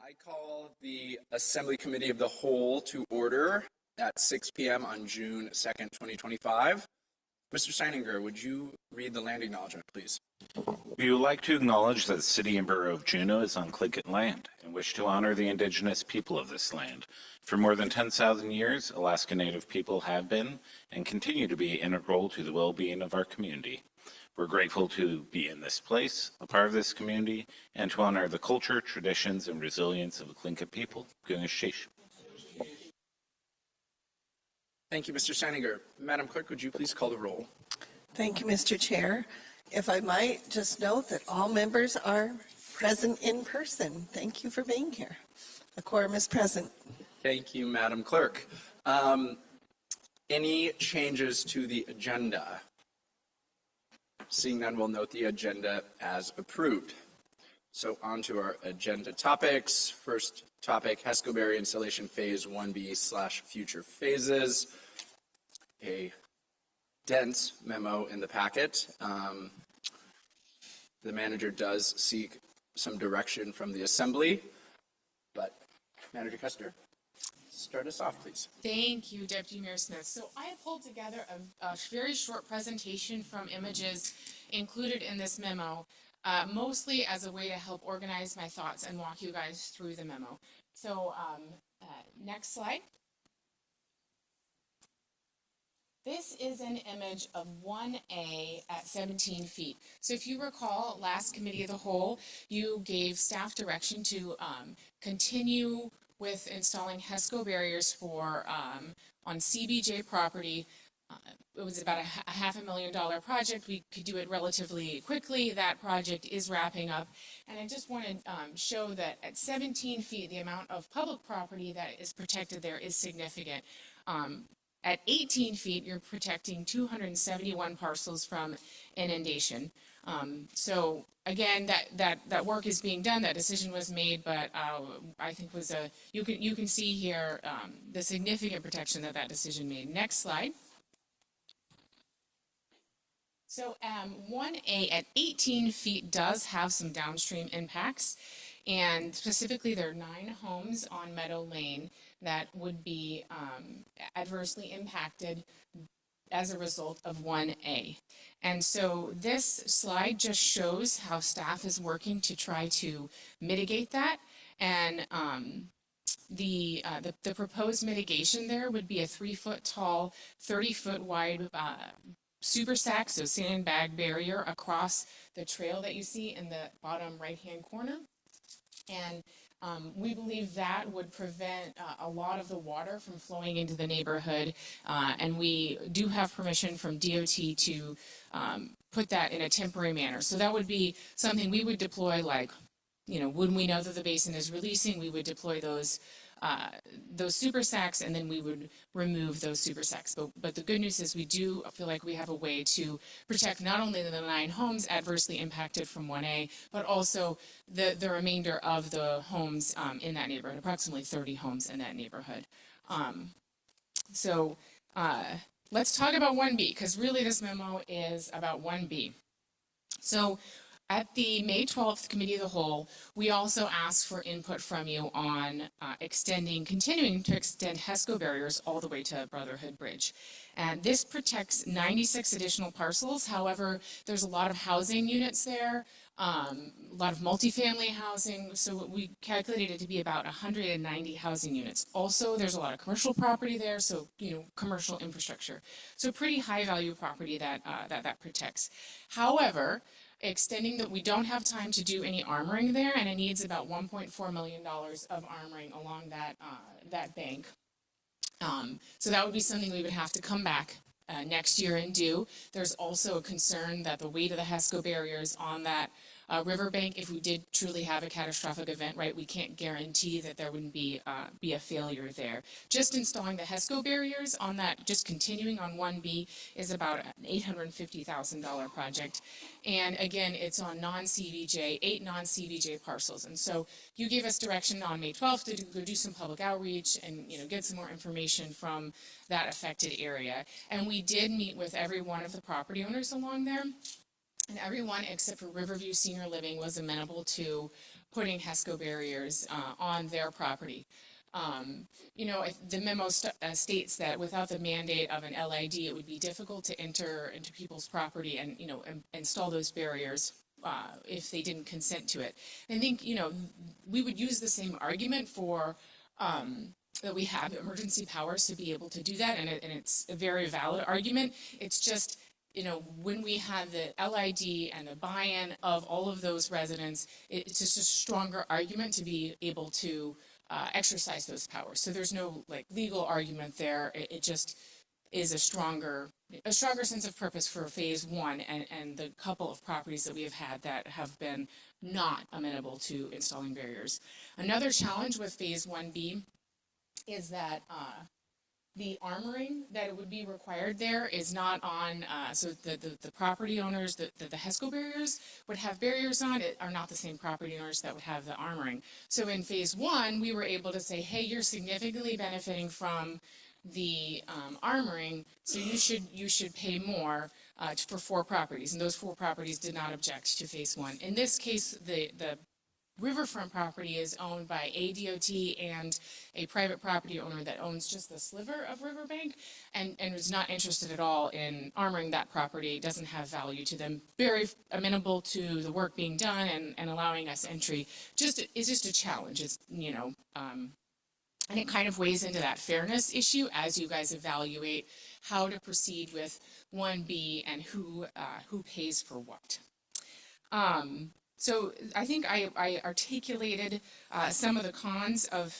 I call the Assembly Committee of the Whole to order at 6 p.m. on June 2nd, 2025. Mr. Steininger, would you read the land acknowledgement, please? We would like to acknowledge that the City and Borough of Juneau is on Tlingit land and wish to honor the indigenous people of this land. For more than 10,000 years, Alaska Native people have been and continue to be integral to the well-being of our community. We're grateful to be in this place, a part of this community, and to honor the culture, traditions, and resilience of the Tlingit people. Gunishish. Thank you, Mr. Steininger. Madam Clerk, would you please call the roll? Thank you, Mr. Chair. If I might just note that all members are present in person. Thank you for being here. The quorum is present. Thank you, Madam Clerk. Any changes to the agenda? Seeing none, we'll note the agenda as approved. So on to our agenda topics. First topic, HESCO Barrier Installation Phase 1B/future phases. A dense memo in the packet. The manager does seek some direction from the Assembly, but Manager Custer, start us off, please. Thank you, Deputy Mayor Smith. So I have pulled together a very short presentation from images included in this memo, mostly as a way to help organize my thoughts and walk you guys through the memo. So next slide. This is an image of 1A at 17 feet. So if you recall, last Committee of the Whole, you gave staff direction to continue with installing HESCO barriers for on CBJ property. It was about a $500,000 project. We could do it relatively quickly. That project is wrapping up. And I just want to show that at 17 feet, the amount of public property that is protected there is significant. At 18 feet, you're protecting 271 parcels from inundation. So again, that work is being done. That decision was made, but I think was you can see here the significant protection that decision made. Next slide. So 1A at 18 feet does have some downstream impacts, and specifically there are 9 homes on Meadow Lane that would be adversely impacted as a result of 1A. And so this slide just shows how staff is working to try to mitigate that. And the proposed mitigation there would be a 3-foot tall, 30-foot wide super sack, so sandbag barrier across the trail that you see in the bottom right-hand corner. And we believe that would prevent a lot of the water from flowing into the neighborhood. And we do have permission from DOT to put that in a temporary manner. So that would be something we would deploy, like, when we know that the basin is releasing, we would deploy those super sacks, and then we would remove those super sacks. But the good news is we do feel like we have a way to protect not only the 9 homes adversely impacted from 1A, but also the remainder of the homes in that neighborhood, approximately 30 homes in that neighborhood. So let's talk about 1B, because really this memo is about 1B. So at the May 12th Committee of the Whole, we also asked for input from you on continuing to extend HESCO barriers all the way to Brotherhood Bridge. And this protects 96 additional parcels. However, there's a lot of housing units there, a lot of multifamily housing. So we calculated it to be about 190 housing units. Also, there's a lot of commercial property there, so commercial infrastructure. So pretty high value property that protects. However, extending that we don't have time to do any armoring there, and it needs about $1.4 million of armoring along that bank. So that would be something we would have to come back next year and do. There's also a concern that the weight of the HESCO barriers on that riverbank, if we did truly have a catastrophic event, right, we can't guarantee that there wouldn't be a failure there. Just installing the HESCO barriers on that, just continuing on 1B, is about an $850,000 project. And again, it's on non-CBJ, 8 non-CBJ parcels. And so you gave us direction on May 12th to go do some public outreach and get some more information from that affected area. And we did meet with every one of the property owners along there. And everyone except for Riverview Senior Living was amenable to putting HESCO barriers on their property. The memo states that without the mandate of an LID, it would be difficult to enter into people's property and, install those barriers if they didn't consent to it. And I think, we would use the same argument for that we have emergency powers to be able to do that, and it's a very valid argument. It's just, when we have the LID and the buy-in of all of those residents, it's just a stronger argument to be able to exercise those powers. So there's no legal argument there. It just is a stronger sense of purpose for phase one and the couple of properties that we have had that have been not amenable to installing barriers. Another challenge with phase 1B is that the armoring that would be required there is not on, so the property owners, the HESCO barriers would have barriers on, it are not the same property owners that would have the armoring. So in phase one, we were able to say, hey, you're significantly benefiting from the armoring, so you should pay more for 4 properties, and those 4 properties did not object to phase one. In this case, the riverfront property is owned by ADOT and a private property owner that owns just the sliver of riverbank and is not interested at all in armoring that property. It doesn't have value to them. Very amenable to the work being done and allowing us entry. It's just a challenge. It's, and it kind of weighs into that fairness issue as you guys evaluate how to proceed with 1B and who pays for what. So I think I articulated some of the cons of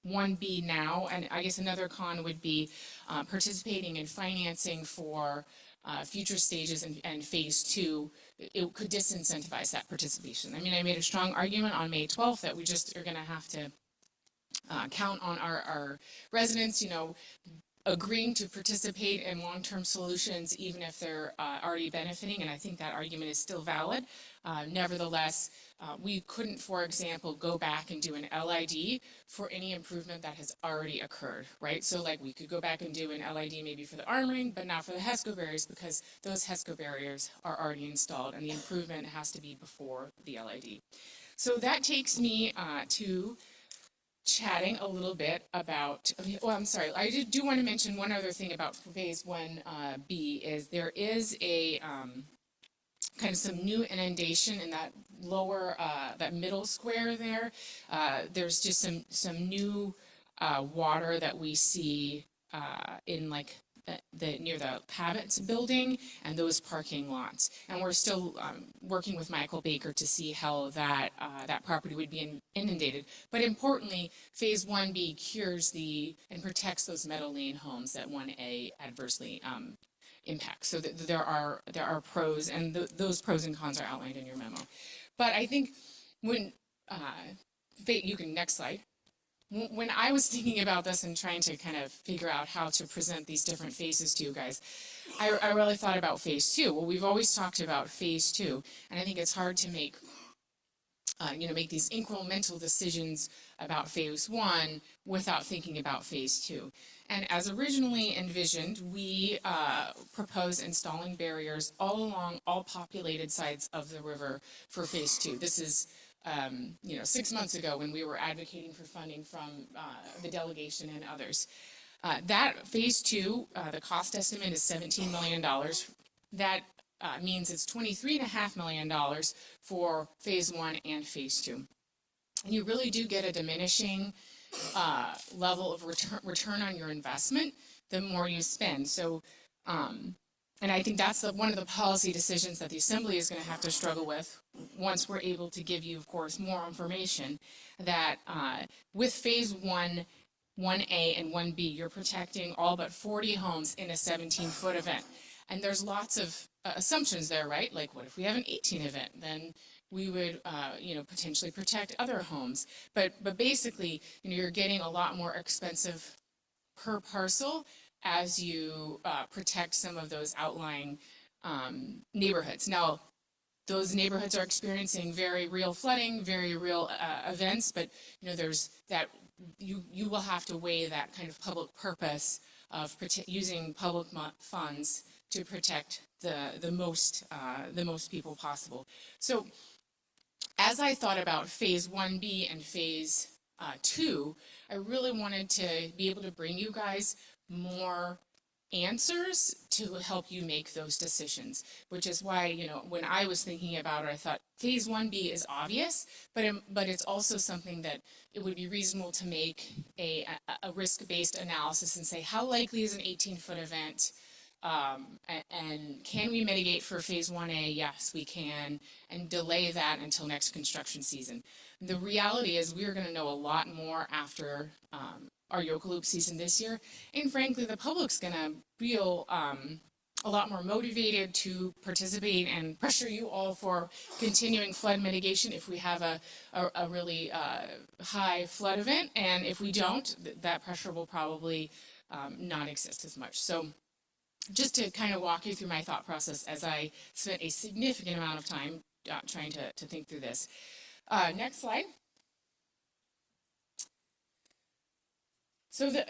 1B now, and I guess another con would be participating in financing for future stages and phase 2. It could disincentivize that participation. I mean, I made a strong argument on May 12th that we just are going to have to count on our residents, agreeing to participate in long-term solutions even if they're already benefiting, and I think that argument is still valid. Nevertheless, we couldn't, for example, go back and do an LID for any improvement that has already occurred, right? So we could go back and do an LID maybe for the armoring, but not for the HESCO barriers because those HESCO barriers are already installed and the improvement has to be before the LID. So that takes me to chatting a little bit about, I'm sorry, I do want to mention one other thing about phase 1B is there is a kind of some new inundation in that lower, that middle square there. There's just some new water that we see in near the Pavitt's building and those parking lots. And we're still working with Michael Baker to see how that property would be inundated. But importantly, phase 1B cures and protects those Meadow Lane homes that 1A adversely impacts. So there are pros, and those pros and cons are outlined in your memo. But I think when you can next slide. When I was thinking about this and trying to kind of figure out how to present these different phases to you guys, I really thought about phase 2. Well, we've always talked about phase 2, and I think it's hard to make these incremental decisions about phase 1 without thinking about phase 2. And as originally envisioned, we propose installing barriers all along all populated sides of the river for phase 2. This is 6 months ago when we were advocating for funding from the delegation and others. That phase 2, the cost estimate is $17 million. That means it's $23.5 million for phase 1 and phase 2. And you really do get a diminishing level of return on your investment the more you spend. So, and I think that's one of the policy decisions that the Assembly is going to have to struggle with once we're able to give you, of course, more information, that with phase 1, 1A and 1B, you're protecting all but 40 homes in a 17-foot event. And there's lots of assumptions there, right? Like, what if we have an 18 event? Then we would, potentially protect other homes. But basically, you're getting a lot more expensive per parcel as you protect some of those outlying neighborhoods. Now, those neighborhoods are experiencing very real flooding, very real events, but there's that you will have to weigh that kind of public purpose of using public funds to protect the most people possible. So as I thought about phase 1B and phase 2, I really wanted to be able to bring you guys more answers to help you make those decisions, which is why, you know, when I was thinking about it, I thought phase 1B is obvious, but it's also something that it would be reasonable to make a risk-based analysis and say, how likely is an 18-foot event? And can we mitigate for phase 1A? Yes, we can, and delay that until next construction season. The reality is we're going to know a lot more after our Yoka Loop season this year, and frankly, the public's going to feel a lot more motivated to participate and pressure you all for continuing flood mitigation if we have a really high flood event, and if we don't, that pressure will probably not exist as much. So just to kind of walk you through my thought process as I spent a significant amount of time trying to think through this. Next slide. So the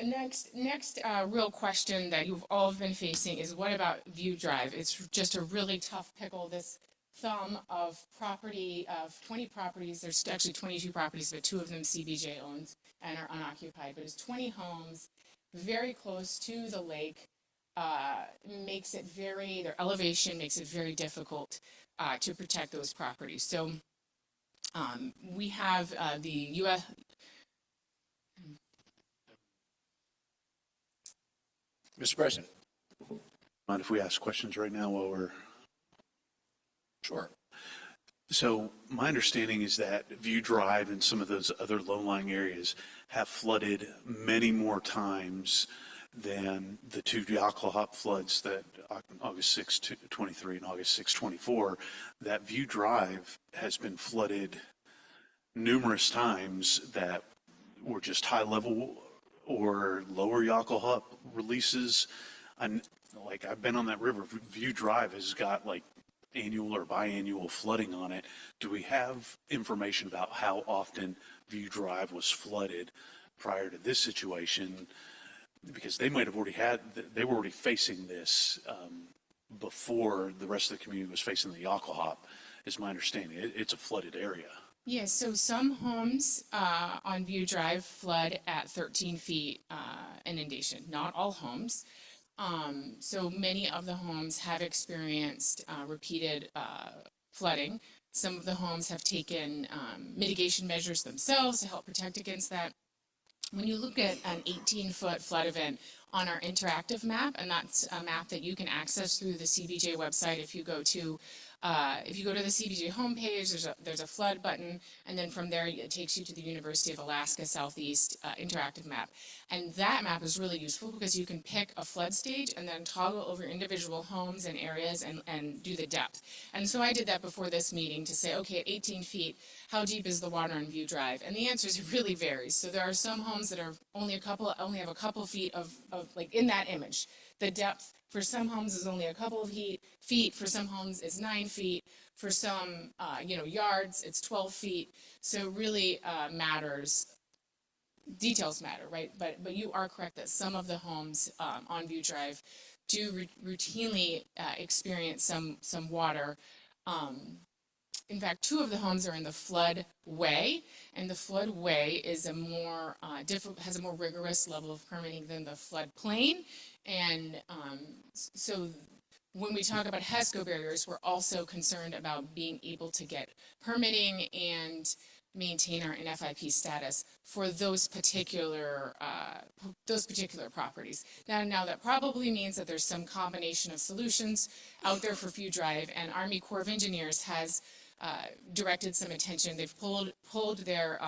next real question that you've all been facing is, what about View Drive? It's just a really tough pickle. This thumb of property, of 20 properties, there's actually 22 properties, but 2 of them CBJ owns and are unoccupied, but it's 20 homes very close to the lake. Makes it their elevation makes it very difficult to protect those properties. So we have the U.S. Mr. President. Mind if we ask questions right now while we're... Sure. So my understanding is that View Drive and some of those other low-lying areas have flooded many more times than the 2 Yakalhop floods that August 6, 23 and August 6, 24, that View Drive has been flooded numerous times that were just high level or lower Yakalhop releases. And like, I've been on that river. View Drive has got like annual or biannual flooding on it. Do we have information about how often View Drive was flooded prior to this situation? Because they might have they were already facing this before the rest of the community was facing the Yakalhop, is my understanding. It's a flooded area. Yes, so some homes on View Drive flood at 13 feet inundation, not all homes. So many of the homes have experienced repeated flooding. Some of the homes have taken mitigation measures themselves to help protect against that. When you look at an 18-foot flood event on our interactive map, and that's a map that you can access through the CBJ website. If you go to the CBJ homepage, there's a flood button, and then from there it takes you to the University of Alaska Southeast interactive map. And that map is really useful because you can pick a flood stage and then toggle over individual homes and areas and do the depth. And so I did that before this meeting to say, okay, at 18 feet, how deep is the water on View Drive? And the answer is it really varies. So there are some homes that are only have a couple feet of like in that image. The depth for some homes is only a couple of feet. For some homes, it's 9 feet. For some, yards, it's 12 feet. So really matters. Details matter, right? But you are correct that some of the homes on View Drive do routinely experience some water. In fact, 2 of the homes are in the floodway, and the floodway is has a more rigorous level of permitting than the floodplain. And so when we talk about HESCO barriers, we're also concerned about being able to get permitting and maintain our NFIP status for those particular properties. Now that probably means that there's some combination of solutions out there for View Drive, and Army Corps of Engineers has directed some attention. They've pulled their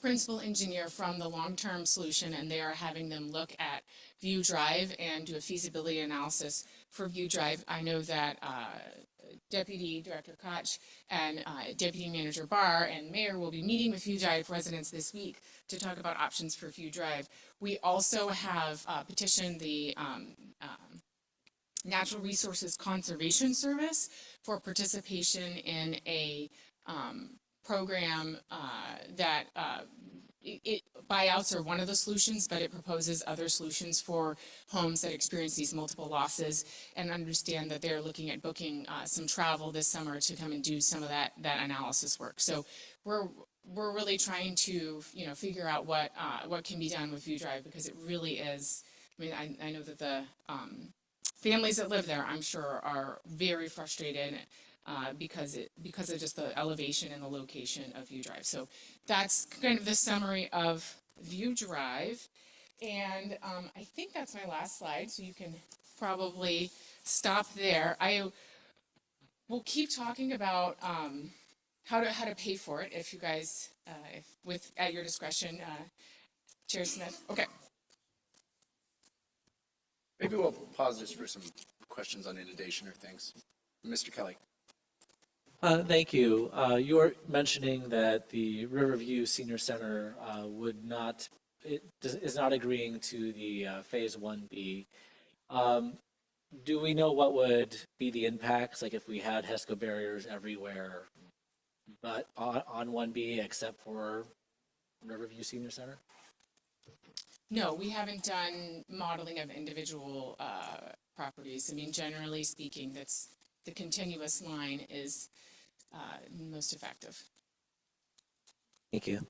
principal engineer from the long-term solution, and they are having them look at View Drive and do a feasibility analysis for View Drive. I know that Deputy Director Koch and Deputy Manager Barr and Mayor will be meeting with View Drive residents this week to talk about options for View Drive. We also have petitioned the Natural Resources Conservation Service for participation in a program that buyouts are one of the solutions, but it proposes other solutions for homes that experience these multiple losses, and understand that they're looking at booking some travel this summer to come and do some of that analysis work. So we're really trying to, figure out what can be done with View Drive, because it really is. I mean, I know that the families that live there, I'm sure, are very frustrated because of just the elevation and the location of View Drive. So that's kind of the summary of View Drive, and I think that's my last slide. So you can probably stop there. I will keep talking about how to pay for it if you guys, at your discretion, Chair Smith. Okay. Maybe we'll pause just for some questions on inundation or things. Mr. Kelly. Thank you. You were mentioning that the Riverview Senior Center is not agreeing to the Phase 1B. Do we know what would be the impacts, like if we had HESCO barriers everywhere, but on 1B except for Riverview Senior Center? No, we haven't done modeling of individual properties. I mean, generally speaking, that's the continuous line is most effective. Thank you.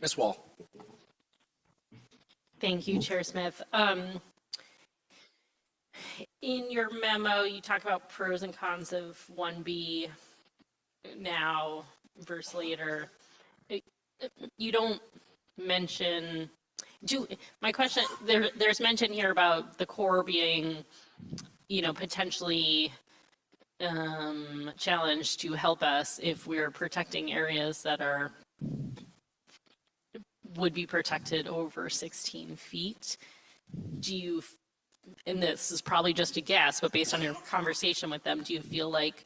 Ms. Wall. Thank you, Chair Smith. In your memo, you talk about pros and cons of 1B now versus later. You don't mention, my question, there's mention here about the core being, potentially challenged to help us if we're protecting areas that would be protected over 16 feet. And this is probably just a guess, but based on your conversation with them, do you feel like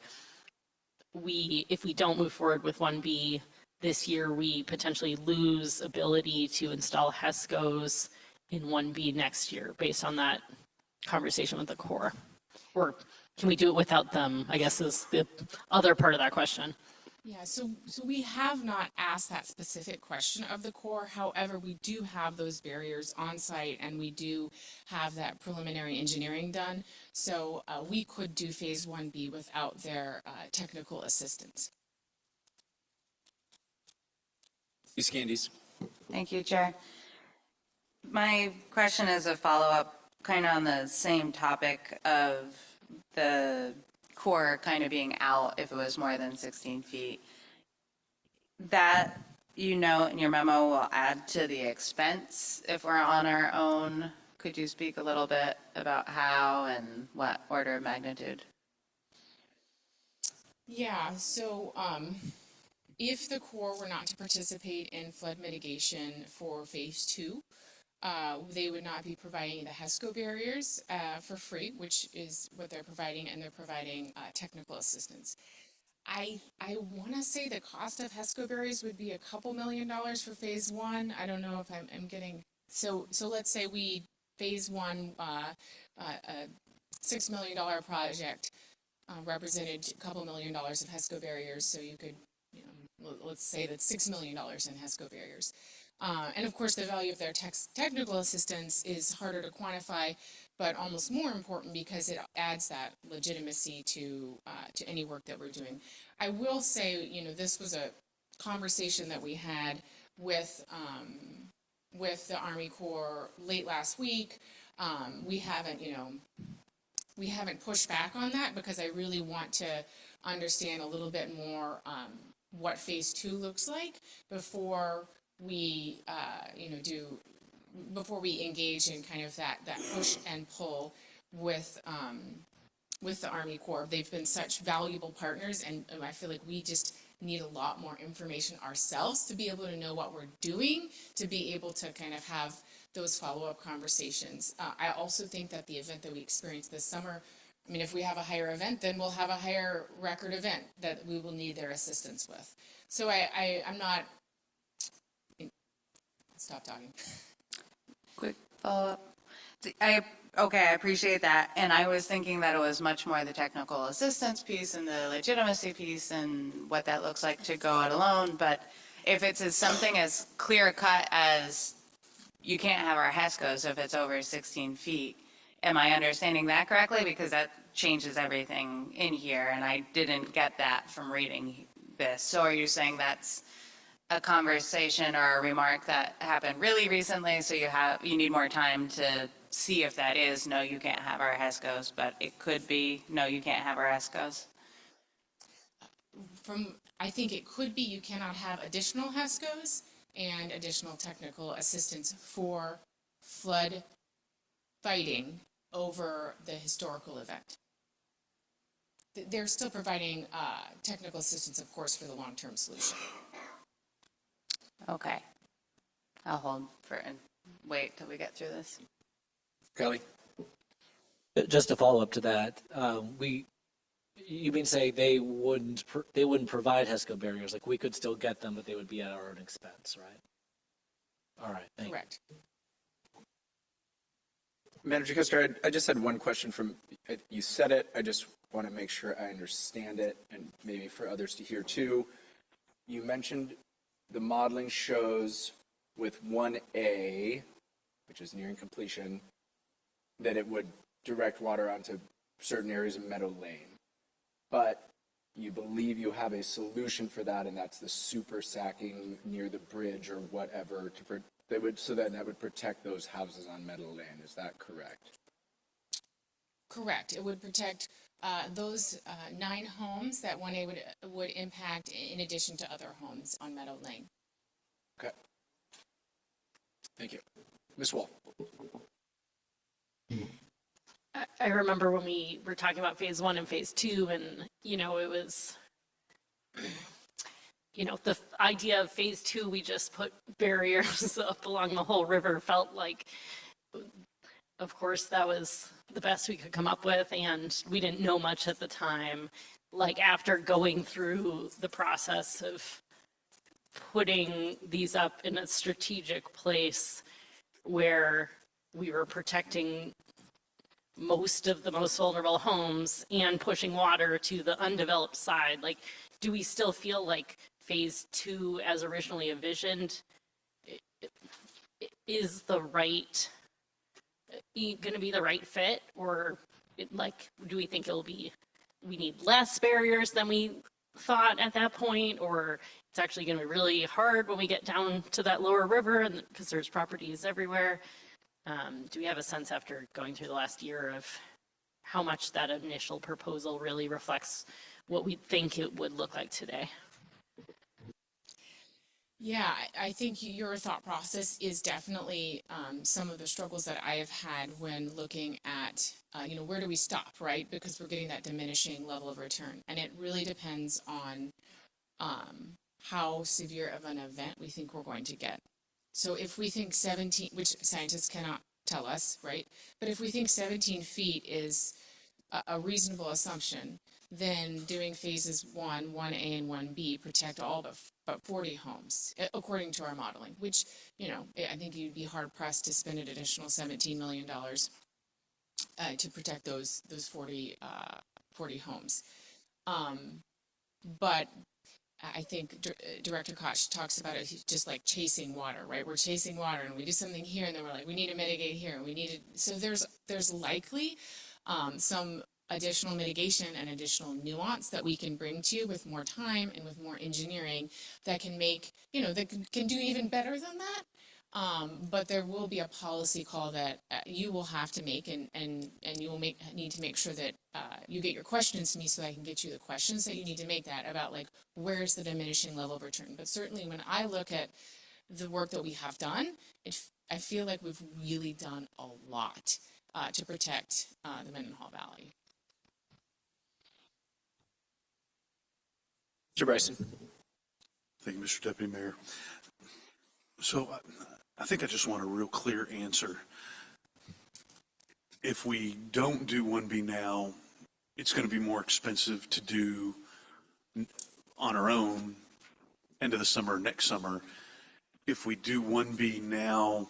if we don't move forward with 1B this year, we potentially lose ability to install HESCOs in 1B next year based on that conversation with the Corps? Or can we do it without them, I guess, is the other part of that question. Yeah, so we have not asked that specific question of the Corps. However, we do have those barriers on site, and we do have that preliminary engineering done. So we could do Phase 1B without their technical assistance. Ms. Candies. Thank you, Chair. My question is a follow-up kind of on the same topic of the core kind of being out if it was more than 16 feet. That, in your memo will add to the expense if we're on our own. Could you speak a little bit about how and what order of magnitude? Yeah, so if the Corps were not to participate in flood mitigation for Phase 2, they would not be providing the HESCO barriers for free, which is what they're providing, and they're providing technical assistance. I want to say the cost of HESCO barriers would be a couple $1 million for Phase 1. I don't know if I'm getting, so let's say we Phase 1, a $6 million project represented a couple $1 million of HESCO barriers, so you could, let's say that's $6 million in HESCO barriers. And of course, the value of their technical assistance is harder to quantify, but almost more important because it adds that legitimacy to any work that we're doing. I will say, this was a conversation that we had with the Army Corps late last week. We haven't pushed back on that because I really want to understand a little bit more what Phase 2 looks like before we before we engage in kind of that push and pull with the Army Corps. They've been such valuable partners, and I feel like we just need a lot more information ourselves to be able to know what we're doing, to be able to kind of have those follow-up conversations. I also think that the event that we experienced this summer, I mean, if we have a higher event, then we'll have a higher record event that we will need their assistance with. So I'm not, stop talking. Quick follow-up. I appreciate that. And I was thinking that it was much more the technical assistance piece and the legitimacy piece and what that looks like to go it alone. But if it's something as clear cut as you can't have our HESCOs if it's over 16 feet, am I understanding that correctly? Because that changes everything in here, and I didn't get that from reading this. So are you saying that's a conversation or a remark that happened really recently, so you need more time to see if that is, no, you can't have our HESCOs, but it could be, no, you can't have our HESCOs? I think it could be you cannot have additional HESCOs and additional technical assistance for flood fighting over the historical event. They're still providing technical assistance, of course, for the long-term solution. Okay. I'll hold for and wait till we get through this. Kelly? Just to follow up to that, you mean say they wouldn't provide HESCO barriers, like we could still get them, but they would be at our own expense, right? All right, thank you. Correct. Manager Custer, I just had one question from, you said it, I just want to make sure I understand it, and maybe for others to hear too. You mentioned the modeling shows with 1A, which is nearing completion, that it would direct water onto certain areas of Meadow Lane. But you believe you have a solution for that, and that's the super sacking near the bridge or whatever, so that would protect those houses on Meadow Lane. Is that correct? Correct. It would protect those 9 homes that 1A would impact in addition to other homes on Meadow Lane. Okay. Thank you. Ms. Wall. I remember when we were talking about phase 1 and phase 2, and, it was, the idea of phase 2, we just put barriers up along the whole river, felt like, of course, that was the best we could come up with, and we didn't know much at the time. Like, after going through the process of putting these up in a strategic place where we were protecting most of the most vulnerable homes and pushing water to the undeveloped side, like, do we still feel like phase 2 as originally envisioned is the right, going to be the right fit? Or do we think we need less barriers than we thought at that point? Or it's actually going to be really hard when we get down to that lower river, and because there's properties everywhere? Do we have a sense after going through the last year of how much that initial proposal really reflects what we think it would look like today? Yeah, I think your thought process is definitely some of the struggles that I have had when looking at, where do we stop, right? Because we're getting that diminishing level of return. And it really depends on how severe of an event we think we're going to get. So if we think 17, which scientists cannot tell us, right? But if we think 17 feet is a reasonable assumption, then doing phases 1A and 1B protect all but 40 homes, according to our modeling, which, I think you'd be hard pressed to spend an additional $17 million to protect those 40 homes. But I think Director Koch talks about it just like chasing water, right? We're chasing water and we do something here and then we're like, we need to mitigate here. And so there's likely some additional mitigation and additional nuance that we can bring to you with more time and with more engineering that can make, that can do even better than that. But there will be a policy call that you will have to make, and you will need to make sure that you get your questions to me so I can get you the questions that you need to make that about, like, where's the diminishing level of return. But certainly when I look at the work that we have done, I feel like we've really done a lot to protect the Mendenhall Valley. Mr. Bryson. Thank you, Mr. Deputy Mayor. So I think I just want a real clear answer. If we don't do 1B now, it's going to be more expensive to do on our own end of the summer, next summer. If we do 1B now,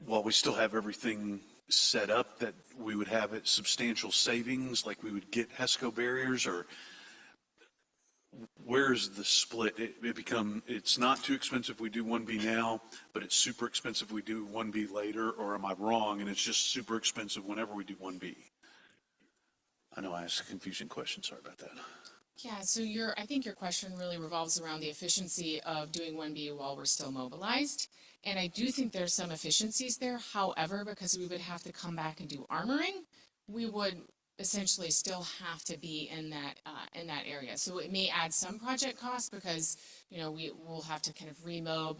while we still have everything set up, that we would have substantial savings, like we would get HESCO barriers, or where's the split? It's not too expensive we do 1B now, but it's super expensive we do 1B later, or am I wrong? And it's just super expensive whenever we do 1B? I know I asked a confusing question, sorry about that. Yeah, so I think your question really revolves around the efficiency of doing 1B while we're still mobilized. And I do think there's some efficiencies there. However, because we would have to come back and do armoring, we would essentially still have to be in that area. So it may add some project costs because, we will have to kind of remob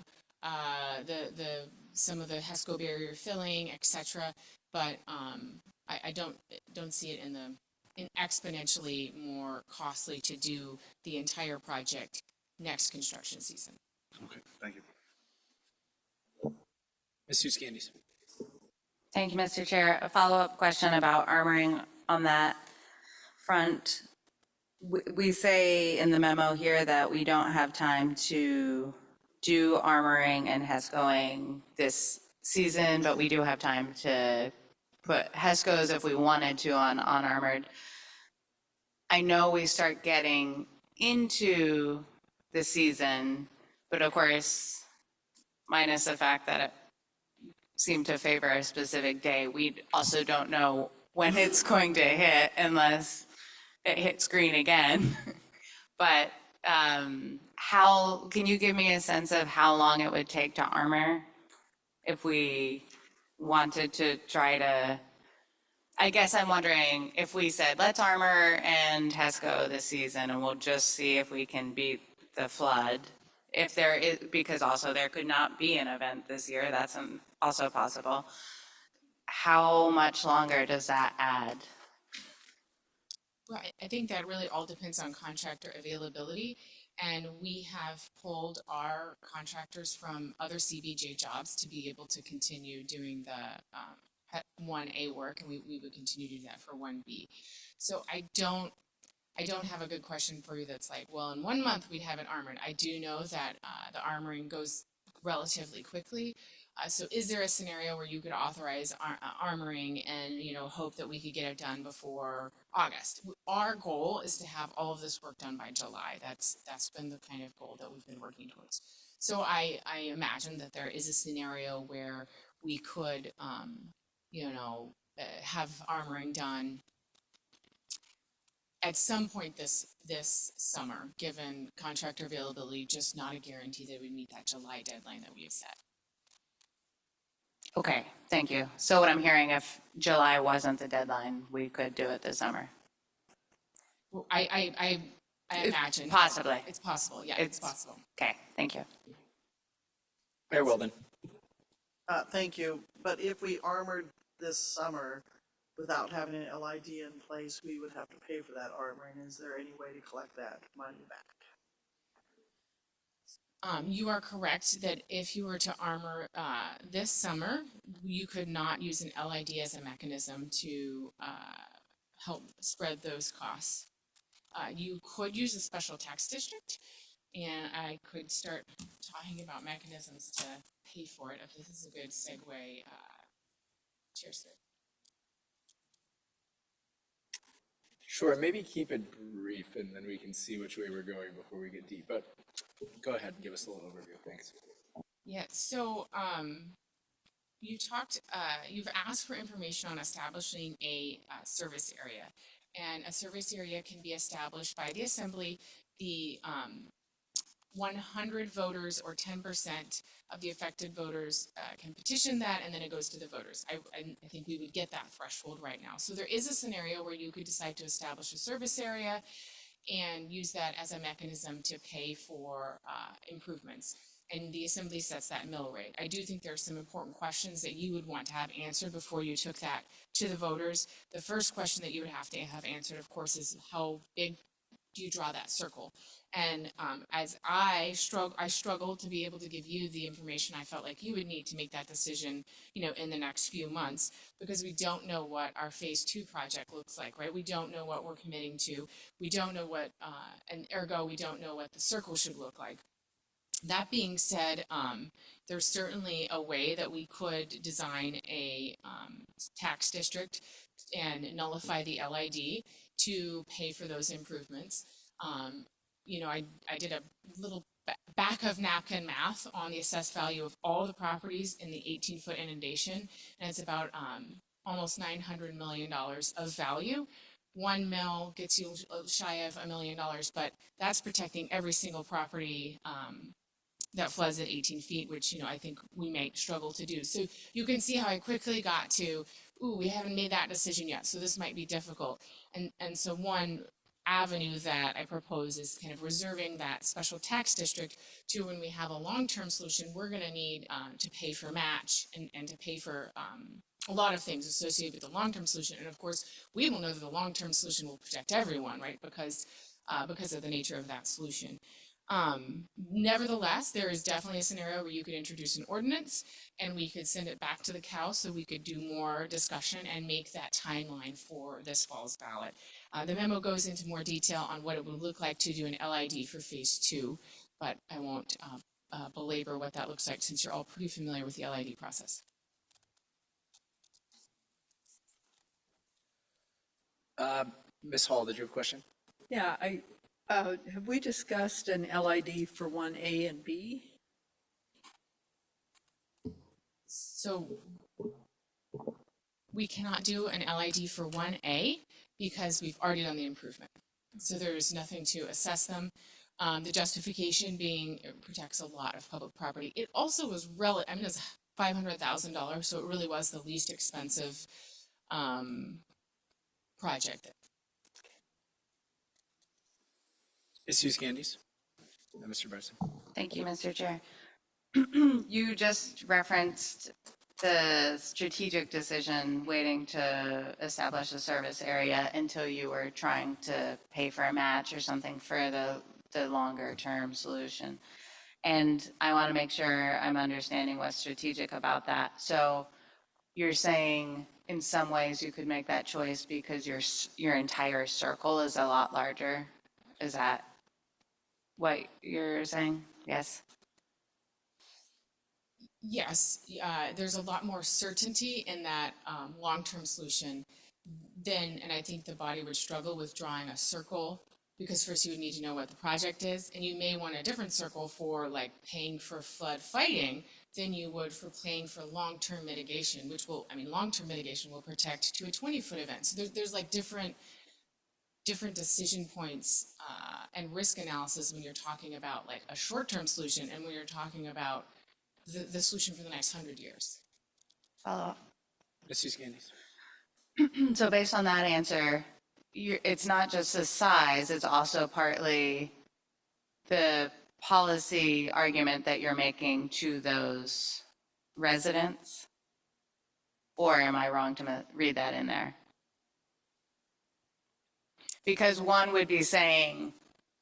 some of the HESCO barrier filling, et cetera. But I don't see it in exponentially more costly to do the entire project next construction season. Okay, thank you. Ms. Hughes-Candies. Thank you, Mr. Chair. A follow-up question about armoring on that front. We say in the memo here that we don't have time to do armoring and HESCOing this season, but we do have time to put HESCOs if we wanted to on armored. I know we start getting into the season, but of course, minus the fact that it seemed to favor a specific day, we also don't know when it's going to hit unless it hits green again. But can you give me a sense of how long it would take to armor if we wanted to try to, I guess I'm wondering if we said, let's armor and HESCO this season and we'll just see if we can beat the flood. If there is, because also there could not be an event this year, that's also possible. How much longer does that add? Right, I think that really all depends on contractor availability. And we have pulled our contractors from other CBJ jobs to be able to continue doing the 1A work, and we would continue to do that for 1B. So I don't have a good question for you that's like, well, in 1 month we'd have it armored. I do know that the armoring goes relatively quickly. So is there a scenario where you could authorize armoring and, hope that we could get it done before August? Our goal is to have all of this work done by July. That's been the kind of goal that we've been working towards. So I imagine that there is a scenario where we could, have armoring done at some point this summer, given contractor availability, just not a guarantee that we meet that July deadline that we have set. Okay, thank you. So what I'm hearing, if July wasn't the deadline, we could do it this summer? Well, I imagine. Possibly. It's possible, yeah, it's possible. Okay, thank you. Mayor Weldon. Thank you. But if we armored this summer without having an LID in place, we would have to pay for that armoring. Is there any way to collect that money back? You are correct that if you were to armor this summer, you could not use an LID as a mechanism to help spread those costs. You could use a special tax district, and I could start talking about mechanisms to pay for it if this is a good segue. Chair Smith. Sure, maybe keep it brief and then we can see which way we're going before we get deep. But go ahead and give us a little overview. Thanks. Yeah, so you've asked for information on establishing a service area. And a service area can be established by the assembly. The 100 voters or 10% of the affected voters can petition that, and then it goes to the voters. I think we would get that threshold right now. So there is a scenario where you could decide to establish a service area and use that as a mechanism to pay for improvements. And the assembly sets that mill rate. I do think there are some important questions that you would want to have answered before you took that to the voters. The first question that you would have to have answered, of course, is how big do you draw that circle? And as I struggled to be able to give you the information I felt like you would need to make that decision, in the next few months, because we don't know what our phase 2 project looks like, right? We don't know what we're committing to. We don't know what, and ergo, we don't know what the circle should look like. That being said, there's certainly a way that we could design a tax district and nullify the LID to pay for those improvements. I did a little back of napkin math on the assessed value of all the properties in the 18-foot inundation, and it's about almost $900 million of value. 1 mil gets you shy of $1 million, but that's protecting every single property that floods at 18 feet, which, I think we may struggle to do. So you can see how I quickly got to, ooh, we haven't made that decision yet, so this might be difficult. And so one avenue that I propose is kind of reserving that special tax district to when we have a long-term solution, we're going to need to pay for match and to pay for a lot of things associated with the long-term solution. And of course, we will know that the long-term solution will protect everyone, right? Because of the nature of that solution. Nevertheless, there is definitely a scenario where you could introduce an ordinance and we could send it back to the Cal so we could do more discussion and make that timeline for this fall's ballot. The memo goes into more detail on what it would look like to do an LID for phase 2, but I won't belabor what that looks like since you're all pretty familiar with the LID process. Ms. Hall, did you have a question? Yeah, have we discussed an LID for 1A and B? So we cannot do an LID for 1A because we've already done the improvement. So there's nothing to assess them. The justification being it protects a lot of public property. It also was it was $500,000, so it really was the least expensive project. Ms. Hughes Candies? Mr. Bryson? Thank you, Mr. Chair. You just referenced the strategic decision waiting to establish a service area until you were trying to pay for a match or something for the longer term solution. And I want to make sure I'm understanding what's strategic about that. So you're saying in some ways you could make that choice because your entire circle is a lot larger? Is that what you're saying? Yes. Yes, there's a lot more certainty in that long-term solution than, and I think the body would struggle with drawing a circle because first you would need to know what the project is, and you may want a different circle for like paying for flood fighting than you would for paying for long-term mitigation, which will, long-term mitigation will protect to a 20-foot event. So there's like different decision points and risk analysis when you're talking about like a short-term solution and when you're talking about the solution for the next 100 years. Follow up. Ms. Hughes Candies? So based on that answer, it's not just the size, it's also partly the policy argument that you're making to those residents? Or am I wrong to read that in there? Because one would be saying,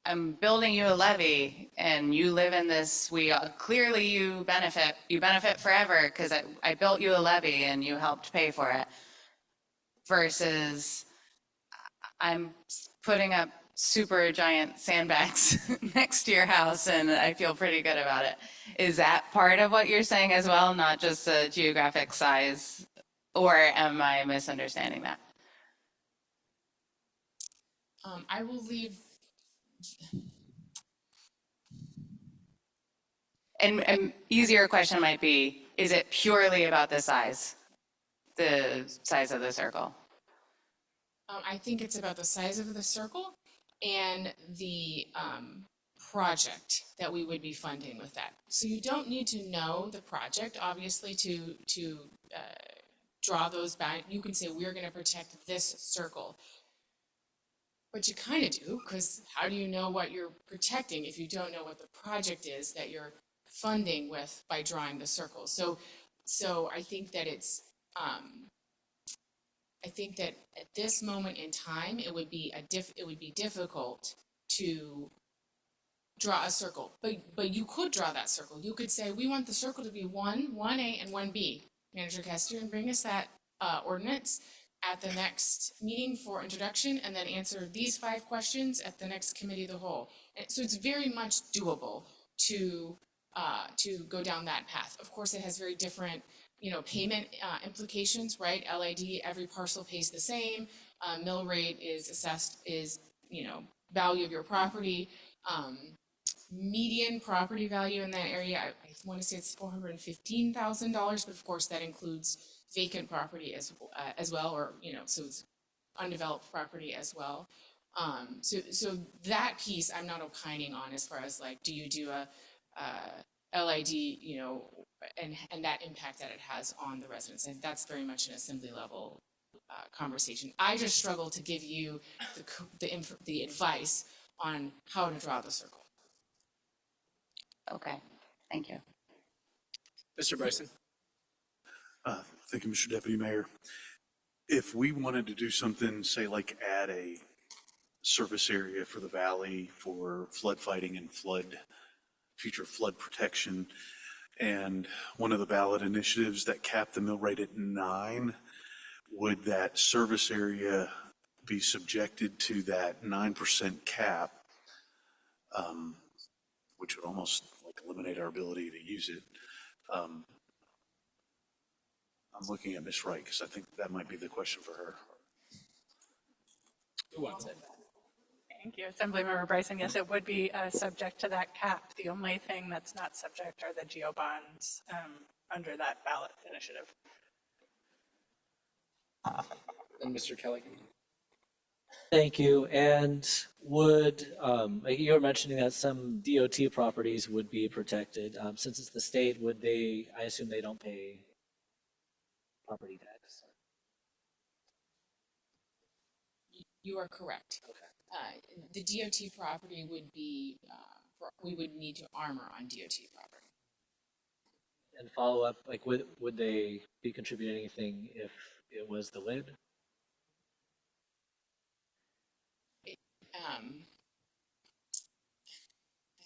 I'm building you a levee and you live in this, clearly you benefit forever because I built you a levee and you helped pay for it. Versus I'm putting up super giant sandbags next to your house and I feel pretty good about it. Is that part of what you're saying as well, not just the geographic size? Or am I misunderstanding that? I will leave. And easier question might be, is it purely about the size of the circle? I think it's about the size of the circle and the project that we would be funding with that. So you don't need to know the project, obviously, to draw those back. You can say, we're going to protect this circle. But you kind of do, because how do you know what you're protecting if you don't know what the project is that you're funding with by drawing the circle? So I think that I think that at this moment in time, it would be difficult to draw a circle. But you could draw that circle. You could say, we want the circle to be 1A, and 1B. Manager Kester, and bring us that ordinance at the next meeting for introduction, and then answer these 5 questions at the next committee of the whole. And so it's very much doable to go down that path. Of course, it has very different, payment implications, right? LID, every parcel pays the same. Mill rate is assessed, value of your property. Median property value in that area, I want to say it's $415,000, but of course that includes vacant property as well, or, you know, so it's undeveloped property as well. So that piece I'm not opining on as far as like, do you do a LID, you know, and that impact that it has on the residents, and that's very much an assembly level conversation. I just struggle to give you the advice on how to draw the circle. Okay, thank you. Mr. Bryson? Thank you, Mr. Deputy Mayor. If we wanted to do something, say like add a service area for the valley for flood fighting and future flood protection, and one of the ballot initiatives that capped the mill rate at 9, would that service area be subjected to that 9% cap, which would almost like eliminate our ability to use it? I'm looking at Ms. Wright because I think that might be the question for her. Who wants it? Thank you. Assemblymember Bryson, yes, it would be subject to that cap. The only thing that's not subject are the geo bonds under that ballot initiative. And Mr. Kelly? Thank you. And would, you were mentioning that some DOT properties would be protected. Since it's the state, would they, I assume they don't pay property tax? You are correct. The DOT property would be, we would need to armor on DOT property. And follow up, like would they be contributing anything if it was the lid? I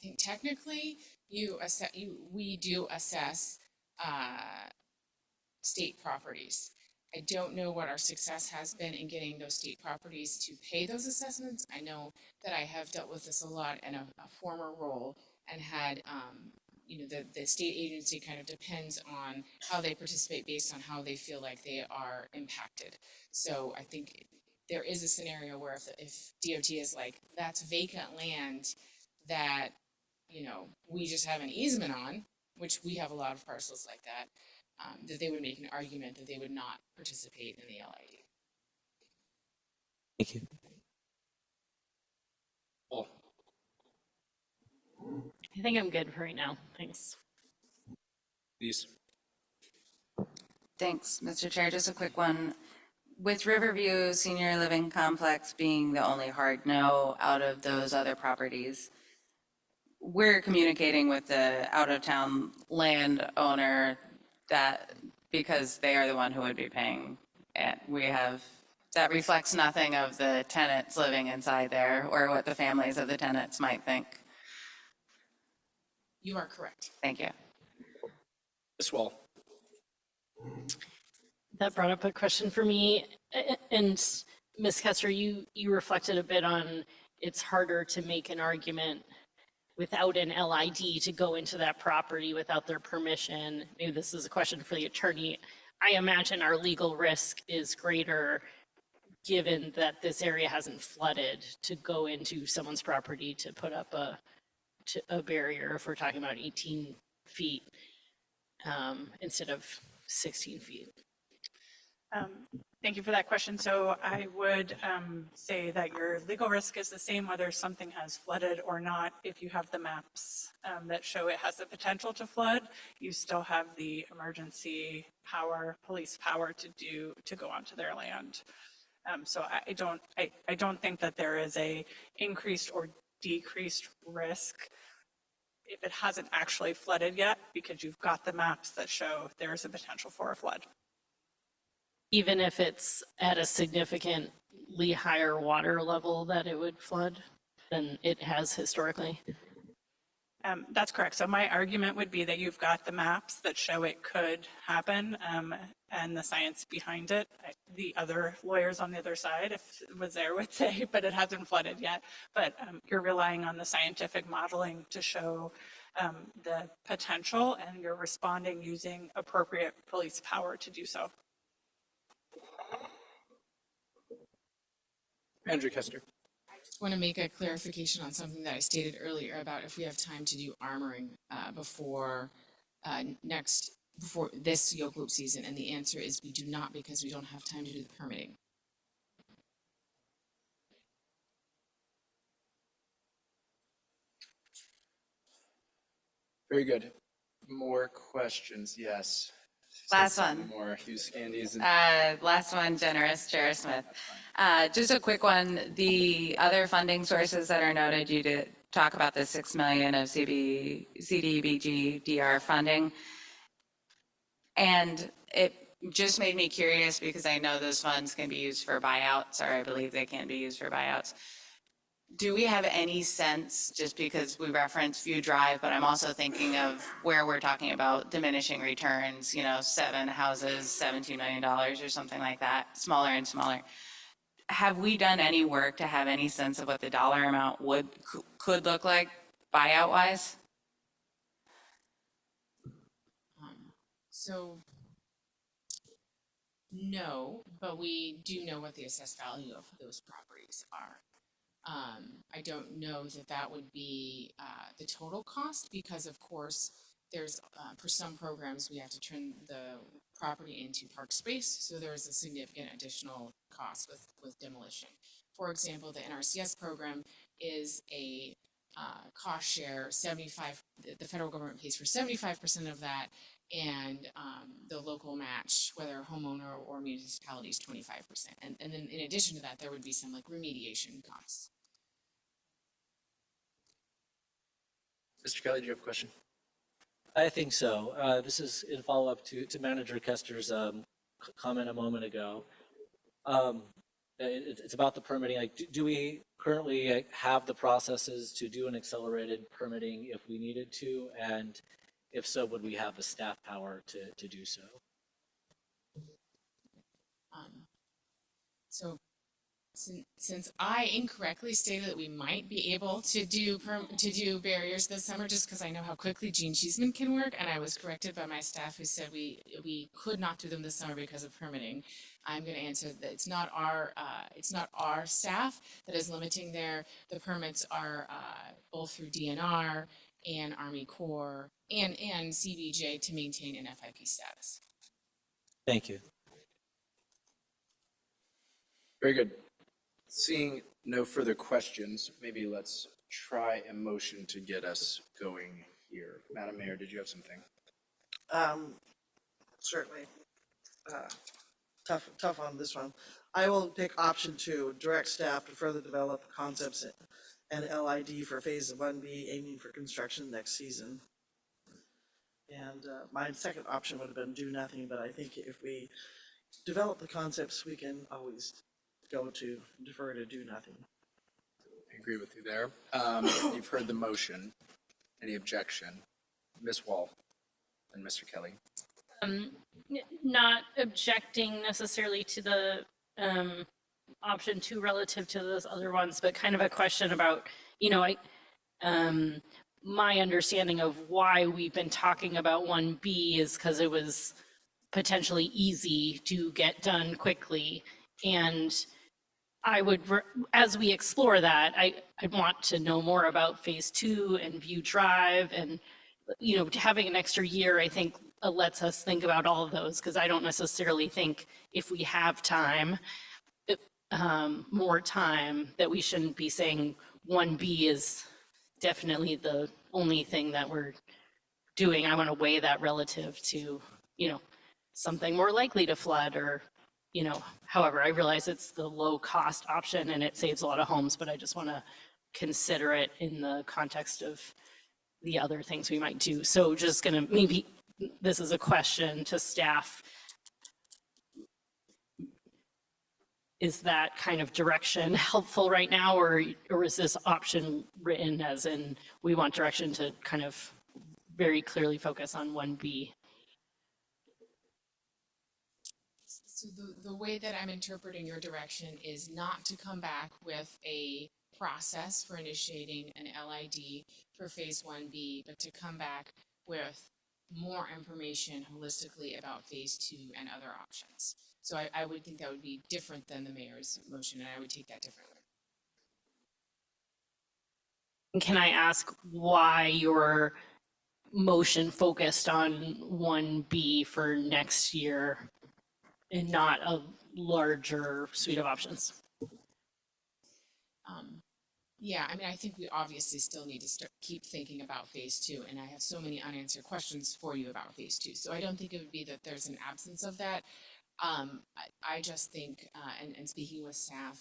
think technically we do assess state properties. I don't know what our success has been in getting those state properties to pay those assessments. I know that I have dealt with this a lot in a former role and had, you know, the state agency kind of depends on how they participate based on how they feel like they are impacted. So I think there is a scenario where if DOT is like, that's vacant land that, you know, we just have an easement on, which we have a lot of parcels like that, that they would make an argument that they would not participate in the LID. Thank you. Paul? I think I'm good for right now. Thanks. Please. Thanks, Mr. Chair. Just a quick one. With Riverview Senior Living Complex being the only hard no out of those other properties, we're communicating with the out-of-town landowner that because they are the one who would be paying. And that reflects nothing of the tenants living inside there or what the families of the tenants might think. You are correct. Thank you. Ms. Wall? That brought up a question for me. And Ms. Kester, you reflected a bit on it's harder to make an argument without an LID to go into that property without their permission. Maybe this is a question for the attorney. I imagine our legal risk is greater given that this area hasn't flooded to go into someone's property to put up a barrier if we're talking about 18 feet instead of 16 feet. Thank you for that question. So I would say that your legal risk is the same whether something has flooded or not. If you have the maps that show it has the potential to flood, you still have the emergency power, police power to go onto their land. So I don't think that there is a increased or decreased risk if it hasn't actually flooded yet, because you've got the maps that show there is a potential for a flood. Even if it's at a significantly higher water level that it would flood than it has historically? That's correct. So my argument would be that you've got the maps that show it could happen and the science behind it. The other lawyers on the other side, if it was there, would say, but it hasn't flooded yet. But you're relying on the scientific modeling to show the potential, and you're responding using appropriate police power to do so. Andrew Kester? want to make a clarification on something that I stated earlier about if we have time to do armoring before before this yoke loop season, and the answer is we do not because we don't have time to do the permitting. Very good. More questions? Yes. Last one. More use candies. Last one, generous, Chair Smith. Just a quick one, the other funding sources that are noted, you did talk about the 6 million of CDBG DR funding. And it just made me curious because I know those funds can be used for buyouts, or I believe they can be used for buyouts. Do we have any sense, just because we reference View Drive, but I'm also thinking of where we're talking about diminishing returns, 7 houses, $17 million or something like that, smaller and smaller. Have we done any work to have any sense of what the dollar amount could look like buyout wise? So, no, but we do know what the assessed value of those properties are. I don't know that that would be the total cost because, of course, there's for some programs we have to turn the property into park space, so there's a significant additional cost with demolition. For example, the NRCS program is a cost share. The federal government pays for 75% of that, and the local match, whether homeowner or municipality, is 25%. And then in addition to that, there would be some like remediation costs. Mr. Kelly, do you have a question? I think so. This is in follow-up to Manager Kester's comment a moment ago. It's about the permitting. Like, do we currently have the processes to do an accelerated permitting if we needed to? And if so, would we have the staff power to do so? So since I incorrectly stated that we might be able to do barriers this summer, just because I know how quickly Gene Cheeseman can work, and I was corrected by my staff who said we could not do them this summer because of permitting, I'm going to answer that it's not our staff that is limiting the permits are both through DNR and Army Corps and CBJ to maintain an FIP status. Thank you. Very good. Seeing no further questions, maybe let's try a motion to get us going here. Madam Mayor, did you have something? Certainly. Tough on this one. I will pick option 2, direct staff to further develop concepts and LID for phase 1B, aiming for construction next season. And my second option would have been do nothing, but I think if we develop the concepts, we can always go to defer to do nothing. I agree with you there. You've heard the motion. Any objection? Ms. Wall and Mr. Kelly. Not objecting necessarily to the option 2 relative to those other ones, but kind of a question about, my understanding of why we've been talking about 1B is because it was potentially easy to get done quickly. And I would, as we explore that, I'd want to know more about phase 2 and View Drive, and having an extra year, I think lets us think about all of those, because I don't necessarily think if we have time, more time, that we shouldn't be saying 1B is definitely the only thing that we're doing. I want to weigh that relative to, something more likely to flood or, however, I realize it's the low cost option and it saves a lot of homes, but I just want to consider it in the context of the other things we might do. So just going to, maybe this is a question to staff. Is that kind of direction helpful right now, or is this option written as in we want direction to kind of very clearly focus on 1B? So the way that I'm interpreting your direction is not to come back with a process for initiating an LID for phase 1B, but to come back with more information holistically about phase 2 and other options. So I would think that would be different than the mayor's motion, and I would take that differently. Can I ask why your motion focused on 1B for next year and not a larger suite of options? Yeah, I mean, I think we obviously still need to keep thinking about phase two, and I have so many unanswered questions for you about phase two. So I don't think it would be that there's an absence of that. I just think, and speaking with staff,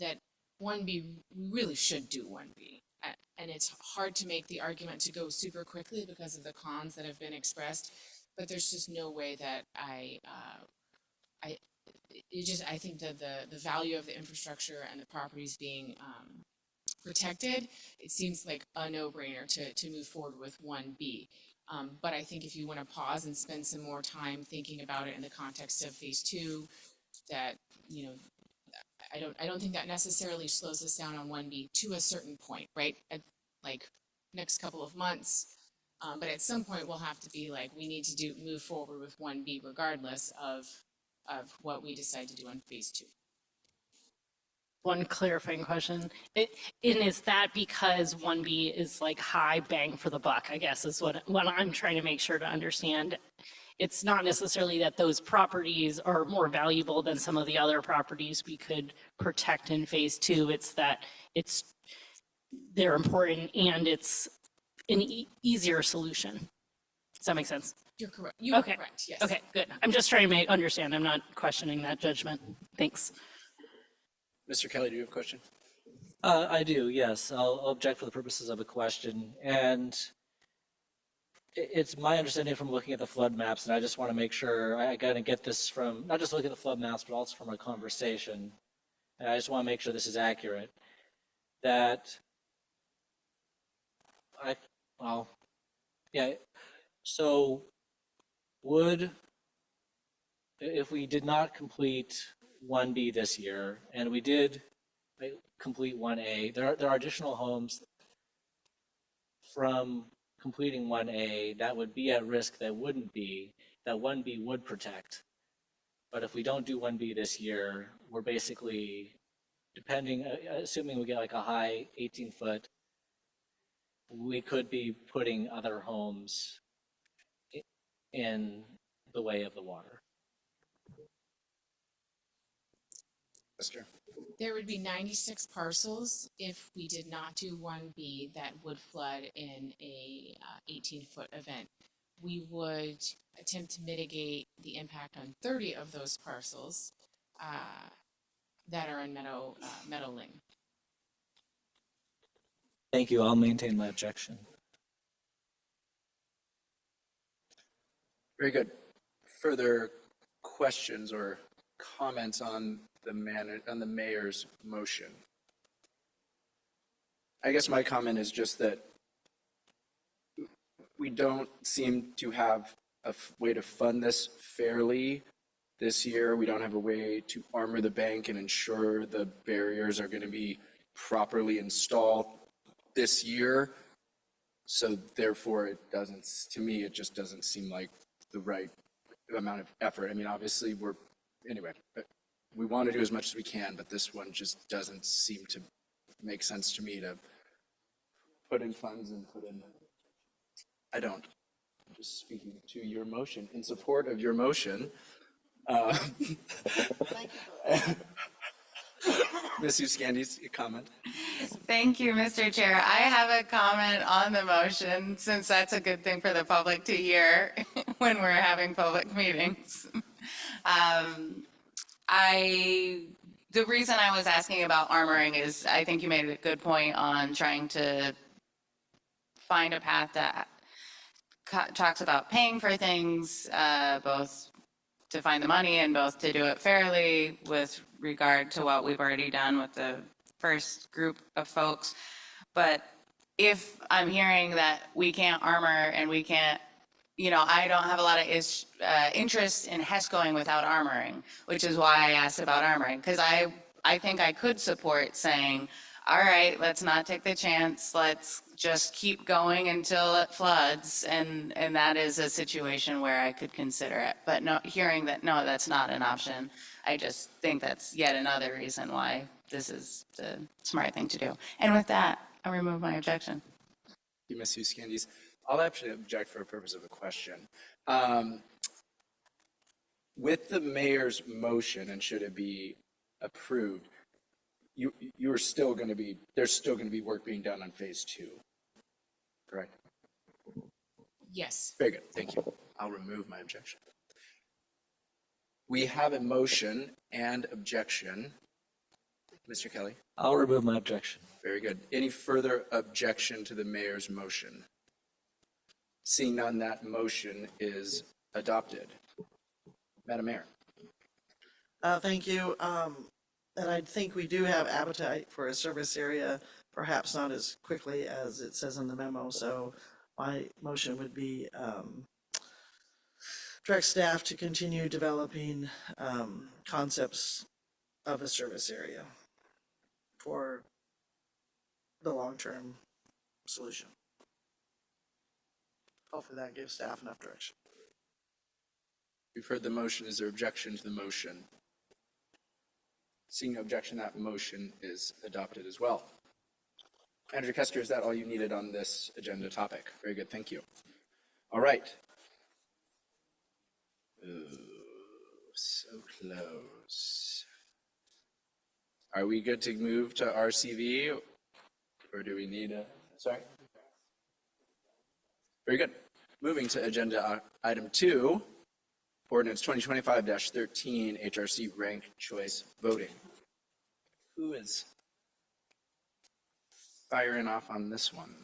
that 1B, we really should do 1B. And it's hard to make the argument to go super quickly because of the cons that have been expressed, but there's just no way that I think that the value of the infrastructure and the properties being protected, it seems like a no-brainer to move forward with 1B. But I think if you want to pause and spend some more time thinking about it in the context of phase two, that, you know, I don't think that necessarily slows us down on 1B to a certain point, right? At, like, next couple of months. But at some point we'll have to be like, we need to move forward with 1B regardless of what we decide to do on phase two. One clarifying question. And is that because 1B is like high bang for the buck, I guess, is what I'm trying to make sure to understand. It's not necessarily that those properties are more valuable than some of the other properties we could protect in phase two. It's that they're important and it's an easier solution. Does that make sense? You're correct. You are Okay. correct, yes. Okay, good. I'm just trying to understand. I'm not questioning that judgment. Thanks. Mr. Kelly, do you have a question? I do, yes. I'll object for the purposes of a question. And it's my understanding from looking at the flood maps, and I just want to make sure I got to get this from, not just looking at the flood maps, but also from a conversation. And I just want to make sure this is accurate. That so if we did not complete 1B this year, and we did complete 1A, there are additional homes from completing 1A that would be at risk that 1B would protect. But if we don't do 1B this year, we're basically, assuming we get like a high 18-foot, we could be putting other homes in the way of the water. Mr. There would be 96 parcels if we did not do 1B that would flood in a 18-foot event. We would attempt to mitigate the impact on 30 of those parcels that are in Meadowling. Thank you. I'll maintain my objection. Very good. Further questions or comments on the mayor's motion? I guess my comment is just that we don't seem to have a way to fund this fairly this year. We don't have a way to armor the bank and ensure the barriers are going to be properly installed this year. So therefore, to me, it just doesn't seem like the right amount of effort. I mean, obviously, we want to do as much as we can, but this one just doesn't seem to make sense to me to put in funds and I don't. I'm just speaking to your motion, in support of your motion. Ms. Uscandi's comment. Thank you, Mr. Chair. I have a comment on the motion, since that's a good thing for the public to hear when we're having public meetings. The reason I was asking about armoring is I think you made a good point on trying to find a path that talks about paying for things, both to find the money and both to do it fairly with regard to what we've already done with the first group of folks. But if I'm hearing that we can't armor and we can't, I don't have a lot of interest in HES going without armoring, which is why I asked about armoring, because I think I could support saying, all right, let's not take the chance, let's just keep going until it floods, and that is a situation where I could consider it. But hearing that, no, that's not an option, I just think that's yet another reason why this is the smart thing to do. And with that, I remove my objection. You, Ms. Hughes-Candies. I'll actually object for a purpose of the question. With the mayor's motion, and should it be approved, you're still going to be, there's still going to be work being done on phase 2, correct? Yes. Very good, thank you. I'll remove my objection. We have a motion and objection. Mr. Kelly? I'll remove my objection. Very good. Any further objection to the mayor's motion? Seeing none, that motion is adopted. Madam Mayor. Thank you. And I think we do have appetite for a service area, perhaps not as quickly as it says in the memo. So my motion would be direct staff to continue developing concepts of a service area for the long-term solution. Hopefully that gives staff enough direction. You've heard the motion. Is there objection to the motion? Seeing no objection, that motion is adopted as well. Manager Kester, is that all you needed on this agenda topic? Very good, thank you. All right. Ooh, so close. Are we good to move to RCV, or do we need a, sorry? Very good. Moving to agenda item 2, ordinance 2025-13, HRC ranked choice voting. Who is firing off on this one?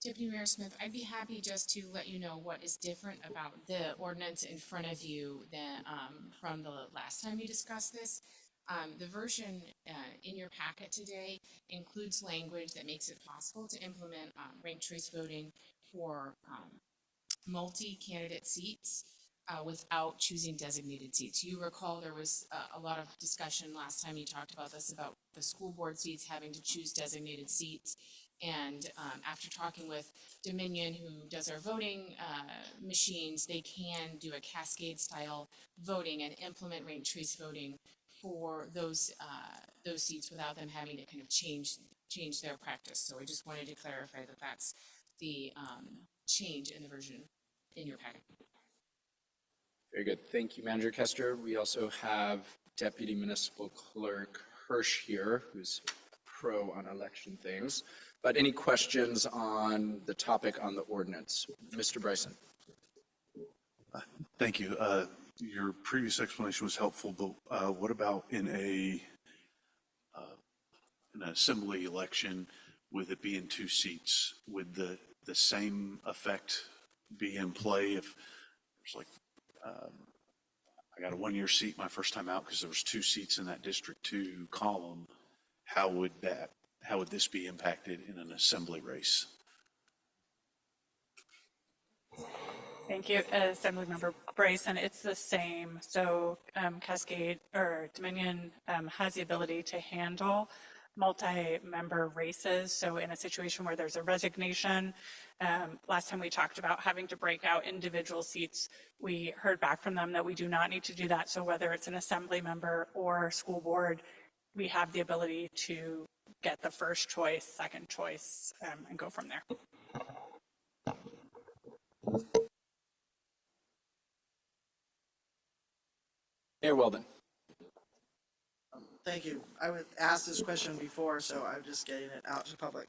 Deputy Mayor Smith, I'd be happy just to let you know what is different about the ordinance in front of you than, from the last time you discussed this. The version in your packet today includes language that makes it possible to implement ranked choice voting for multi-candidate seats without choosing designated seats. You recall there was a lot of discussion last time you talked about this, about the school board seats having to choose designated seats. And after talking with Dominion, who does our voting machines, they can do a cascade style voting and implement ranked choice voting for those seats without them having to kind of change their practice. So I just wanted to clarify that that's the change in the version in your packet. Very good. Thank you, Manager Kester. We also have Deputy Municipal Clerk Hirsch here, who's pro on election things. But any questions on the topic on the ordinance? Mr. Bryson. Thank you. Your previous explanation was helpful, but what about in an assembly election, with it being 2 seats, would the same effect be in play if there's like, I got a 1-year seat my first time out because there was 2 seats in that District 2 column? How would this be impacted in an assembly race? Thank you, Assemblymember Bryson. It's the same. So Cascade or Dominion has the ability to handle multi-member races. So in a situation where there's a resignation, last time we talked about having to break out individual seats, we heard back from them that we do not need to do that. So whether it's an assembly member or school board, we have the ability to get the first choice, second choice, and go from there. Mayor Weldon. Thank you. I was asked this question before, so I'm just getting it out to the public.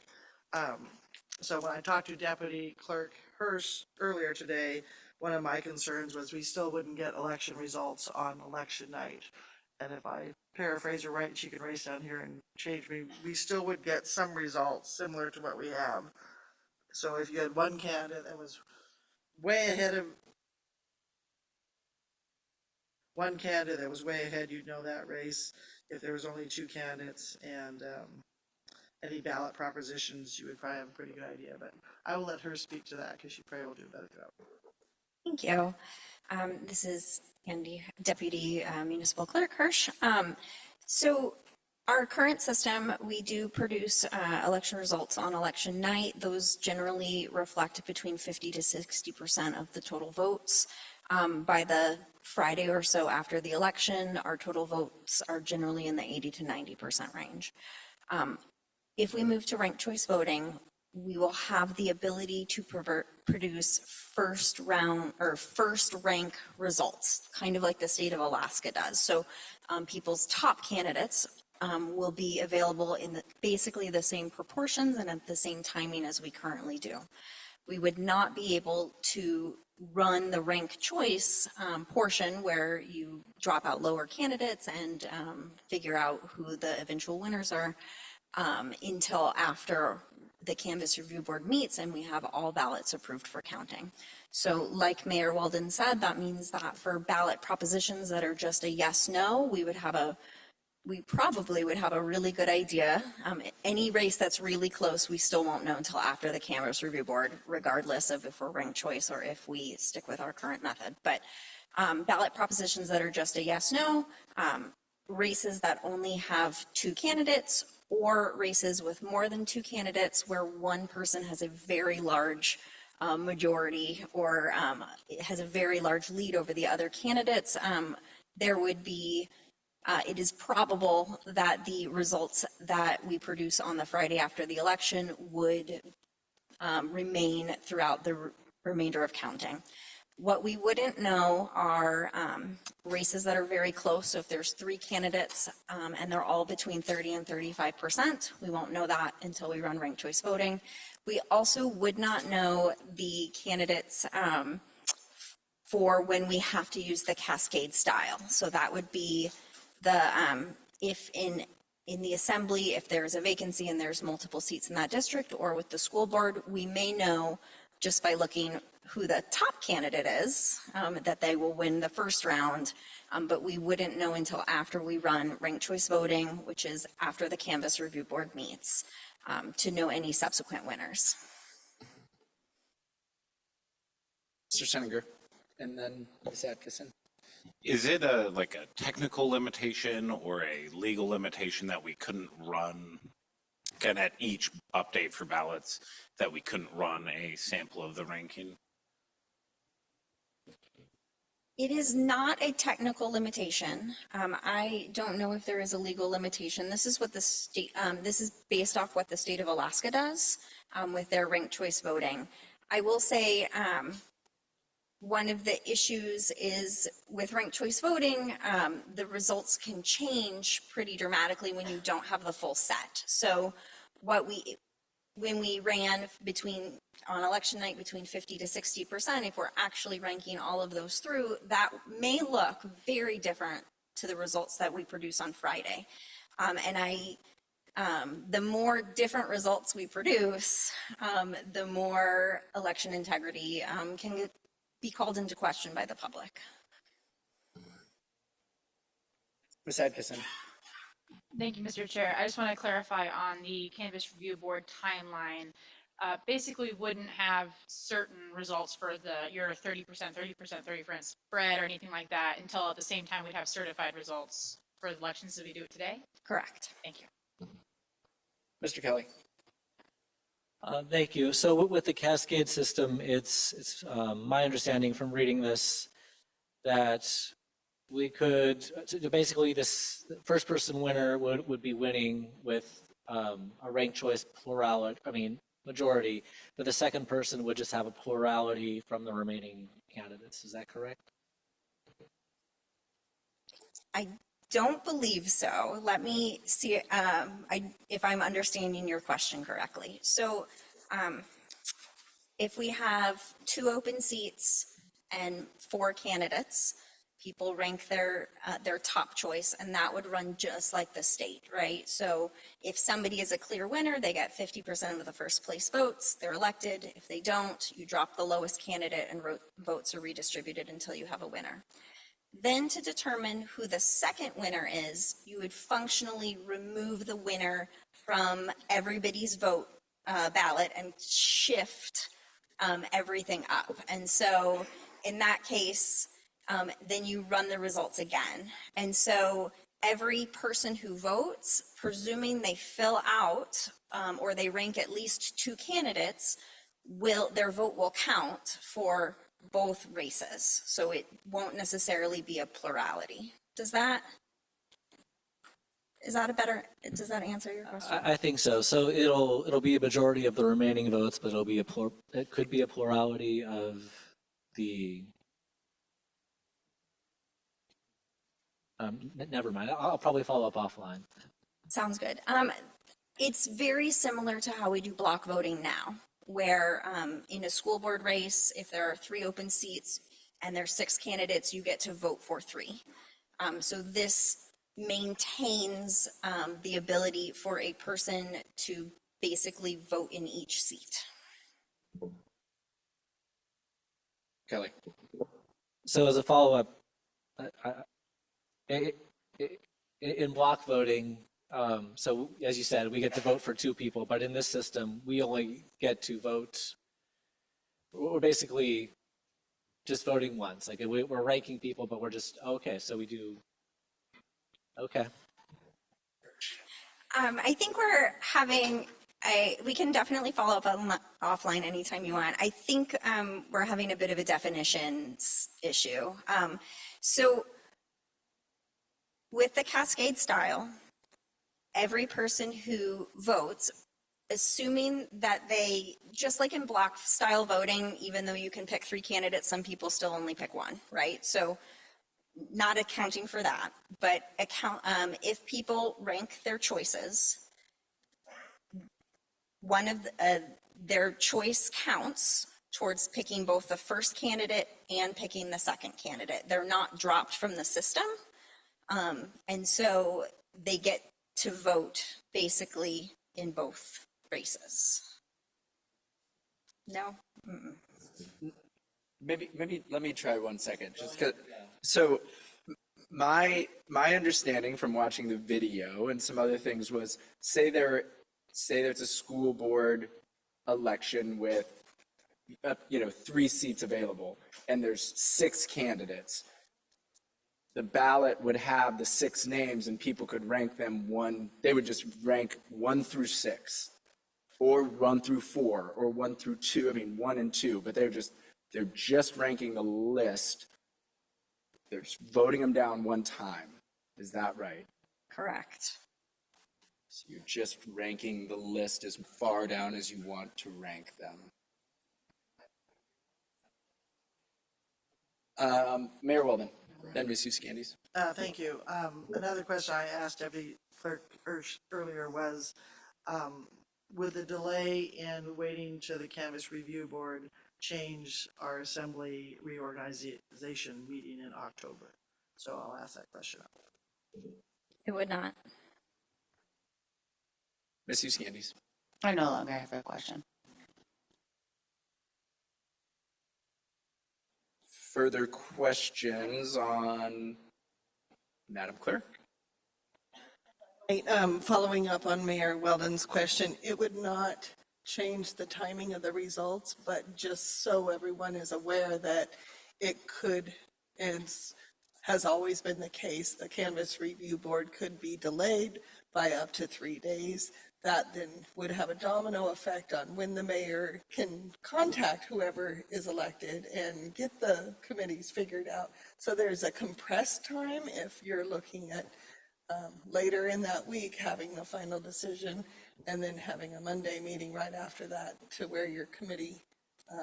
So when I talked to Deputy Clerk Hirsch earlier today, one of my concerns was we still wouldn't get election results on election night. And if I paraphrase her right, she can race down here and change me, we still would get some results similar to what we have. So if you had one candidate that was way ahead, you'd know that race. If there was only 2 candidates and any ballot propositions, you would probably have a pretty good idea. But I will let her speak to that because she probably will do a better job. Thank you. This is Andy, Deputy Municipal Clerk Hirsch. So our current system, we do produce election results on election night. Those generally reflect between 50 to 60% of the total votes. By the Friday or so after the election, our total votes are generally in the 80 to 90% range. If we move to ranked choice voting, we will have the ability to produce first round or first rank results, kind of like the state of Alaska does. So people's top candidates will be available in basically the same proportions and at the same timing as we currently do. We would not be able to run the rank choice portion where you drop out lower candidates and figure out who the eventual winners are until after the Canvas Review Board meets and we have all ballots approved for counting. So like Mayor Weldon said, that means that for ballot propositions that are just a yes, no, we probably would have a really good idea. Any race that's really close, we still won't know until after the Canvas Review Board, regardless of if we're ranked choice or if we stick with our current method. But ballot propositions that are just a yes, no, races that only have 2 candidates, or races with more than 2 candidates where one person has a very large majority or it has a very large lead over the other candidates, there would be, it is probable that the results that we produce on the Friday after the election would remain throughout the remainder of counting. What we wouldn't know are races that are very close. So if there's 3 candidates and they're all between 30 and 35%, we won't know that until we run ranked choice voting. We also would not know the candidates for when we have to use the cascade style. So that would be the, if in the assembly, if there's a vacancy and there's multiple seats in that district, or with the school board, we may know just by looking who the top candidate is, that they will win the first round, but we wouldn't know until after we run ranked choice voting, which is after the Canvas Review Board meets, to know any subsequent winners. Mr. Seninger, and then Ms. Atkinson. Is it like a technical limitation or a legal limitation that we couldn't run, and at each update for ballots, that we couldn't run a sample of the ranking? It is not a technical limitation. I don't know if there is a legal limitation. This is what the state, this is based off what the state of Alaska does with their ranked choice voting. I will say one of the issues is with ranked choice voting, the results can change pretty dramatically when you don't have the full set. So when we ran on election night between 50 to 60%, if we're actually ranking all of those through, that may look very different to the results that we produce on Friday. The more different results we produce, the more election integrity can be called into question by the public. Ms. Atkinson. Thank you, Mr. Chair. I just want to clarify on the Canvas Review Board timeline. Basically, wouldn't have certain results for your 30%, 30% spread or anything like that until at the same time we'd have certified results for elections as we do it today? Correct. Thank you. Mr. Kelly. Thank you. So with the cascade system, it's my understanding from reading this that we could, so basically this first person winner would be winning with a ranked choice majority, but the second person would just have a plurality from the remaining candidates. Is that correct? I don't believe so. Let me see if I'm understanding your question correctly. So if we have 2 open seats and 4 candidates, people rank their top choice, and that would run just like the state, right? So if somebody is a clear winner, they get 50% of the first place votes, they're elected. If they don't, you drop the lowest candidate and votes are redistributed until you have a winner. Then to determine who the second winner is, you would functionally remove the winner from everybody's vote ballot and shift everything up. And so in that case, then you run the results again. And so every person who votes, presuming they fill out or they rank at least 2 candidates, their vote will count for both races. So it won't necessarily be a plurality. Does that? Is that does that answer your question? I think so. So it'll be a majority of the remaining votes, but it could be a plurality of the, never mind. I'll probably follow up offline. Sounds good. It's very similar to how we do block voting now, where in a school board race, if there are 3 open seats and there's 6 candidates, you get to vote for 3. So this maintains the ability for a person to basically vote in each seat. Kelly. So as a follow-up, in block voting, so as you said, we get to vote for 2 people, but in this system, we only get to vote, we're basically just voting once. Like we're ranking people, but we're just, okay, so we do, okay. I think we're having we can definitely follow up on offline anytime you want. I think we're having a bit of a definitions issue. So with the cascade style, every person who votes, assuming that they, just like in block style voting, even though you can pick 3 candidates, some people still only pick 1, right? So not accounting for that, but if people rank their choices, one of their choice counts towards picking both the first candidate and picking the second candidate. They're not dropped from the system. And so they get to vote basically in both races. No? Mm-mm. Maybe let me try 1 second. So my understanding from watching the video and some other things was, say there's a school board election with 3 seats available and there's 6 candidates. The ballot would have the 6 names and people could rank them they would just rank 1 through 6 or 1 through 4 or 1 through 2. I mean 1 and 2, but they're just ranking the list. They're just voting them down 1 time. Is that right? Correct. So you're just ranking the list as far down as you want to rank them. Mayor Weldon, then Ms. Candies. Thank you. Another question I asked Deputy Clerk Hirsch earlier was, would the delay in waiting to the Canvas Review Board change our assembly reorganization meeting in October? So I'll ask that question. It would not. Ms. Candies. I no longer have a question. Further questions on Madam Clerk? Following up on Mayor Weldon's question, it would not change the timing of the results, but just so everyone is aware that it could, and has always been the case, the Canvas Review Board could be delayed by up to 3 days. That then would have a domino effect on when the mayor can contact whoever is elected and get the committees figured out. So there's a compressed time if you're looking at later in that week having the final decision and then having a Monday meeting right after that to where your committee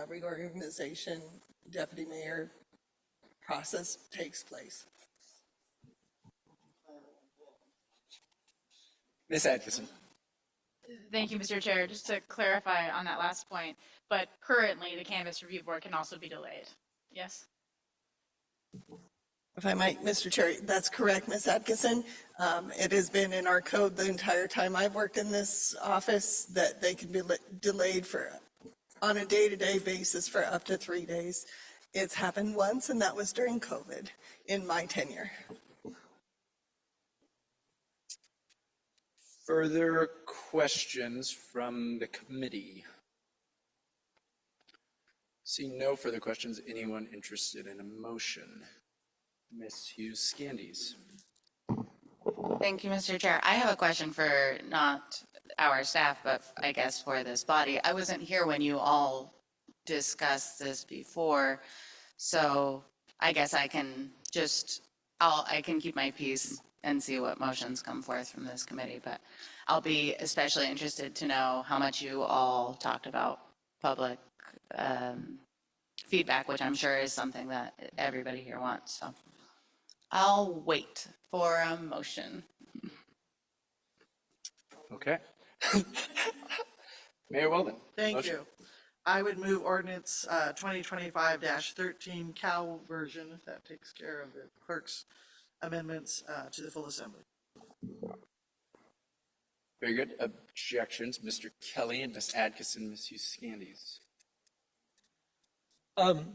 reorganization, deputy mayor process takes place. Ms. Atkinson. Thank you, Mr. Chair. Just to clarify on that last point, but currently the Canvas Review Board can also be delayed. Yes? If I might, Mr. Chair, that's correct, Ms. Atkinson. It has been in our code the entire time I've worked in this office that they can be delayed on a day-to-day basis for up to 3 days. It's happened once, and that was during COVID in my tenure. Further questions from the committee? Seeing no further questions, anyone interested in a motion? Ms. Hughes-Scandies. Thank you, Mr. Chair. I have a question for not our staff, but I guess for this body. I wasn't here when you all discussed this before, so I guess I can I can keep my peace and see what motions come forth from this committee. But I'll be especially interested to know how much you all talked about public feedback, which I'm sure is something that everybody here wants. So I'll wait for a motion. Okay. Mayor Weldon. Thank motion. you. I would move ordinance 2025-13 Cal version, if that takes care of the clerk's amendments to the full assembly. Very good. Objections, Mr. Kelly and Ms. Adkison, Ms. Hughes-Scandies.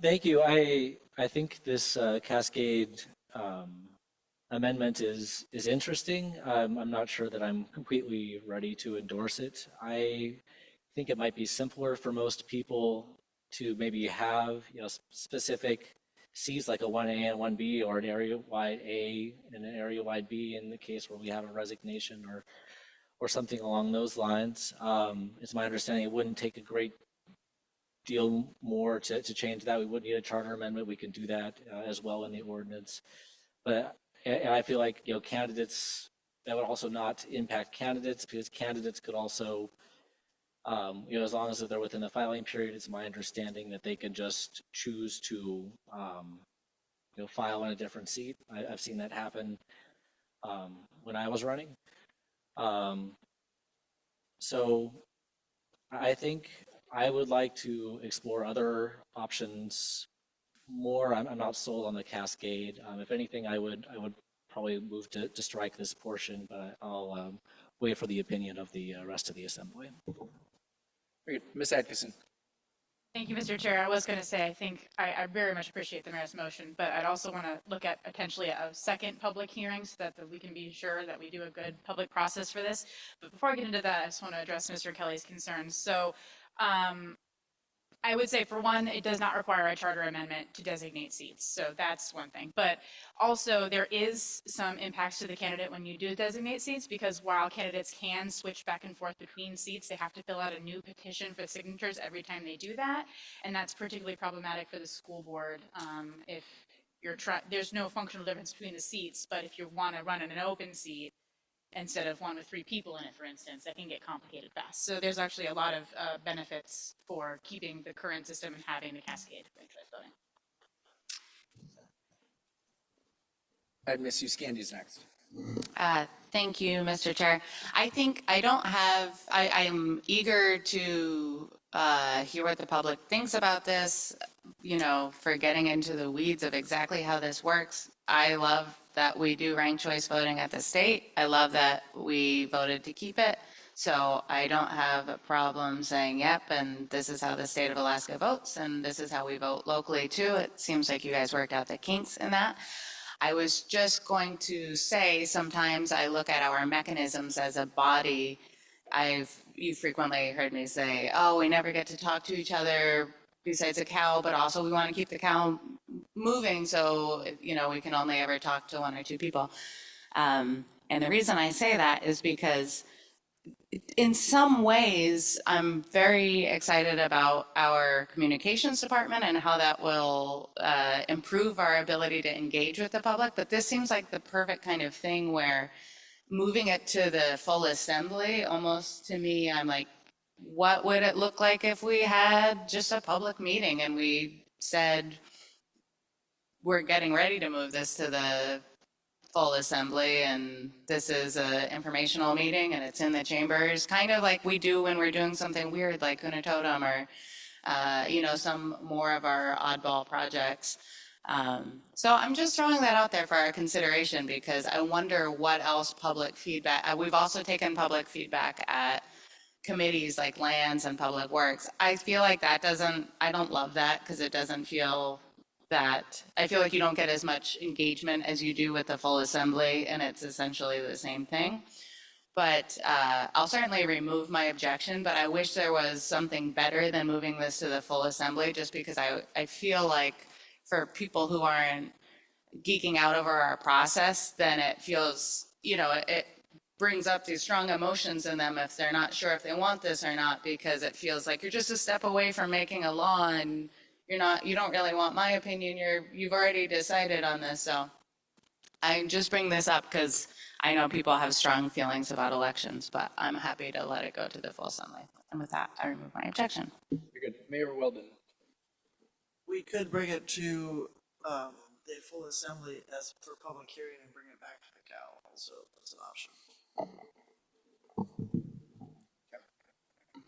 Thank you. I think this cascade amendment is interesting. I'm not sure that I'm completely ready to endorse it. I think it might be simpler for most people to maybe have, specific Cs like a 1A and 1B, or an area-wide A and an area-wide B in the case where we have a resignation or something along those lines. It's my understanding it wouldn't take a great deal more to change that. We would need a charter amendment. We can do that as well in the ordinance. But and I feel like, candidates, that would also not impact candidates, because candidates could also, as long as they're within the filing period, it's my understanding that they can just choose to, file in a different seat. I've seen that happen when I was running. So I think I would like to explore other options more. I'm not sold on the cascade. If anything, I would probably move to strike this portion, but I'll wait for the opinion of the rest of the assembly. Very good. Ms. Adkison. Thank you, Mr. Chair. I was going to say, I think I very much appreciate the mayor's motion, but I'd also want to look at potentially a second public hearing so that we can be sure that we do a good public process for this. But before I get into that, I just want to address Mr. Kelly's concerns. So I would say, for one, it does not require a charter amendment to designate seats. So that's one thing. But also, there is some impacts to the candidate when you do designate seats, because while candidates can switch back and forth between seats, they have to fill out a new petition for signatures every time they do that. And that's particularly problematic for the school board. If you're there's no functional difference between the seats, but if you want to run in an open seat, instead of one with 3 people in it, for instance, that can get complicated fast. So there's actually a lot of benefits for keeping the current system and having the cascade ranked choice voting. And Ms. Hughes-Scandies next. Thank you, Mr. Chair. I'm eager to hear what the public thinks about this, for getting into the weeds of exactly how this works. I love that we do ranked choice voting at the state. I love that we voted to keep it. So I don't have a problem saying, yep, and this is how the state of Alaska votes, and this is how we vote locally too. It seems like you guys worked out the kinks in that. I was just going to say, sometimes I look at our mechanisms as a body. You frequently heard me say, oh, we never get to talk to each other besides a cow, but also we want to keep the cow moving, so we can only ever talk to 1 or 2 people. And the reason I say that is because in some ways, I'm very excited about our communications department and how that will improve our ability to engage with the public. But this seems like the perfect kind of thing where moving it to the full assembly, almost to me, I'm like, what would it look like if we had just a public meeting and we said, we're getting ready to move this to the full assembly, and this is an informational meeting and it's in the chambers, kind of like we do when we're doing something weird like Kuna Totem or some more of our oddball projects. So I'm just throwing that out there for our consideration, because I wonder what else public feedback. We've also taken public feedback at committees like Lands and Public Works. I feel like I don't love that, because it doesn't feel that, I feel like you don't get as much engagement as you do with the full assembly, and it's essentially the same thing. But I'll certainly remove my objection, but I wish there was something better than moving this to the full assembly, just because I feel like for people who aren't geeking out over our process, then it feels, it brings up these strong emotions in them if they're not sure if they want this or not, because it feels like you're just a step away from making a law and you don't really want my opinion. You've already decided on this. So I just bring this up because I know people have strong feelings about elections, but I'm happy to let it go to the full assembly. And with that, I remove my objection. You're good. Mayor Weldon. We could bring it to, the full assembly as for public hearing and bring it back to the Cal also, that's an option.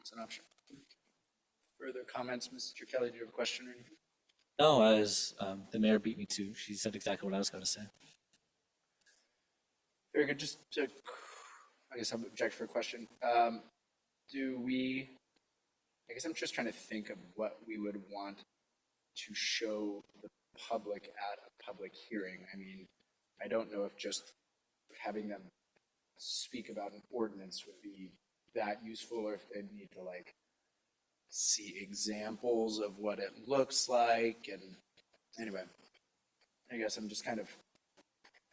It's an option. Further comments, Mr. Kelly, do you have a question or anything? No, the mayor beat me to. She said exactly what I was going to say. Very good. Just to, I guess I'm object for a question. I guess I'm just trying to think of what we would want to show the public at a public hearing. I mean, I don't know if just having them speak about an ordinance would be that useful, or if they'd need to like see examples of what it looks like. And anyway, I guess I'm just kind of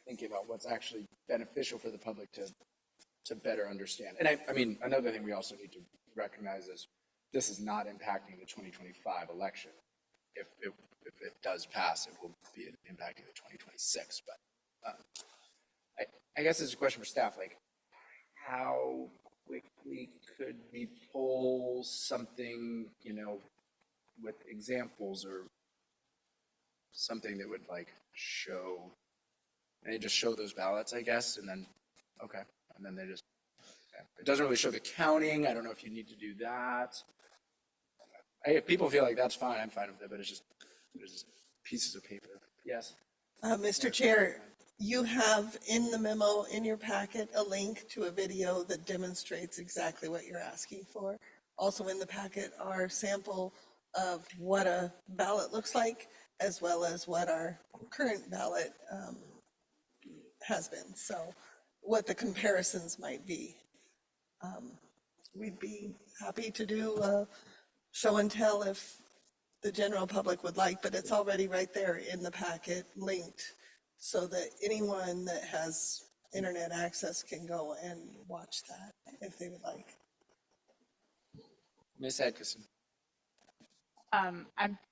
thinking about what's actually beneficial for the public to better understand. And I mean, another thing we also need to recognize is this is not impacting the 2025 election. If it does pass, it will be impacting the 2026. But I guess it's a question for staff, like how quickly could we pull something, with examples or something that would like show, and they just show those ballots, I guess, and then, okay, and then they just, it doesn't really show the counting. I don't know if you need to do that. If people feel like that's fine, I'm fine with it, but it's just pieces of paper. Yes. Mr. Chair, you have in the memo in your packet a link to a video that demonstrates exactly what you're asking for. Also in the packet are sample of what a ballot looks like, as well as what our current ballot has been. So what the comparisons might be. We'd be happy to do a show and tell if the general public would like, but it's already right there in the packet linked so that anyone that has internet access can go and watch that if they would like. Ms. Atkinson. I'm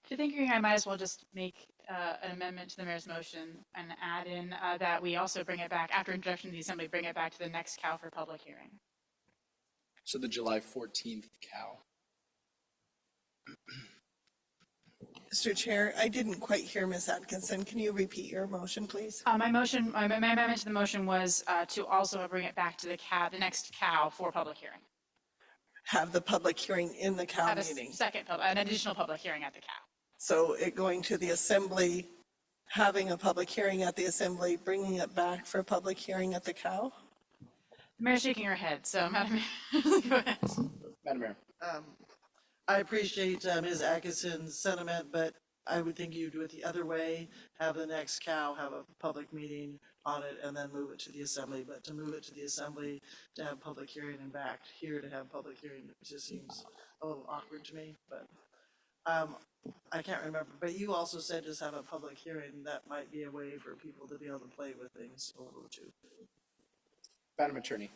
thinking I might as well just make an amendment to the mayor's motion and add in that we also bring it back, after introduction to the assembly, bring it back to the next CAL for public hearing. So the July 14th Cal. Mr. Chair, I didn't quite hear Ms. Atkinson. Can you repeat your motion, please? My amendment to the motion was to also bring it back to the next CAL for public hearing. Have the public hearing in the Cal Have meeting. an additional public hearing at the CAL. So it going to the assembly, having a public hearing at the assembly, bringing it back for a public hearing at the Cal? The mayor's shaking her head, so Madam Mayor, go ahead. Madam Mayor. I appreciate Ms. Atkinson's sentiment, but I would think you'd do it the other way, have the next cow have a public meeting on it and then move it to the assembly. But to move it to the assembly, to have public hearing and back here to have public hearing, it just seems a little awkward to me, but I can't remember. But you also said just have a public hearing. That might be a way for people to be able to play with things a little too. Madam Attorney.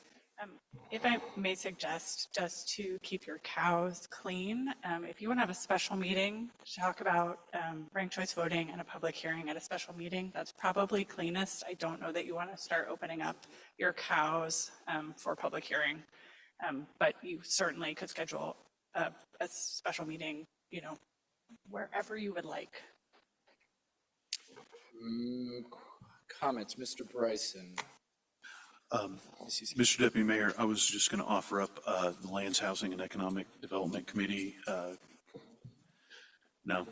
If I may suggest, just to keep your cows clean, if you want to have a special meeting to talk about ranked choice voting and a public hearing at a special meeting, that's probably cleanest. I don't know that you want to start opening up your cows for public hearing, but you certainly could schedule a special meeting, wherever you would like. Comments, Mr. Bryson. Mr. Deputy Mayor, I was just going to offer up the Lands, Housing, and Economic Development Committee. No,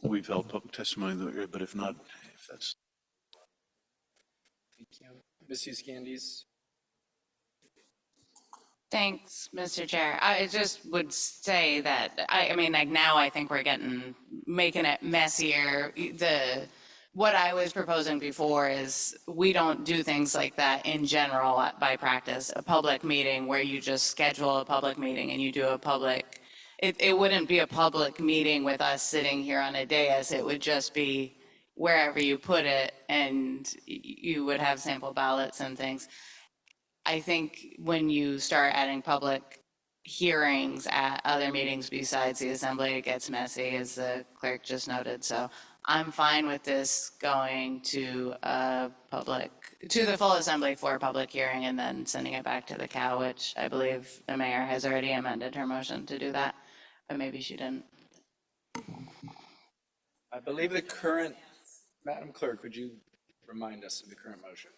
we've held public testimony, but if not, if that's. Thank you. Ms. Hughes-Candies. Thanks, Mr. Chair. I just would say that, I mean, like now I think we're making it messier. What I was proposing before is we don't do things like that in general by practice. A public meeting where you just schedule a public meeting and you do a public, it wouldn't be a public meeting with us sitting here on a dais. It would just be wherever you put it and you would have sample ballots and things. I think when you start adding public hearings at other meetings besides the assembly, it gets messy, as the clerk just noted. So I'm fine with this going to the full assembly for a public hearing and then sending it back to the cow, which I believe the mayor has already amended her motion to do that, but maybe she didn't. I believe the current, Madam Clerk, would you remind us of the current motion?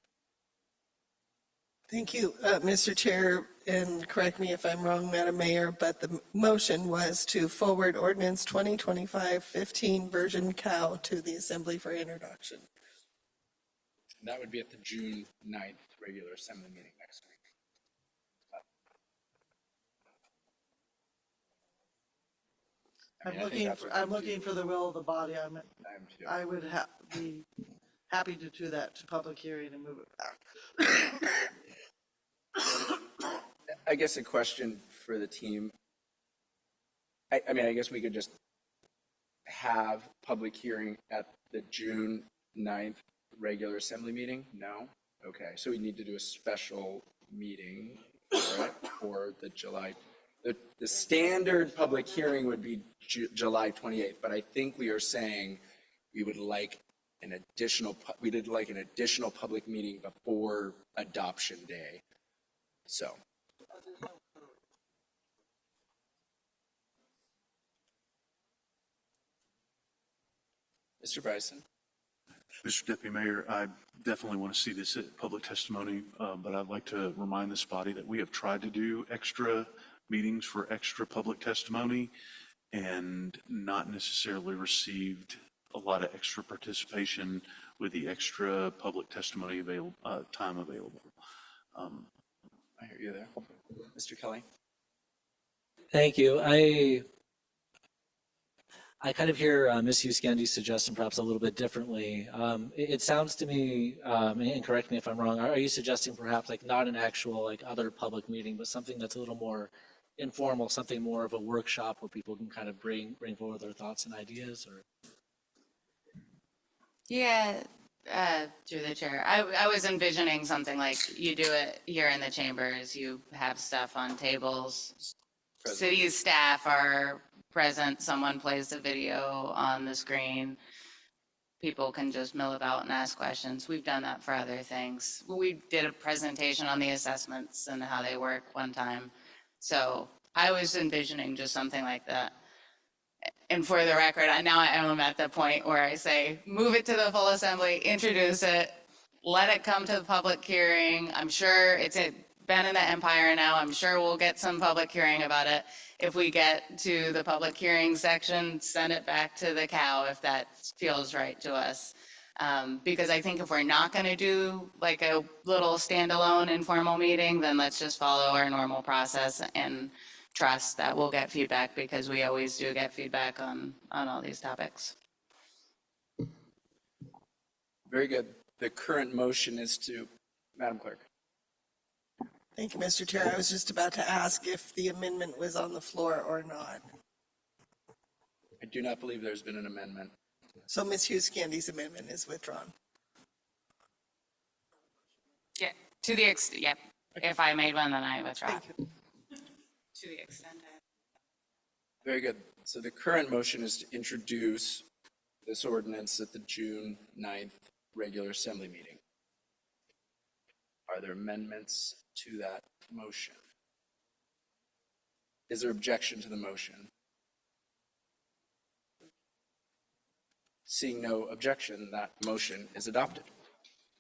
Thank you, Mr. Chair, and correct me if I'm wrong, Madam Mayor, but the motion was to forward ordinance 2025-15 version cow to the assembly for introduction. And that would be at the June 9th regular assembly meeting next week. I mean, I think that's what I'm we looking do. for the will of the body. I am too. I would be happy to do that to public hearing and move it back. I guess a question for the team. I mean, I guess we could just have public hearing at the June 9th regular assembly meeting? No? Okay, so we need to do a special meeting for it for the July. The standard public hearing would be July 28th, but I think we are saying we would like an additional public meeting before adoption day. So. Mr. Bryson. Mr. Deputy Mayor, I definitely want to see this public testimony, but I'd like to remind this body that we have tried to do extra meetings for extra public testimony and not necessarily received a lot of extra participation with the extra public testimony time available. I hear you there. Mr. Kelly. Thank you. I kind of hear Ms. Hughes-Gandy's suggestion perhaps a little bit differently. It sounds to me, and correct me if I'm wrong, are you suggesting perhaps like not an actual like other public meeting, but something that's a little more informal, something more of a workshop where people can kind of bring forward their thoughts and ideas? Or Yeah, through the chair. I was envisioning something like you do it here in the chambers, you have stuff on tables. City staff are present, someone plays the video on the screen. People can just mill about and ask questions. We've done that for other things. We did a presentation on the assessments and how they work one time. So I was envisioning just something like that. And for the record, now I am at the point where I say, move it to the full assembly, introduce it, let it come to the public hearing. I'm sure it's been in the Empire now. I'm sure we'll get some public hearing about it. If we get to the public hearing section, send it back to the cow if that feels right to us. Because I think if we're not going to do like a little standalone informal meeting, then let's just follow our normal process and trust that we'll get feedback, because we always do get feedback on all these topics. Very good. The current motion is to, Madam Clerk. Thank you, Mr. Chair. I was just about to ask if the amendment was on the floor or not. I do not believe there's been an amendment. So Ms. Hughes-Gandy's amendment is withdrawn. Yeah, to the extent, yep. If I made one, then I withdraw. Thank you. To the extent Very good. So the current motion is to introduce this ordinance at the June 9th regular assembly meeting. Are there amendments to that motion? Is there objection to the motion? Seeing no objection, that motion is adopted.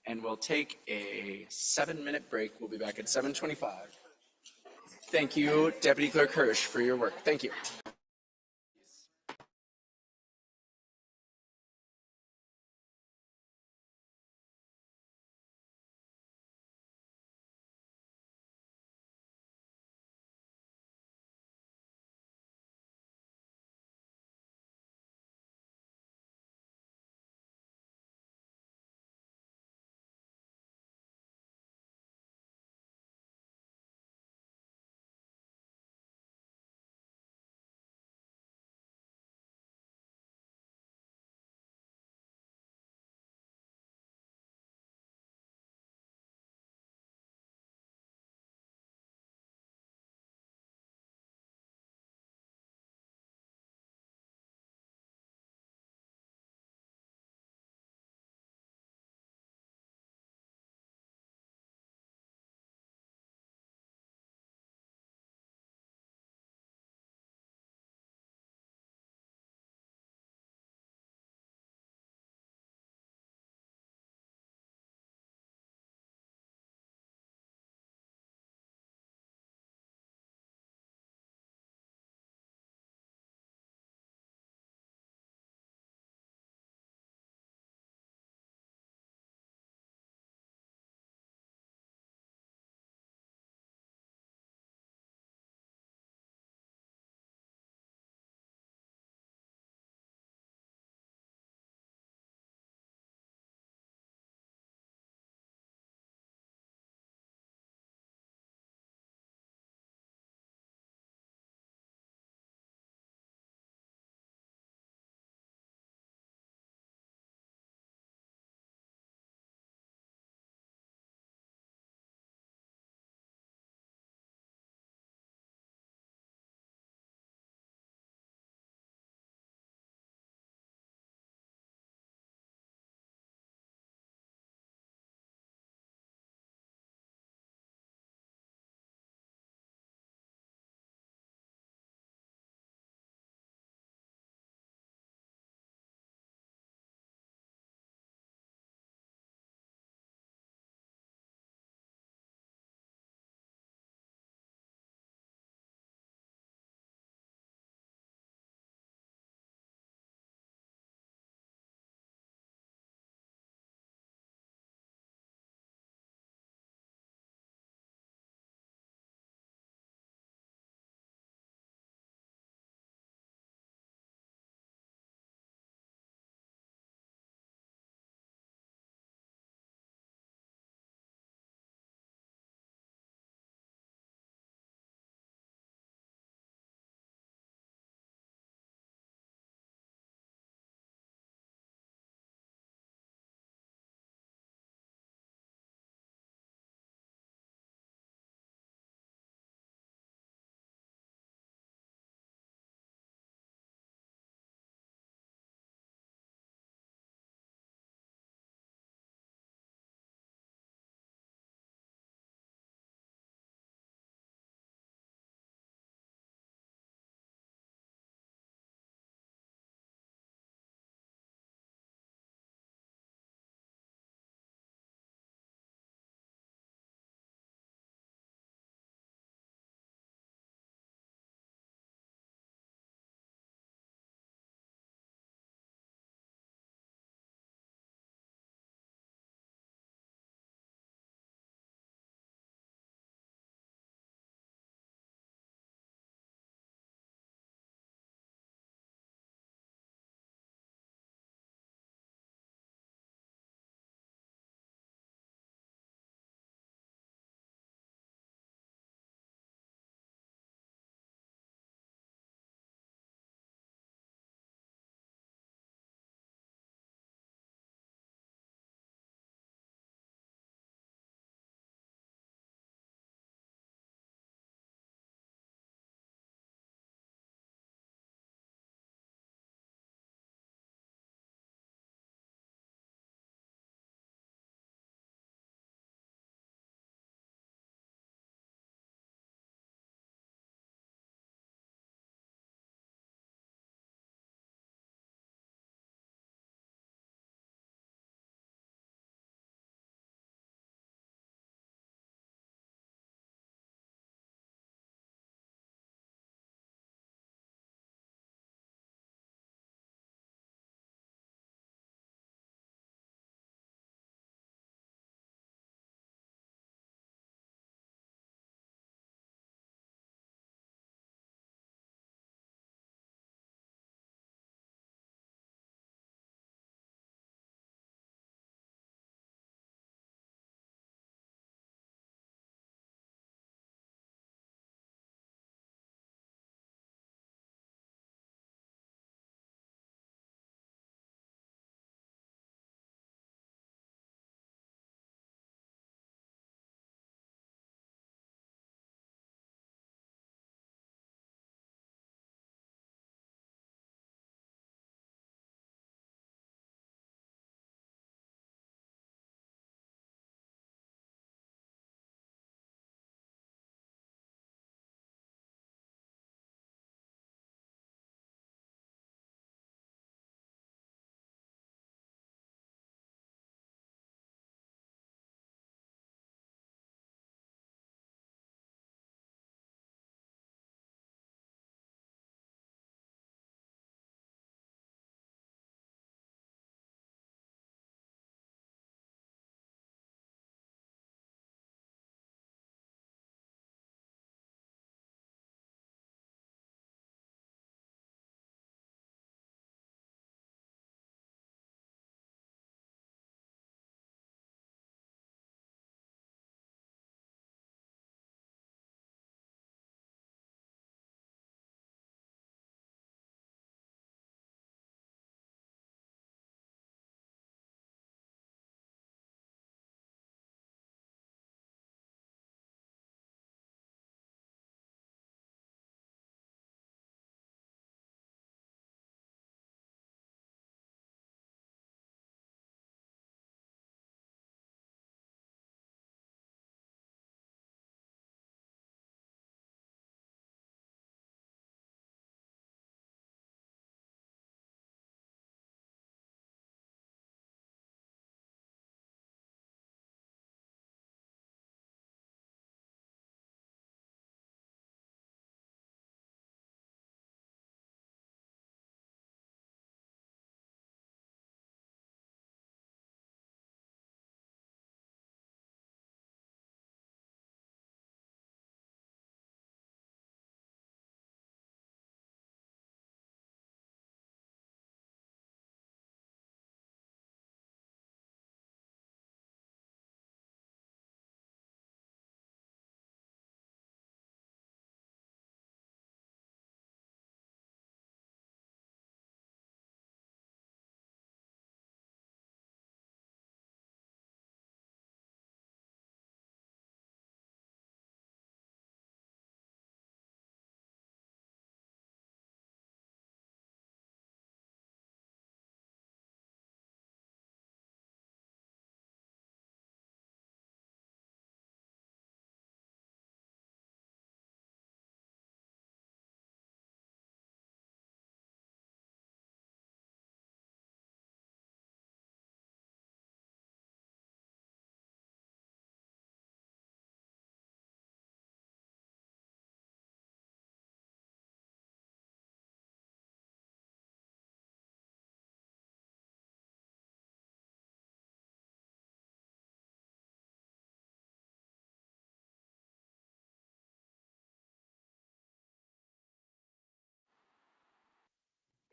And we'll take a 7-minute break. We'll be back at 7:25. Thank you, Deputy Clerk Hirsch, for your work. Thank you.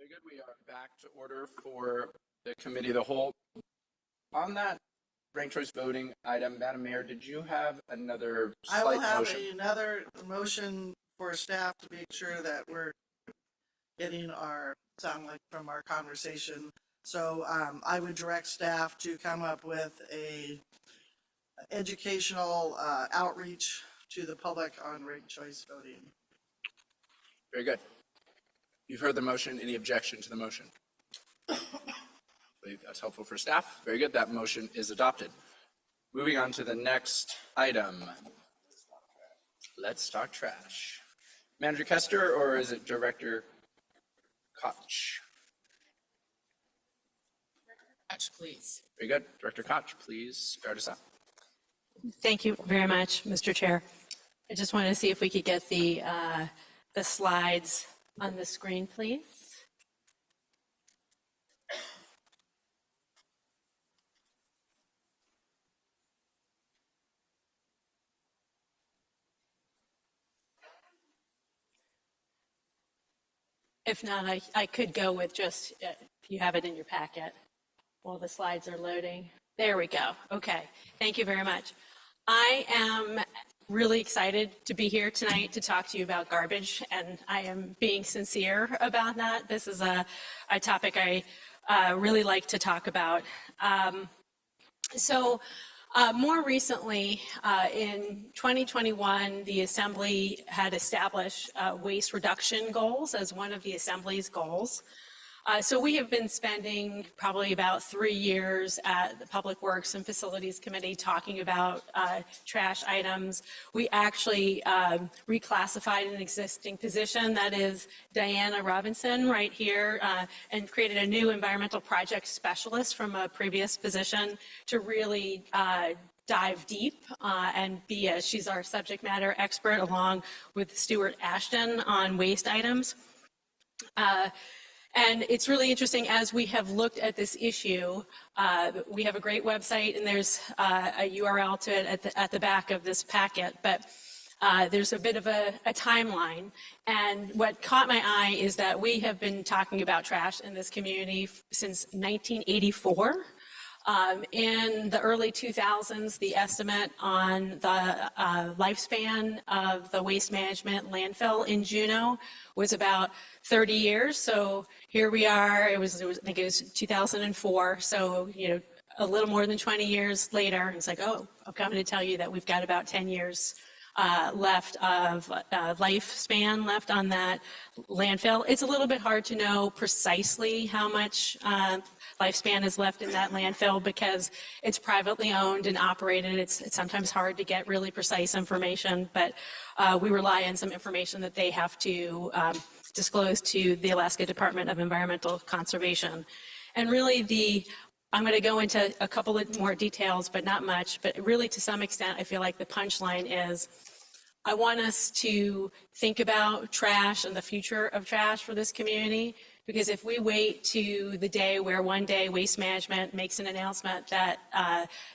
Very good. We are back to order for the committee of the whole. On that ranked choice voting item, Madam Mayor, did you have another I will slight have motion? another motion for staff to make sure that we're getting our sound like from our conversation. So I would direct staff to come up with a educational outreach to the public on ranked choice voting. Very good. You've heard the motion. Any objection to the motion? I believe that's helpful for staff. Very good. That motion is adopted. Moving on to the next item. Let's talk trash. Manager Kester, or is it Director Koch? Koch, please. Very good. Director Koch, please start us out. Thank you very much, Mr. Chair. I just wanted to see if we could get the slides on the screen, please. If not, I could go with just, if you have it in your packet while the slides are loading. There we go. Okay. Thank you very much. I am really excited to be here tonight to talk to you about garbage, and I am being sincere about that. This is a topic I really like to talk about. More recently, in 2021, the Assembly had established waste reduction goals as one of the Assembly's goals. So we have been spending probably about 3 years at the Public Works and Facilities Committee talking about trash items. We actually reclassified an existing position, that is Diana Robinson right here, and created a new environmental project specialist from a previous position to really dive deep and she's our subject matter expert along with Stuart Ashton on waste items. And it's really interesting as we have looked at this issue. We have a great website, and there's a URL to it at the back of this packet. But there's a bit of a timeline. And what caught my eye is that we have been talking about trash in this community since 1984. In the early 2000s, the estimate on the lifespan of the waste management landfill in Juneau was about 30 years. So here we are. I think it was 2004. So, a little more than 20 years later, it's like, oh, I'm coming to tell you that we've got about 10 years left of lifespan left on that landfill. It's a little bit hard to know precisely how much lifespan is left in that landfill because it's privately owned and operated. It's sometimes hard to get really precise information, but we rely on some information that they have to disclose to the Alaska Department of Environmental Conservation. And really I'm going to go into a couple of more details, but not much, but really to some extent, I feel like the punchline is I want us to think about trash and the future of trash for this community, because if we wait to the day where one day Waste Management makes an announcement that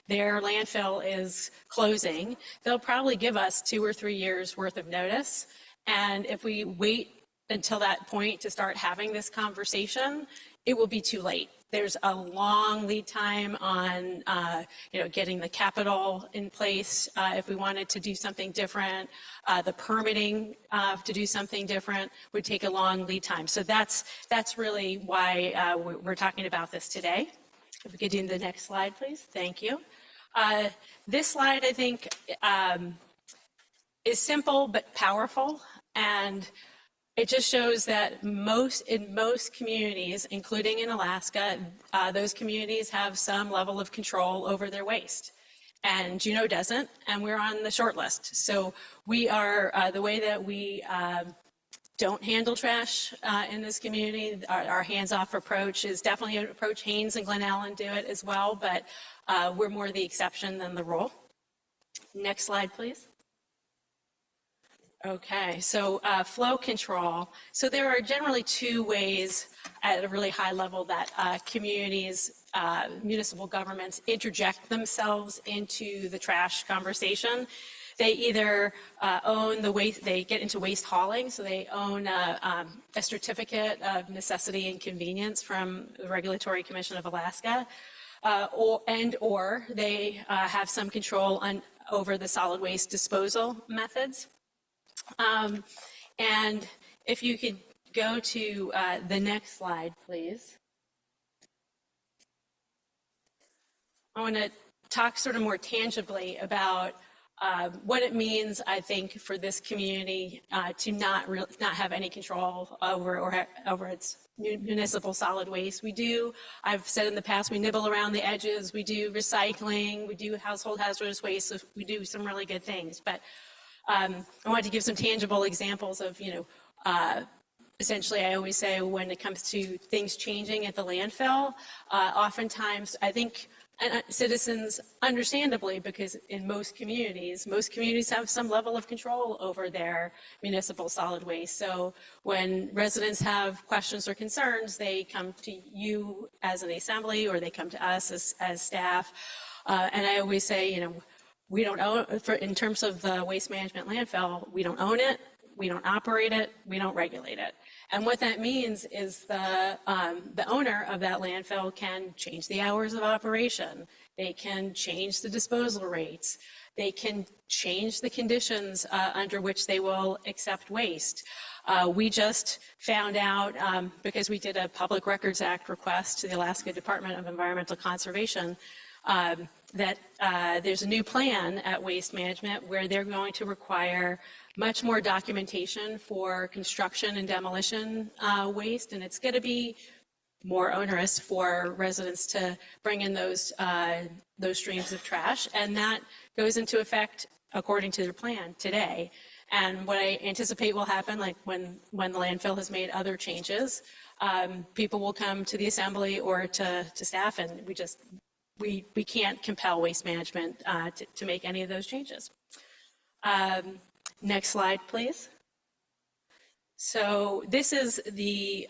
their landfill is closing, they'll probably give us 2 or 3 years worth of notice. And if we wait until that point to start having this conversation, it will be too late. There's a long lead time on, getting the capital in place if we wanted to do something different. The permitting to do something different would take a long lead time. So that's really why we're talking about this today. If we could do the next slide, please. Thank you. This slide, I think, is simple but powerful, and it just shows that in most communities, including in Alaska, those communities have some level of control over their waste. And Juneau doesn't, and we're on the short list. So we are, the way that we don't handle trash in this community, our hands-off approach is definitely an approach. Haynes and Glen Allen do it as well, but we're more the exception than the rule. Next slide, please. Okay, so flow control. So there are generally 2 ways at a really high level that communities, municipal governments interject themselves into the trash conversation. They either own the waste, they get into waste hauling, so they own a certificate of necessity and convenience from the Regulatory Commission of Alaska, or they have some control over the solid waste disposal methods. And if you could go to the next slide, please. I want to talk sort of more tangibly about what it means, I think, for this community to not have any control over its municipal solid waste. We do, I've said in the past, we nibble around the edges, we do recycling, we do household hazardous waste, so we do some really good things. But I wanted to give some tangible examples of, essentially, I always say when it comes to things changing at the landfill, oftentimes I think citizens, understandably, because in most communities have some level of control over their municipal solid waste. So when residents have questions or concerns, they come to you as an assembly, or they come to us as staff. And I always say, we don't own, in terms of the waste management landfill, we don't own it, we don't operate it, we don't regulate it. And what that means is the owner of that landfill can change the hours of operation. They can change the disposal rates. They can change the conditions under which they will accept waste. We just found out, because we did a Public Records Act request to the Alaska Department of Environmental Conservation, that there's a new plan at Waste Management where they're going to require much more documentation for construction and demolition waste, and it's going to be more onerous for residents to bring in those streams of trash, and that goes into effect according to their plan today. And what I anticipate will happen, like when the landfill has made other changes, people will come to the assembly or to staff, and we can't compel Waste Management to make any of those changes. Next slide, please. So this is the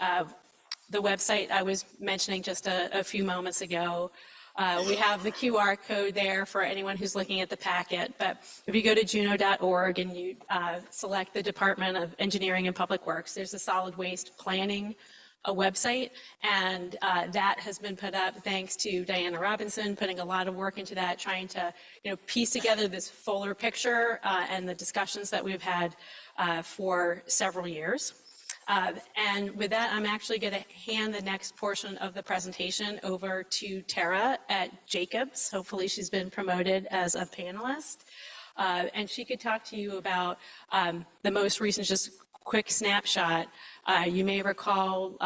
website I was mentioning just a few moments ago. We have the QR code there for anyone who's looking at the packet, but if you go to juneau.org and you select the Department of Engineering and Public Works, there's a solid waste planning website, and that has been put up thanks to Diana Robinson putting a lot of work into that, trying to piece together this fuller picture and the discussions that we've had for several years. And with that, I'm actually going to hand the next portion of the presentation over to Tara at Jacobs. Hopefully she's been promoted as a panelist. And she could talk to you about the most recent, just quick snapshot. You may recall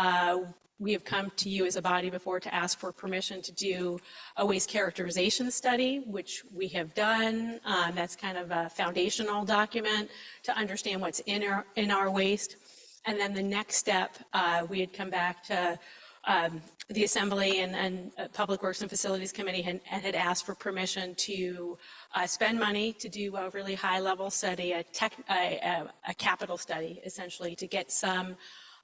we have come to you as a body before to ask for permission to do a waste characterization study, which we have done. That's kind of a foundational document to understand what's in our waste. And then the next step, we had come back to the Assembly and Public Works and Facilities Committee and had asked for permission to spend money to do a really high-level study, a capital study, essentially, to get some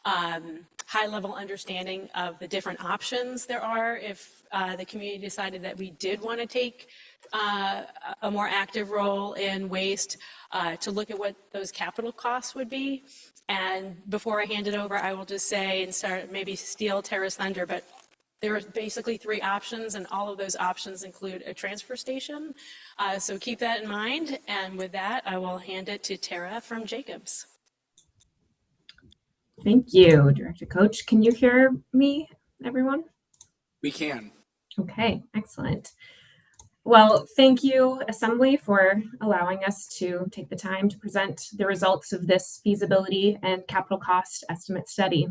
high-level understanding of the different options there are if the community decided that we did want to take a more active role in waste, to look at what those capital costs would be. And before I hand it over, I will just say, and start maybe steal Tara's thunder, but there are basically 3 options, and all of those options include a transfer station. So keep that in mind. And with that, I will hand it to Tara from Jacobs. Thank you, Director Coach. Can you hear me, everyone? We can. Okay, excellent. Well, thank you, Assembly, for allowing us to take the time to present the results of this feasibility and capital cost estimate study.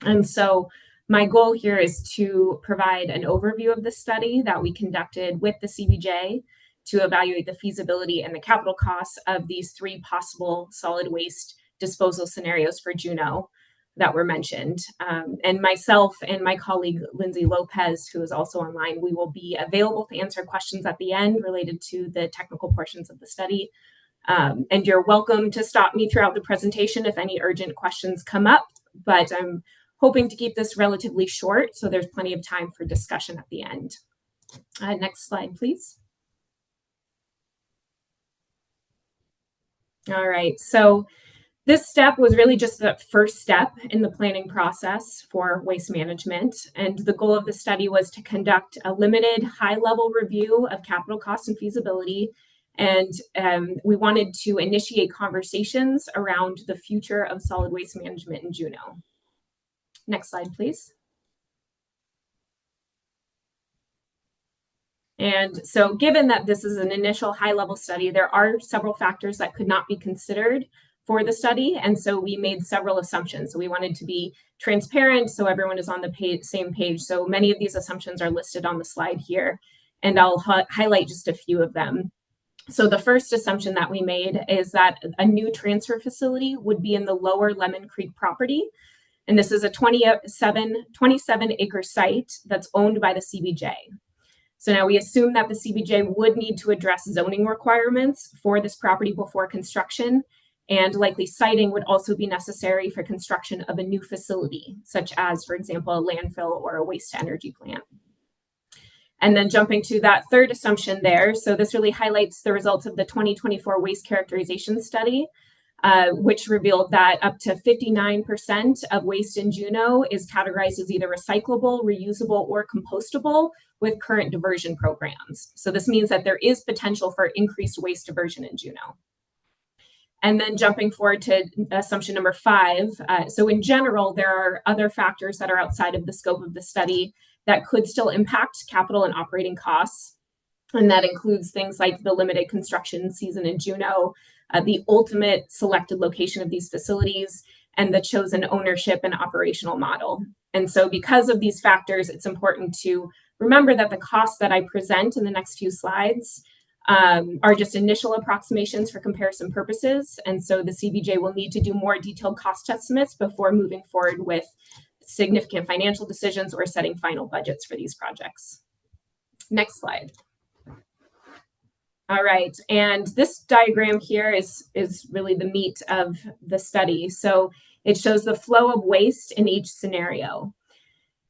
And so my goal here is to provide an overview of the study that we conducted with the CBJ to evaluate the feasibility and the capital costs of these 3 possible solid waste disposal scenarios for Juneau that were mentioned. And myself and my colleague, Lindsay Lopez, who is also online, we will be available to answer questions at the end related to the technical portions of the study. And you're welcome to stop me throughout the presentation if any urgent questions come up, but I'm hoping to keep this relatively short, so there's plenty of time for discussion at the end. Next slide, please. All right, so this step was really just the first step in the planning process for waste management. And the goal of the study was to conduct a limited high-level review of capital cost and feasibility. And we wanted to initiate conversations around the future of solid waste management in Juneau. Next slide, please. And so given that this is an initial high-level study, there are several factors that could not be considered for the study. And so we made several assumptions. So we wanted to be transparent so everyone is on the same page. So many of these assumptions are listed on the slide here, and I'll highlight just a few of them. So the first assumption that we made is that a new transfer facility would be in the lower Lemon Creek property. And this is a 27-acre site that's owned by the CBJ. So now we assume that the CBJ would need to address zoning requirements for this property before construction, and likely siting would also be necessary for construction of a new facility, such as, for example, a landfill or a waste-to-energy plant. And then jumping to that third assumption there, so this really highlights the results of the 2024 waste characterization study, which revealed that up to 59% of waste in Juneau is categorized as either recyclable, reusable, or compostable with current diversion programs. So this means that there is potential for increased waste diversion in Juneau. And then jumping forward to assumption number 5. So in general, there are other factors that are outside of the scope of the study that could still impact capital and operating costs. And that includes things like the limited construction season in Juneau, the ultimate selected location of these facilities, and the chosen ownership and operational model. And so because of these factors, it's important to remember that the costs that I present in the next few slides are just initial approximations for comparison purposes. And so the CBJ will need to do more detailed cost estimates before moving forward with significant financial decisions or setting final budgets for these projects. Next slide. All right, and this diagram here is really the meat of the study. So it shows the flow of waste in each scenario.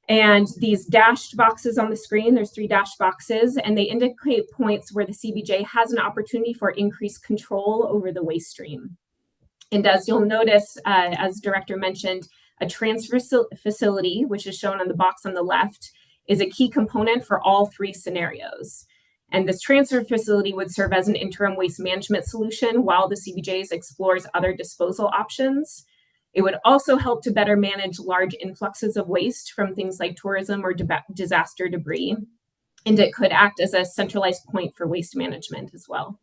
And these dashed boxes on the screen, there's 3 dashed boxes, and they indicate points where the CBJ has an opportunity for increased control over the waste stream. And as you'll notice, as Director mentioned, a transfer facility, which is shown on the box on the left, is a key component for all 3 scenarios. And this transfer facility would serve as an interim waste management solution while the CBJ explores other disposal options. It would also help to better manage large influxes of waste from things like tourism or disaster debris. And it could act as a centralized point for waste management as well.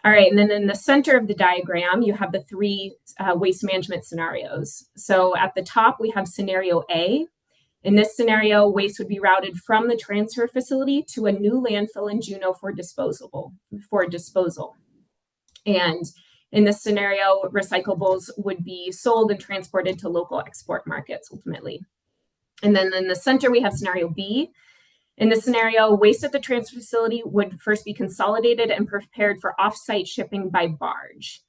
All right, and then in the center of the diagram, you have the 3 waste management scenarios. So at the top, we have scenario A. In this scenario, waste would be routed from the transfer facility to a new landfill in Juneau for disposal. And in this scenario, recyclables would be sold and transported to local export markets ultimately. And then in the center, we have scenario B. In this scenario, waste at the transfer facility would first be consolidated and prepared for off-site shipping by barge.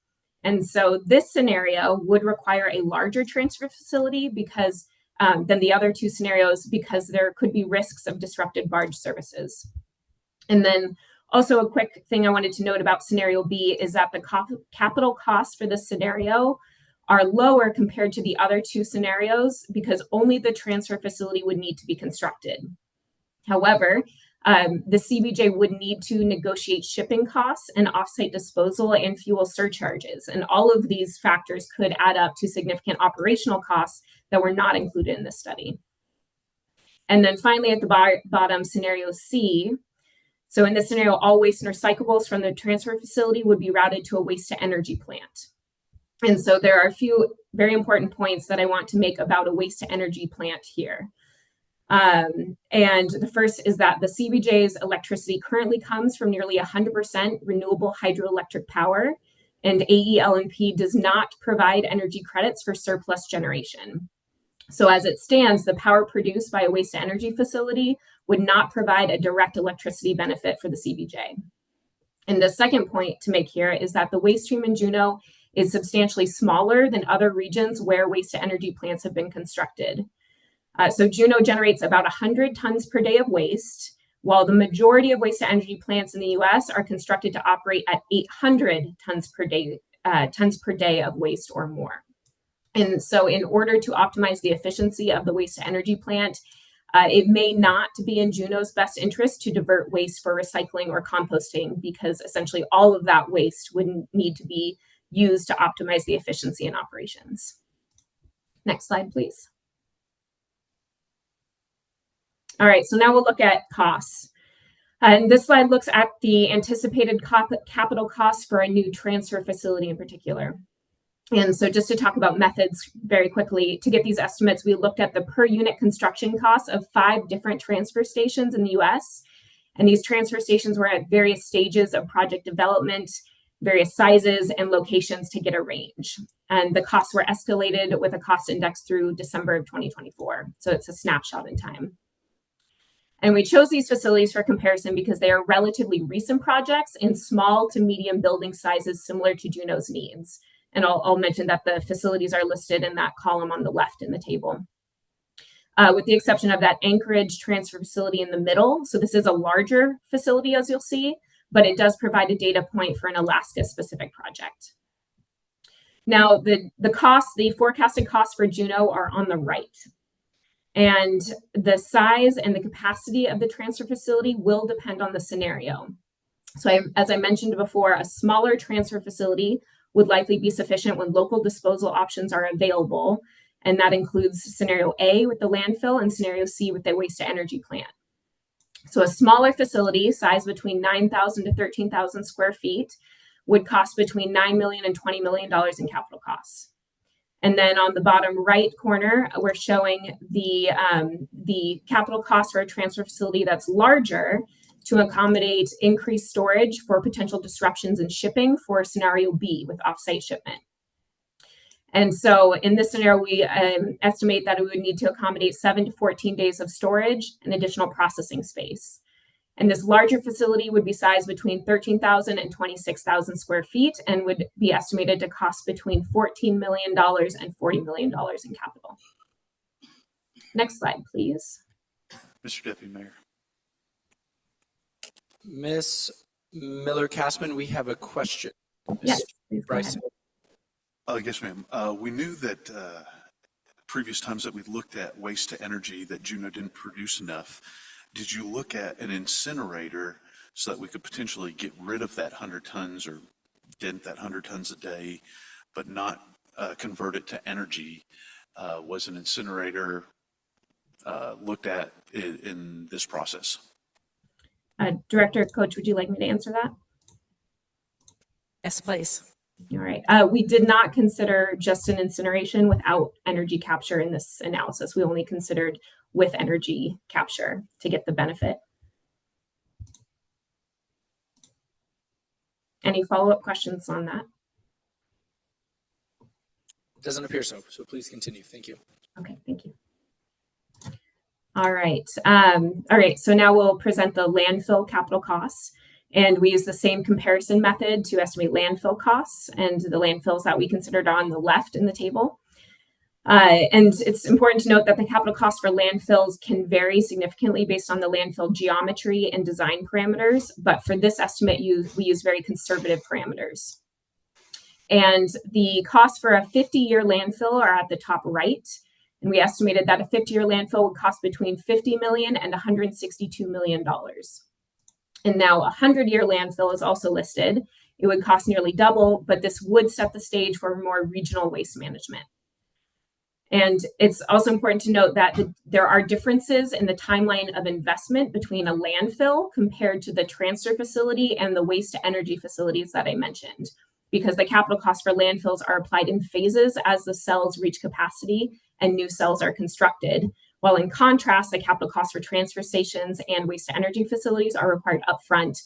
And so this scenario would require a larger transfer facility because than the other 2 scenarios, because there could be risks of disrupted barge services. And then also a quick thing I wanted to note about scenario B is that the capital costs for this scenario are lower compared to the other 2 scenarios because only the transfer facility would need to be constructed. However, the CBJ would need to negotiate shipping costs and offsite disposal and fuel surcharges. And all of these factors could add up to significant operational costs that were not included in the study. And then finally at the bottom, scenario C. So in this scenario, all waste and recyclables from the transfer facility would be routed to a waste-to-energy plant. And so there are a few very important points that I want to make about a waste-to-energy plant here. And the first is that the CBJ's electricity currently comes from nearly 100% renewable hydroelectric power, and AEL&P does not provide energy credits for surplus generation. So as it stands, the power produced by a waste-to-energy facility would not provide a direct electricity benefit for the CBJ. And the second point to make here is that the waste stream in Juneau is substantially smaller than other regions where waste-to-energy plants have been constructed. So Juneau generates about 100 tons per day of waste, while the majority of waste-to-energy plants in the US are constructed to operate at 800 tons per day tons per day of waste or more. And so in order to optimize the efficiency of the waste to energy plant, it may not be in Juneau's best interest to divert waste for recycling or composting, because essentially all of that waste would need to be used to optimize the efficiency in operations. Next slide, please. All right, so now we'll look at costs. And this slide looks at the anticipated capital costs for a new transfer facility in particular. And so just to talk about methods very quickly, to get these estimates, we looked at the per unit construction costs of 5 different transfer stations in the US. And these transfer stations were at various stages of project development, various sizes and locations to get a range. And the costs were escalated with a cost index through December of 2024. So it's a snapshot in time. And we chose these facilities for comparison because they are relatively recent projects in small to medium building sizes similar to Juneau's needs. And I'll mention that the facilities are listed in that column on the left in the table. With the exception of that Anchorage transfer facility in the middle. So this is a larger facility, as you'll see, but it does provide a data point for an Alaska specific project. Now, the forecasted costs for Juneau are on the right. And the size and the capacity of the transfer facility will depend on the scenario. So as I mentioned before, a smaller transfer facility would likely be sufficient when local disposal options are available. And that includes scenario A with the landfill and scenario C with the waste to energy plant. So a smaller facility, size between 9,000 to 13,000 square feet, would cost between $9 million and $20 million in capital costs. And then on the bottom right corner, we're showing the capital cost for a transfer facility that's larger to accommodate increased storage for potential disruptions in shipping for scenario B with offsite shipment. And so in this scenario, we estimate that it would need to accommodate 7 to 14 days of storage and additional processing space. And this larger facility would be sized between 13,000 and 26,000 square feet and would be estimated to cost between $14 million and $40 million in capital. Next slide, please. Mr. Deputy Mayor. Ms. Miller-Castman, we have a question. Yes, please go ahead. Bryson. Yes, ma'am. We knew that previous times that we looked at waste to energy that Juneau didn't produce enough. Did you look at an incinerator so that we could potentially get rid of that 100 tons or dent that 100 tons a day, but not convert it to energy? Was an incinerator looked at in this process? Director Coach, would you like me to answer that? Yes, please. All right. We did not consider just an incineration without energy capture in this analysis. We only considered with energy capture to get the benefit. Any follow-up questions on that? Doesn't appear so. So please continue. Thank you. Okay, thank you. All right. So now we'll present the landfill capital costs. And we use the same comparison method to estimate landfill costs, and the landfills that we considered are on the left in the table. And it's important to note that the capital costs for landfills can vary significantly based on the landfill geometry and design parameters. But for this estimate, we use very conservative parameters. And the costs for a 50-year landfill are at the top right. And we estimated that a 50-year landfill would cost between $50 million and $162 million. And now a 100-year landfill is also listed. It would cost nearly double, but this would set the stage for more regional waste management. And it's also important to note that there are differences in the timeline of investment between a landfill compared to the transfer facility and the waste to energy facilities that I mentioned, because the capital costs for landfills are applied in phases as the cells reach capacity and new cells are constructed. While in contrast, the capital costs for transfer stations and waste to energy facilities are required upfront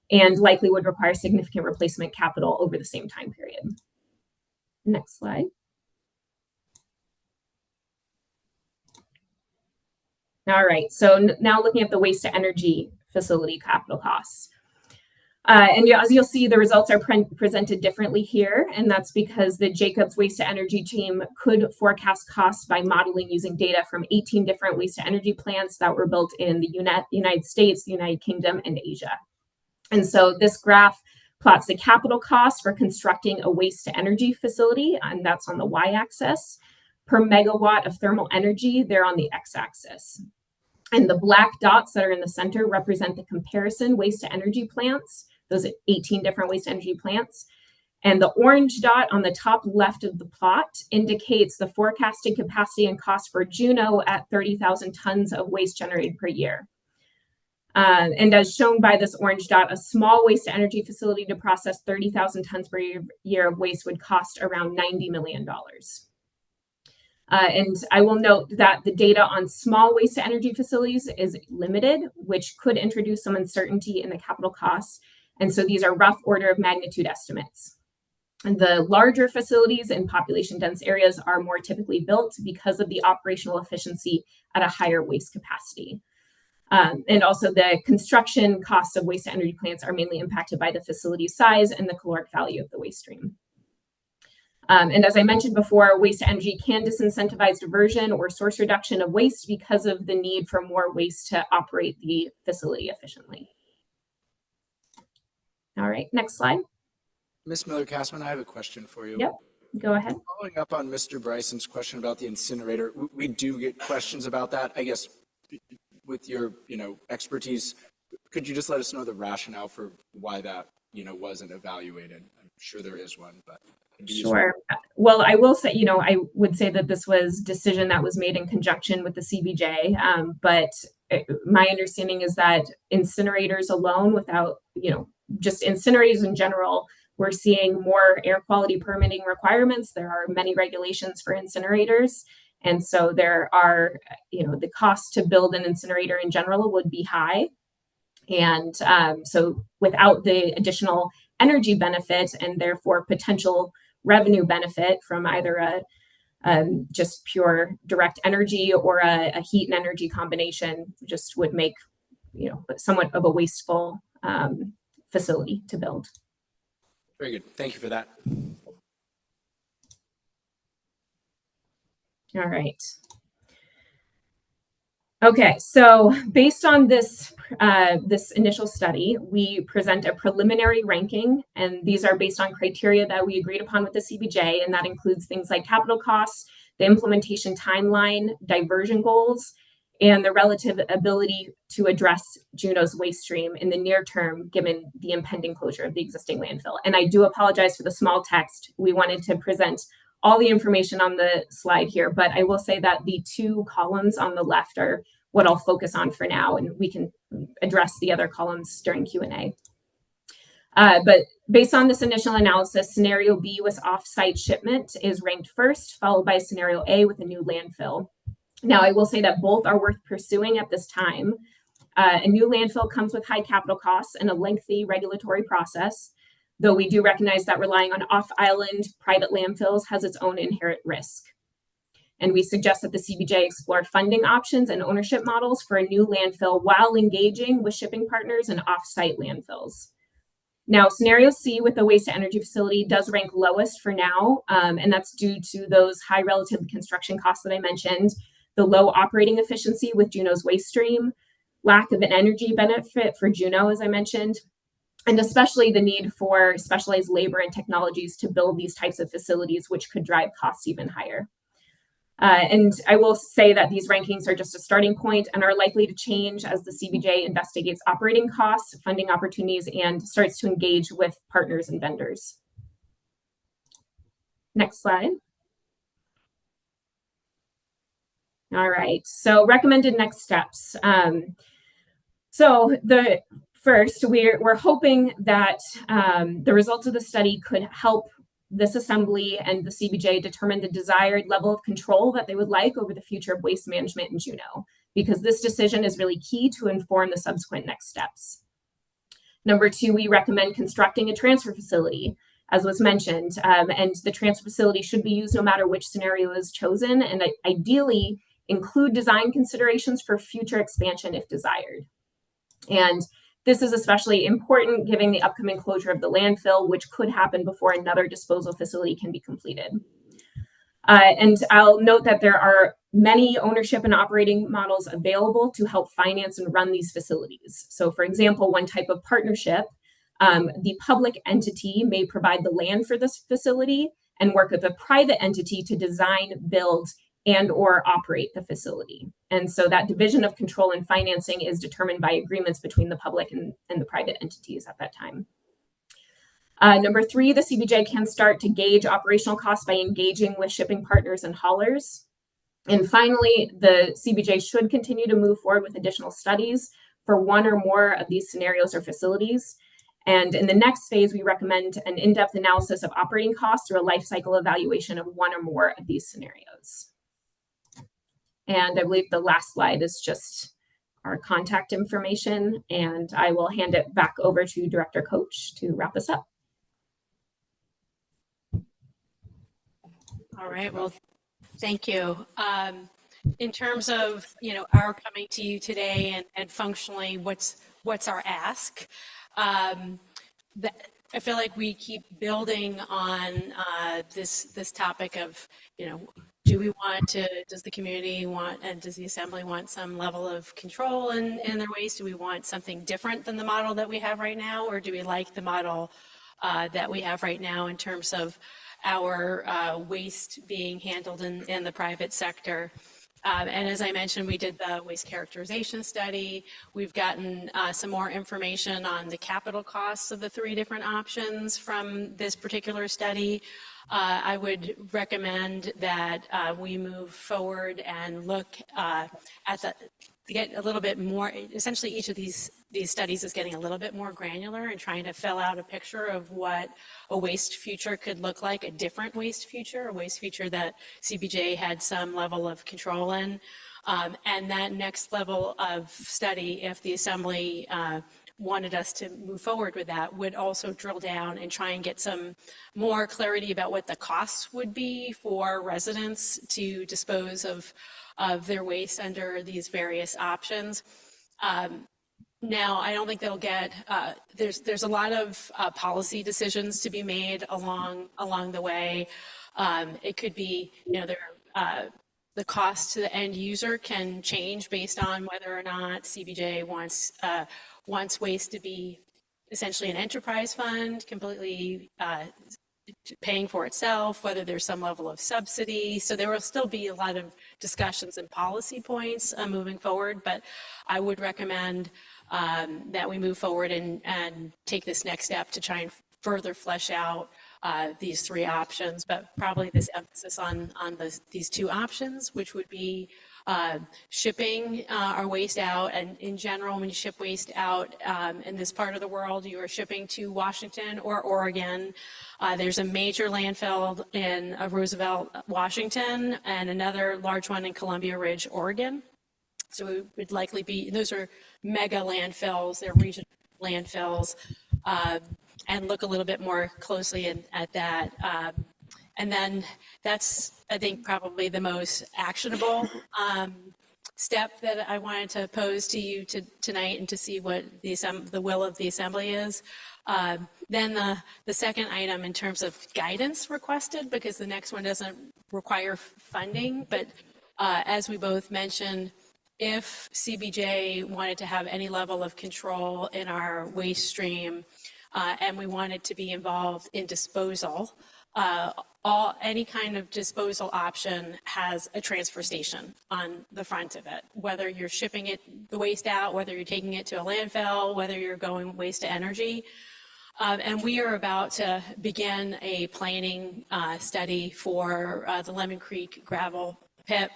and likely would require significant replacement capital over the same time period. Next slide. All right, so now looking at the waste to energy facility capital costs. And as you'll see, the results are presented differently here, and that's because the Jacobs Waste to Energy team could forecast costs by modeling using data from 18 different waste to energy plants that were built in the United States, the United Kingdom, and Asia. And so this graph plots the capital cost for constructing a waste-to-energy facility, and that's on the y-axis, per megawatt of thermal energy, they're on the x-axis. And the black dots that are in the center represent the comparison waste-to-energy plants, those 18 different waste-to-energy plants. And the orange dot on the top left of the plot indicates the forecasted capacity and cost for Juneau at 30,000 tons of waste generated per year. And as shown by this orange dot, a small waste-to-energy facility to process 30,000 tons per year of waste would cost around $90 million. And I will note that the data on small waste-to-energy facilities is limited, which could introduce some uncertainty in the capital costs. And so these are rough order of magnitude estimates. And the larger facilities in population-dense areas are more typically built because of the operational efficiency at a higher waste capacity. And also the construction costs of waste-to-energy plants are mainly impacted by the facility size and the caloric value of the waste stream. And as I mentioned before, waste-to-energy can disincentivize diversion or source reduction of waste because of the need for more waste to operate the facility efficiently. All right, next slide. Ms. Miller-Castman, I have a question for you. Yep, go ahead. Following up on Mr. Bryson's question about the incinerator, we do get questions about that. I guess with your, expertise, could you just let us know the rationale for why that, wasn't evaluated? I'm sure there is one, but. Sure. Well, I will say, I would say that this was a decision that was made in conjunction with the CBJ, but my understanding is that incinerators alone, without, just incinerators in general, we're seeing more air quality permitting requirements. There are many regulations for incinerators. And so there are, the cost to build an incinerator in general would be high. And so without the additional energy benefit and therefore potential revenue benefit from either just pure direct energy or a heat and energy combination, just would make, somewhat of a wasteful facility to build. Very good. Thank you for that. All right. Okay, so based on this initial study, we present a preliminary ranking, and these are based on criteria that we agreed upon with the CBJ, and that includes things like capital costs, the implementation timeline, diversion goals, and the relative ability to address Juneau's waste stream in the near term, given the impending closure of the existing landfill. And I do apologize for the small text. We wanted to present all the information on the slide here, but I will say that the two columns on the left are what I'll focus on for now, and we can address the other columns during Q&A. But based on this initial analysis, scenario B with off-site shipment is ranked first, followed by scenario A with a new landfill. Now, I will say that both are worth pursuing at this time. A new landfill comes with high capital costs and a lengthy regulatory process, though we do recognize that relying on off-island private landfills has its own inherent risk. And we suggest that the CBJ explore funding options and ownership models for a new landfill while engaging with shipping partners and off-site landfills. Now, scenario C with the waste-to-energy facility does rank lowest for now, and that's due to those high relative construction costs that I mentioned, the low operating efficiency with Juneau's waste stream, lack of an energy benefit for Juneau, as I mentioned, and especially the need for specialized labor and technologies to build these types of facilities, which could drive costs even higher. And I will say that these rankings are just a starting point and are likely to change as the CBJ investigates operating costs, funding opportunities, and starts to engage with partners and vendors. Next slide. All right, so recommended next steps. So the first, we're hoping that the results of the study could help this assembly and the CBJ determine the desired level of control that they would like over the future of waste management in Juneau, because this decision is really key to inform the subsequent next steps. Number two, we recommend constructing a transfer facility, as was mentioned, and the transfer facility should be used no matter which scenario is chosen, and ideally include design considerations for future expansion if desired. And this is especially important given the upcoming closure of the landfill, which could happen before another disposal facility can be completed. And I'll note that there are many ownership and operating models available to help finance and run these facilities. So for example, one type of partnership The public entity may provide the land for this facility and work with a private entity to design, build, and or operate the facility. And so that division of control and financing is determined by agreements between the public and the private entities at that time. Number 3, the CBJ can start to gauge operational costs by engaging with shipping partners and haulers. And finally, the CBJ should continue to move forward with additional studies for one or more of these scenarios or facilities. And in the next phase, we recommend an in-depth analysis of operating costs through a life cycle evaluation of one or more of these scenarios. And I believe the last slide is just our contact information, and I will hand it back over to Director Coach to wrap us up. All right, well, thank you. In terms of, our coming to you today and functionally what's our ask, I feel like we keep building on this topic of, does the community want, and does the assembly want some level of control in their waste? Do we want something different than the model that we have right now? Or do we like the model that we have right now in terms of our waste being handled in the private sector? And as I mentioned, we did the waste characterization study. We've gotten some more information on the capital costs of the 3 different options from this particular study. I would recommend that we move forward and look at get a little bit more, essentially each of these studies is getting a little bit more granular and trying to fill out a picture of what a waste future could look like, a different waste future, a waste future that CBJ had some level of control in. And that next level of study, if the Assembly wanted us to move forward with that, would also drill down and try and get some more clarity about what the costs would be for residents to dispose of their waste under these various options. Now, I don't think they'll get, there's a lot of policy decisions to be made along the way. It could be, the cost to the end user can change based on whether or not CBJ wants waste to be essentially an enterprise fund, completely paying for itself, whether there's some level of subsidy. So there will still be a lot of discussions and policy points moving forward, but I would recommend that we move forward and take this next step to try and further flesh out these 3 options, but probably this emphasis on these 2 options, which would be shipping our waste out. And in general, when you ship waste out in this part of the world, you are shipping to Washington or Oregon. There's a major landfill in Roosevelt, Washington, and another large one in Columbia Ridge, Oregon. So it would likely be, those are mega landfills, they're regional landfills, and look a little bit more closely at that. And then that's, I think, probably the most actionable step that I wanted to pose to you tonight and to see what the will of the Assembly is. Then the second item in terms of guidance requested, because the next one doesn't require funding, but as we both mentioned, if CBJ wanted to have any level of control in our waste stream and we wanted to be involved in disposal, any kind of disposal option has a transfer station on the front of it, whether you're shipping the waste out, whether you're taking it to a landfill, whether you're going waste to energy. And we are about to begin a planning study for the Lemon Creek gravel pit.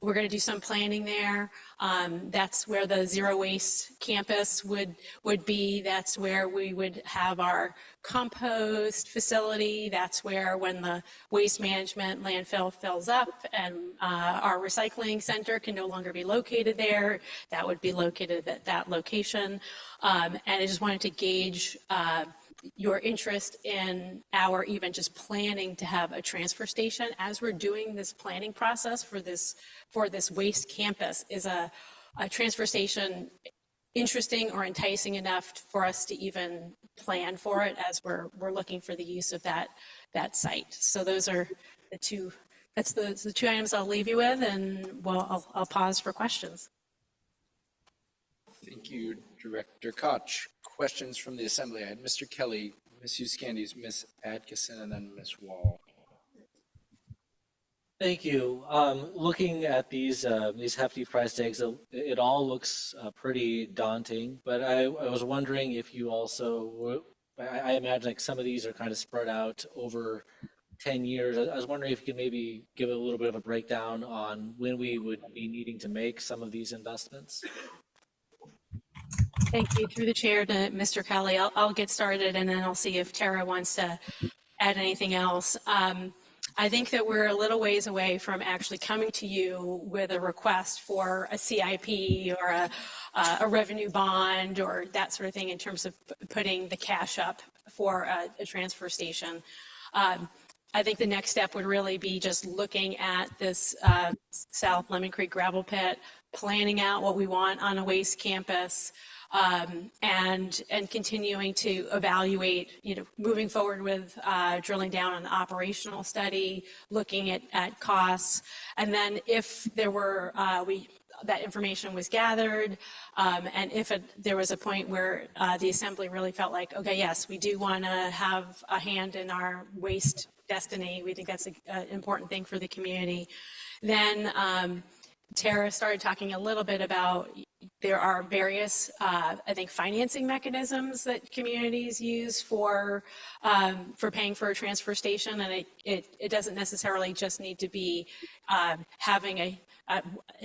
We're going to do some planning there. That's where the zero waste campus would be. That's where we would have our compost facility. That's where, when the waste management landfill fills up and our recycling center can no longer be located there, that would be located at that location. And I just wanted to gauge your interest in our even just planning to have a transfer station as we're doing this planning process for this waste campus. Is a transfer station interesting or enticing enough for us to even plan for it as we're looking for the use of that site? So those are the 2. That's the 2 items I'll leave you with, and I'll pause for questions. Thank you, Director Koch. Questions from the assembly? I had Mr. Kelly, Ms. Uscandies, Ms. Atkinson, and then Ms. Wall. Thank you. Looking at these hefty price tags, it all looks pretty daunting. But I was wondering if you also, I imagine like some of these are kind of spread out over 10 years. I was wondering if you could maybe give a little bit of a breakdown on when we would be needing to make some of these investments. Thank you. Through the chair to Mr. Kelly, I'll get started and then I'll see if Tara wants to add anything else. I think that we're a little ways away from actually coming to you with a request for a CIP or a revenue bond or that sort of thing in terms of putting the cash up for a transfer station. I think the next step would really be just looking at this South Lemon Creek gravel pit, planning out what we want on a waste campus, and continuing to evaluate, moving forward with drilling down on the operational study, looking at costs, and then if there were that information was gathered, and if there was a point where the assembly really felt like, okay, yes, we do want to have a hand in our waste destiny. We think that's an important thing for the community. Then Tara started talking a little bit about there are various, I think, financing mechanisms that communities use for paying for a transfer station, and it doesn't necessarily just need to be having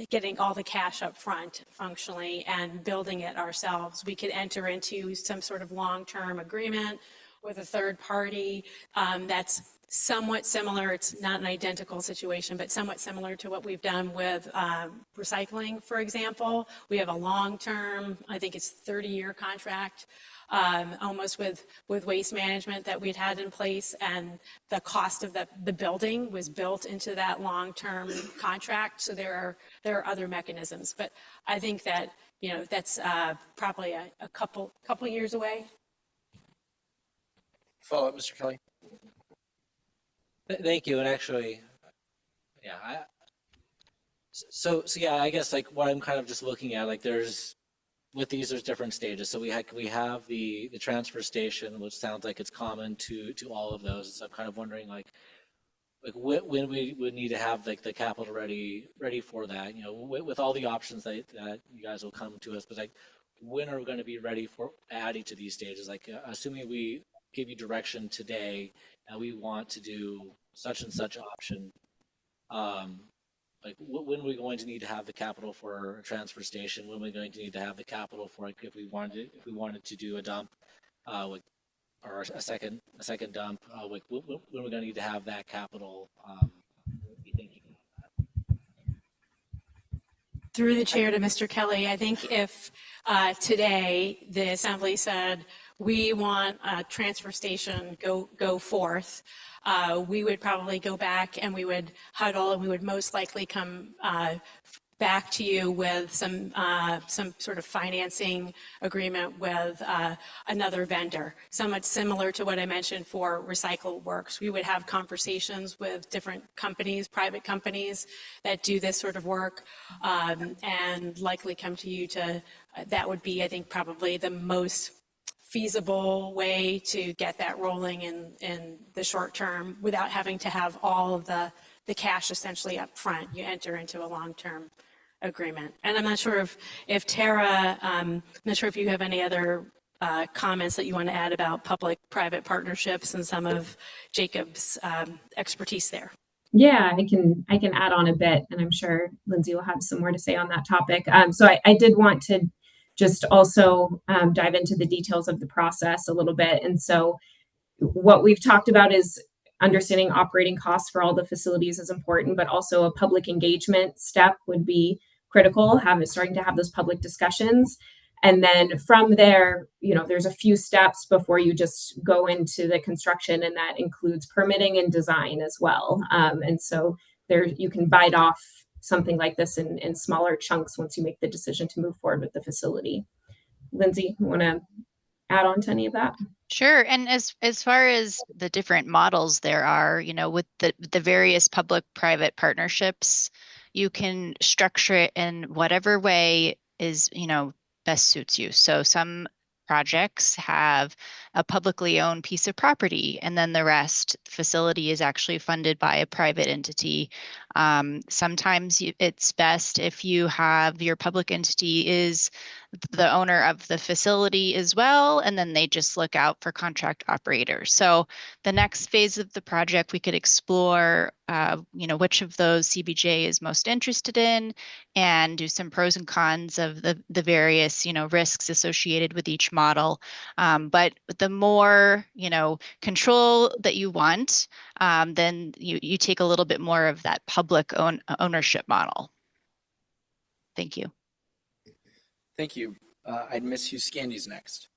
getting all the cash up front functionally and building it ourselves. We could enter into some sort of long-term agreement with a third party that's somewhat similar. It's not an identical situation, but somewhat similar to what we've done with recycling, for example. We have a long-term, I think it's 30-year contract, almost with waste management that we'd had in place, and the cost of the building was built into that long-term contract. So there are other mechanisms, but I think that that's probably a couple years away. Follow up, Mr. Kelly. Thank you. And actually, yeah, so yeah, I guess like what I'm kind of just looking at, like there's different stages. So we have the transfer station, which sounds like it's common to all of those. So I'm kind of wondering like when we would need to have like the capital ready for that, with all the options that you guys will come to us, but like when are we going to be ready for adding to these stages? Like assuming we give you direction today and we want to do such and such option, like when are we going to need to have the capital for a transfer station? When are we going to need to have the capital for like if we wanted to do a dump, or a second dump? Like when are we going to need to have that capital? Through the chair to Mr. Kelly, I think if today the assembly said we want a transfer station go forth, we would probably go back and we would huddle and we would most likely come back to you with some sort of financing agreement with another vendor, somewhat similar to what I mentioned for Recycle Works. We would have conversations with different companies, private companies that do this sort of work, and likely come to you that would be, I think, probably the most feasible way to get that rolling in the short term without having to have all of the cash essentially up front. You enter into a long-term agreement. And I'm not sure if Tara, I'm not sure if you have any other comments that you want to add about public-private partnerships and some of Jacob's expertise there. Yeah, I can add on a bit, and I'm sure Lindsay will have some more to say on that topic. So I did want to just also dive into the details of the process a little bit. And so what we've talked about is understanding operating costs for all the facilities is important, but also a public engagement step would be critical, starting to have those public discussions. And then from there, there's a few steps before you just go into the construction, and that includes permitting and design as well. And so there you can bite off something like this in smaller chunks once you make the decision to move forward with the facility. Lindsay, you want to add on to any of that? Sure. And as far as the different models there are, with the various public-private partnerships, you can structure it in whatever way is, best suits you. So some projects have a publicly owned piece of property, and then the rest facility is actually funded by a private entity. Sometimes it's best if you have your public entity is the owner of the facility as well, and then they just look out for contract operators. So the next phase of the project, we could explore, which of those CBJ is most interested in, and do some pros and cons of the various, risks associated with each model. But the more, control that you want, then you take a little bit more of that public ownership model. Thank you. Thank you. I'd miss you. Scandy's next.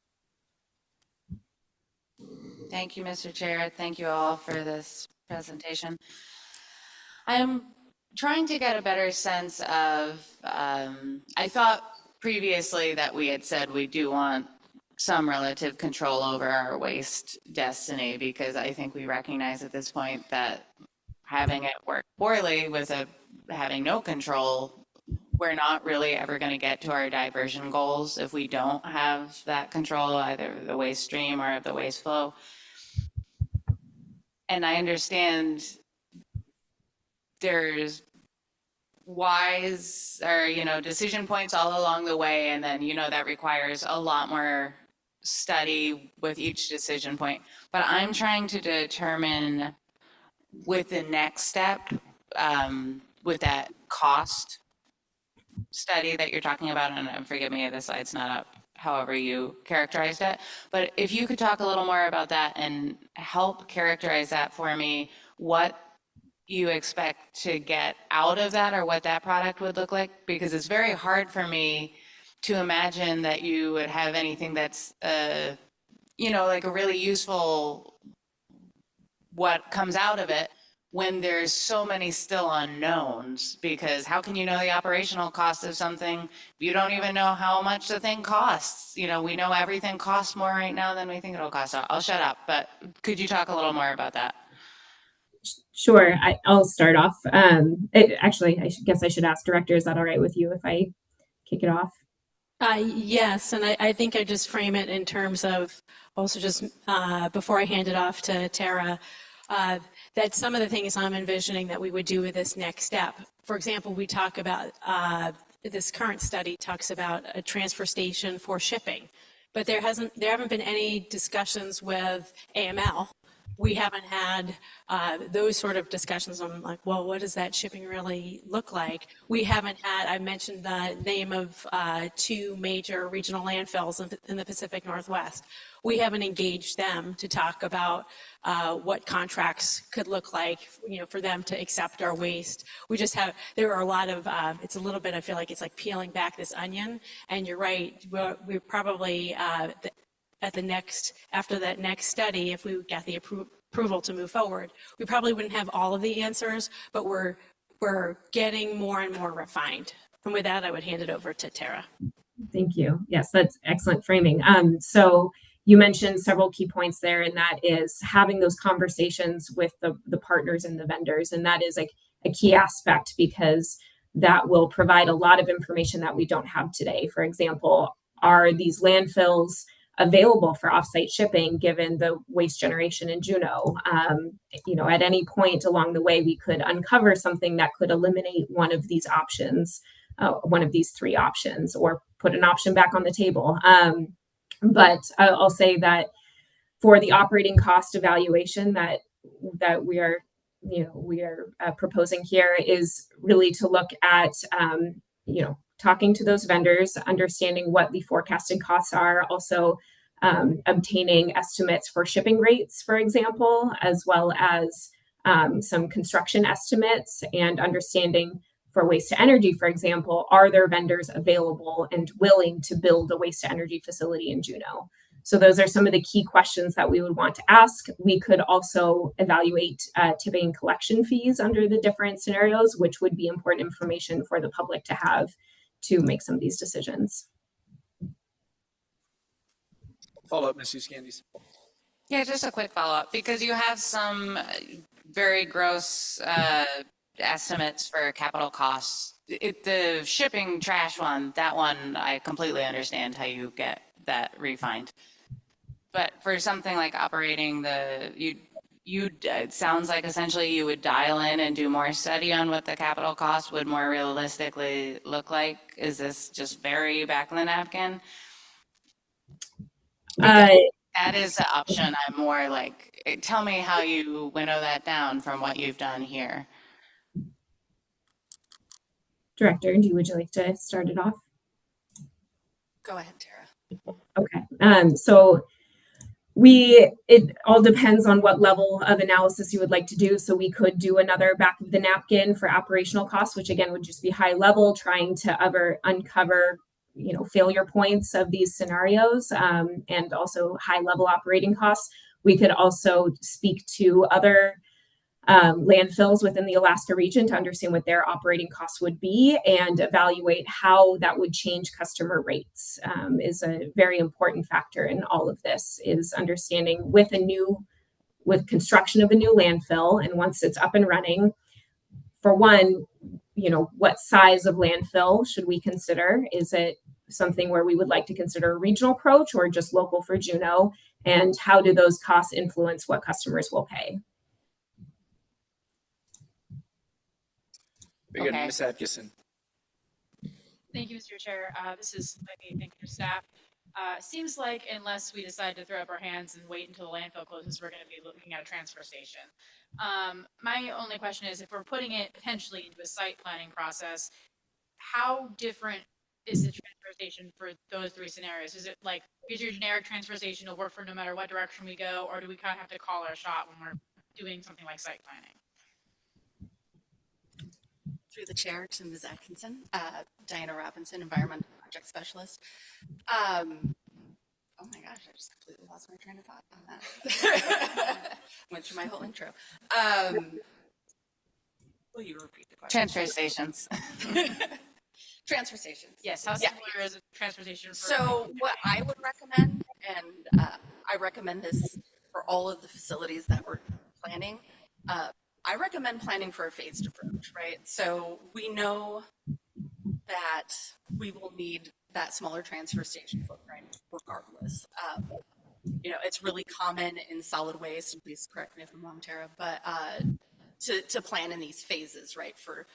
Thank you, Mr. Chair. Thank you all for this presentation. I'm trying to get a better sense of, I thought previously that we had said we do want some relative control over our waste destiny, because I think we recognize at this point that having it work poorly with having no control, we're not really ever going to get to our diversion goals if we don't have that control, either the waste stream or the waste flow. And I understand there's wise or, decision points all along the way. And then, that requires a lot more study with each decision point. But I'm trying to determine with the next step, with that cost study that you're talking about, and forgive me if the slide's not up, however you characterized it, but if you could talk a little more about that and help characterize that for me, what you expect to get out of that or what that product would look like, because it's very hard for me to imagine that you would have anything that's, like a really useful, what comes out of it, when there's so many still unknowns, because how can you know the operational cost of something if you don't even know how much the thing costs? We know everything costs more right now than we think it'll cost. I'll shut up, but could you talk a little more about that? Sure, I'll start off. Actually, I guess I should ask Director, is that all right with you if I kick it off? Yes, and I think I just frame it in terms of also just before I hand it off to Tara, that some of the things I'm envisioning that we would do with this next step. For example, we talk about, this current study talks about a transfer station for shipping, but there haven't been any discussions with AML. We haven't had those sort of discussions on like, well, what does that shipping really look like? We haven't had, I mentioned the name of 2 major regional landfills in the Pacific Northwest. We haven't engaged them to talk about what contracts could look like, for them to accept our waste. We just have, there are a lot of, it's a little bit, I feel like it's like peeling back this onion, and you're right, we're probably, after that next study, if we got the approval to move forward, we probably wouldn't have all of the answers, but we're getting more and more refined. And with that, I would hand it over to Tara. Thank you. Yes, that's excellent framing. So you mentioned several key points there, and that is having those conversations with the partners and the vendors. And that is a key aspect, because that will provide a lot of information that we don't have today. For example, are these landfills available for offsite shipping given the waste generation in Juneau? At any point along the way, we could uncover something that could eliminate one of these options, one of these 3 options, or put an option back on the table. But I'll say that for the operating cost evaluation that we are proposing here is really to look at, talking to those vendors, understanding what the forecasted costs are, also obtaining estimates for shipping rates, for example, as well as some construction estimates, and understanding for waste to energy, for example, are there vendors available and willing to build a waste to energy facility in Juneau? So those are some of the key questions that we would want to ask. We could also evaluate tipping and collection fees under the different scenarios, which would be important information for the public to have to make some of these decisions. Follow up, Ms. Scandies. Yeah, just a quick follow-up, because you have some very gross estimates for capital costs. The shipping trash one, that one, I completely understand how you get that refined. But for something like operating it sounds like essentially you would dial in and do more study on what the capital cost would more realistically look like. Is this just very back of the napkin? Because that is the option. I'm more like, tell me how you winnow that down from what you've done here. Director, would you like to start it off? Go ahead, Tara. Okay. So it all depends on what level of analysis you would like to do. So we could do another back of the napkin for operational costs, which again would just be high level, trying to uncover failure points of these scenarios, and also high level operating costs. We could also speak to other landfills within the Alaska region to understand what their operating costs would be and evaluate how that would change customer rates. Is a very important factor in all of this, is understanding with construction of a new landfill, and once it's up and running, for one, what size of landfill should we consider? Is it something where we would like to consider a regional approach or just local for Juneau? And how do those costs influence what customers will pay? Very good, Ms. Atkinson. Thank you, Mr. Chair. This is Becky. Thank you, staff. Seems like unless we decide to throw up our hands and wait until the landfill closes, we're going to be looking at a transfer station. My only question is, if we're putting it potentially into a site planning process, how different is the transfer station for those three scenarios? Is it like, is your generic transfer station will work for no matter what direction we go, or do we kind of have to call our shot when we're doing something like site planning? Through the chair to Ms. Atkinson, Diana Robinson, Environmental Project Specialist. Oh my gosh, I just completely lost my train of thought on that. Went through my whole intro. Will you repeat the question? Transfer stations. Transfer stations. Yes, how similar is a transfer station? So what I would recommend, and I recommend this for all of the facilities that we're planning, I recommend planning for a phased approach, right? So we know that we will need that smaller transfer station footprint regardless. It's really common in solid waste, and please correct me if I'm wrong, Tara, but to plan in these phases, right? For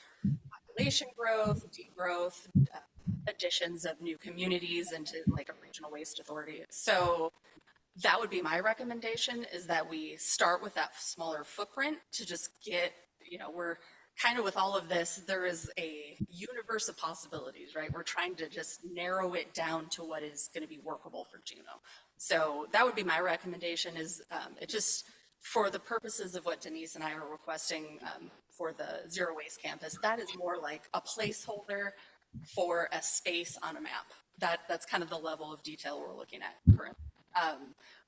population growth, degrowth, additions of new communities into like a regional waste authority. So that would be my recommendation, is that we start with that smaller footprint to just get, we're kind of with all of this, there is a universe of possibilities, right? We're trying to just narrow it down to what is going to be workable for Juneau. So that would be my recommendation, is it just, for the purposes of what Denise and I are requesting for the Zero Waste Campus, that is more like a placeholder for a space on a map. That's kind of the level of detail we're looking at currently.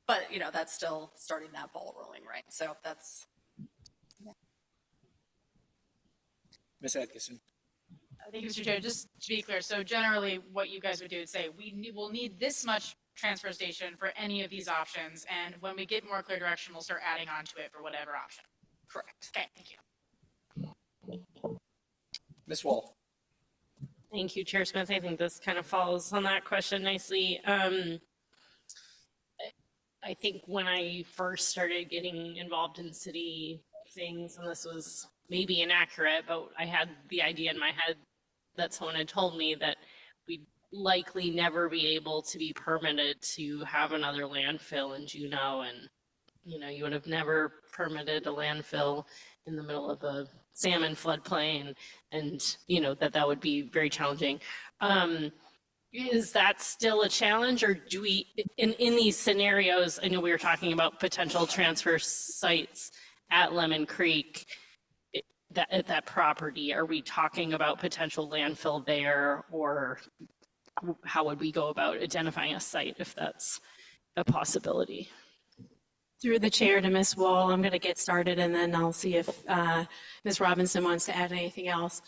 But that's still starting that ball rolling, right? So that's. Yeah. Ms. Atkinson. Thank you, Mr. Chair. Just to be clear, so generally what you guys would do is say, we'll need this much transfer station for any of these options, and when we get more clear direction, we'll start adding on to it for whatever option. Correct. Okay, thank you. Ms. Wall. Thank you, Chair Smith. I think this kind of follows on that question nicely. I think when I first started getting involved in city things, and this was maybe inaccurate, but I had the idea in my head that someone had told me that we'd likely never be able to be permitted to have another landfill in Juneau, and you would have never permitted a landfill in the middle of a salmon floodplain, and that would be very challenging. Is that still a challenge, or do we, in these scenarios, I know we were talking about potential transfer sites at Lemon Creek, at that property, are we talking about potential landfill there, or how would we go about identifying a site if that's a possibility? Through the chair to Ms. Wall, I'm going to get started, and then I'll see if Ms. Robinson wants to add anything else.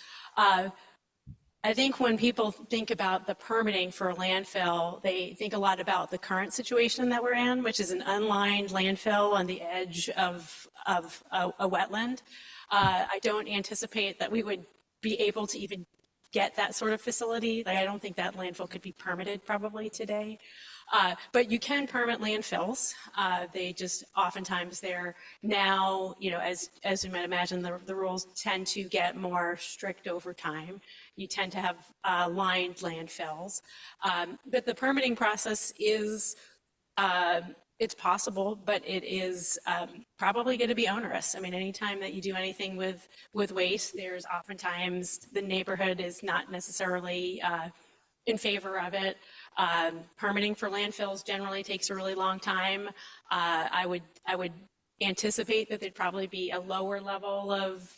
I think when people think about the permitting for a landfill, they think a lot about the current situation that we're in, which is an unlined landfill on the edge of a wetland. I don't anticipate that we would be able to even get that sort of facility. I don't think that landfill could be permitted probably today. But you can permit landfills. They just oftentimes they're now, as you might imagine, the rules tend to get more strict over time. You tend to have lined landfills. But the permitting process is, it's possible, but it is probably going to be onerous. I mean, anytime that you do anything with waste, there's oftentimes the neighborhood is not necessarily in favor of it. Permitting for landfills generally takes a really long time. I would anticipate that there'd probably be a lower level of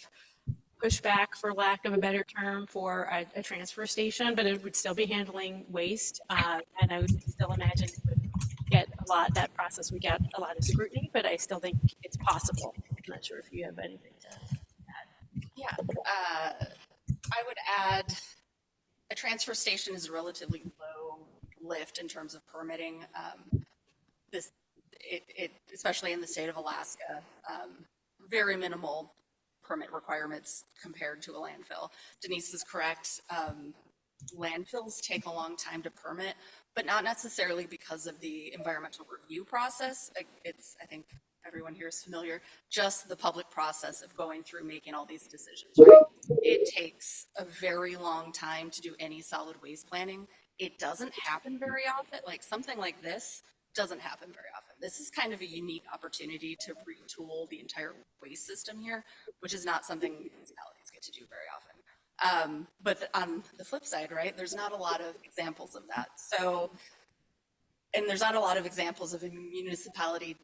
pushback, for lack of a better term, for a transfer station, but it would still be handling waste. And I would still imagine it would get that process would get a lot of scrutiny, but I still think it's possible. I'm not sure if you have anything to add. Yeah, I would add a transfer station is a relatively low lift in terms of permitting. Especially in the state of Alaska, very minimal permit requirements compared to a landfill. Denise is correct. Landfills take a long time to permit, but not necessarily because of the environmental review process. I think everyone here is familiar, just the public process of going through making all these decisions, right? It takes a very long time to do any solid waste planning. It doesn't happen very often. Like something like this doesn't happen very often. This is kind of a unique opportunity to retool the entire waste system here, which is not something municipalities get to do very often. But on the flip side, right, there's not a lot of examples of that. So, and there's not a lot of examples of a municipality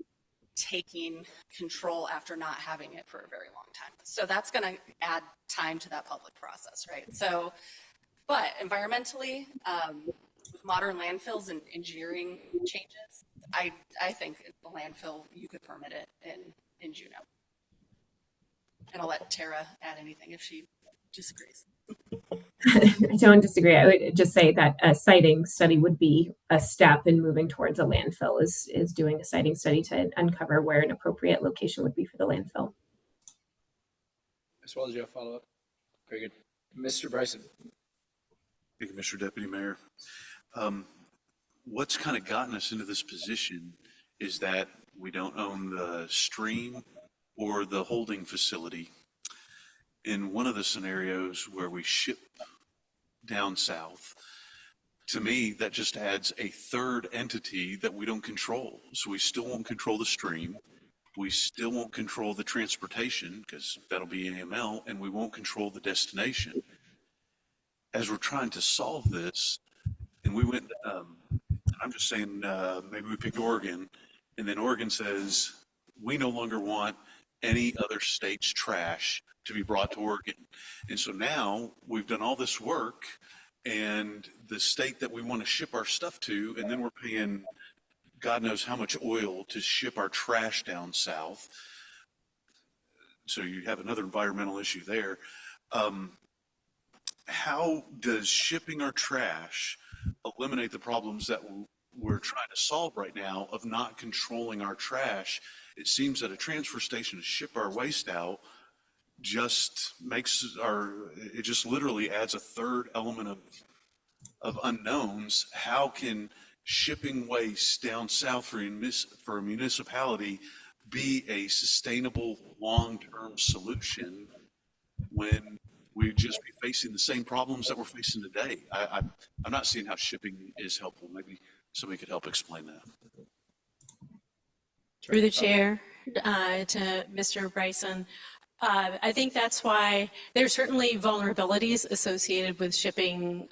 taking control after not having it for a very long time. So that's going to add time to that public process, right? So, but environmentally, with modern landfills and engineering changes, I think the landfill, you could permit it in Juneau. And I'll let Tara add anything if she disagrees. I don't disagree. I would just say that a siting study would be a step in moving towards a landfill, is doing a siting study to uncover where an appropriate location would be for the landfill. As well as you have follow-up. Very good. Mr. Bryson. Thank you, Mr. Deputy Mayor. What's kind of gotten us into this position is that we don't own the stream or the holding facility. In one of the scenarios where we ship down south, to me, that just adds a third entity that we don't control. So we still won't control the stream. We still won't control the transportation because that'll be AML, and we won't control the destination. As we're trying to solve this, and we went, I'm just saying, maybe we picked Oregon, and then Oregon says, we no longer want any other state's trash to be brought to Oregon. And so now we've done all this work, and the state that we want to ship our stuff to, and then we're paying God knows how much oil to ship our trash down south. So you have another environmental issue there. How does shipping our trash eliminate the problems that we're trying to solve right now of not controlling our trash? It seems that a transfer station to ship our waste out just it just literally adds a third element of unknowns. How can shipping waste down south for a municipality be a sustainable long-term solution when we'd just be facing the same problems that we're facing today? I'm not seeing how shipping is helpful. Maybe somebody could help explain that. Through the chair to Mr. Bryson. I think that's why there's certainly vulnerabilities associated with shipping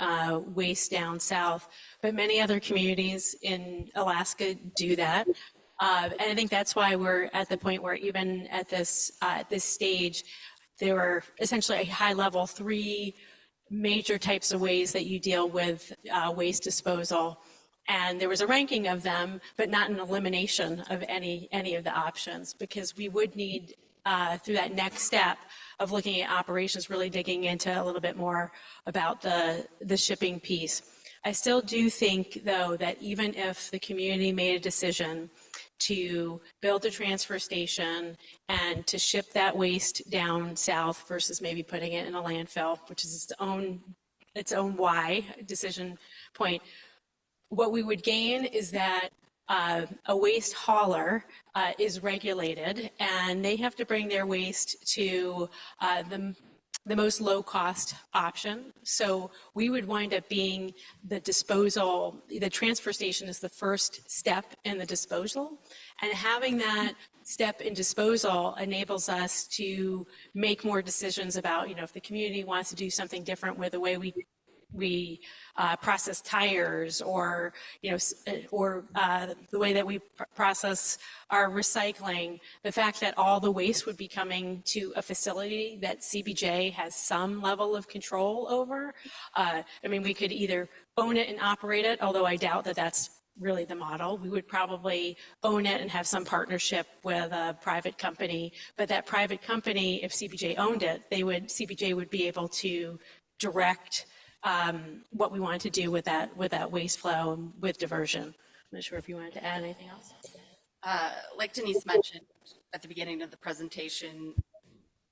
waste down south, but many other communities in Alaska do that. And I think that's why we're at the point where even at this stage, there are essentially high level 3 major types of ways that you deal with waste disposal. And there was a ranking of them, but not an elimination of any of the options, because we would need, through that next step of looking at operations, really digging into a little bit more about the shipping piece. I still do think, though, that even if the community made a decision to build a transfer station and to ship that waste down south versus maybe putting it in a landfill, which is its own why decision point, what we would gain is that a waste hauler is regulated, and they have to bring their waste to the most low-cost option. So we would wind up being the disposal, the transfer station is the first step in the disposal. And having that step in disposal enables us to make more decisions about, if the community wants to do something different with the way we process tires, or the way that we process our recycling. The fact that all the waste would be coming to a facility that CBJ has some level of control over. We could either own it and operate it, although I doubt that that's really the model. We would probably own it and have some partnership with a private company. But that private company, if CBJ owned it, CBJ would be able to direct what we want to do with that waste flow and with diversion. I'm not sure if you wanted to add anything else. Like Denise mentioned at the beginning of the presentation,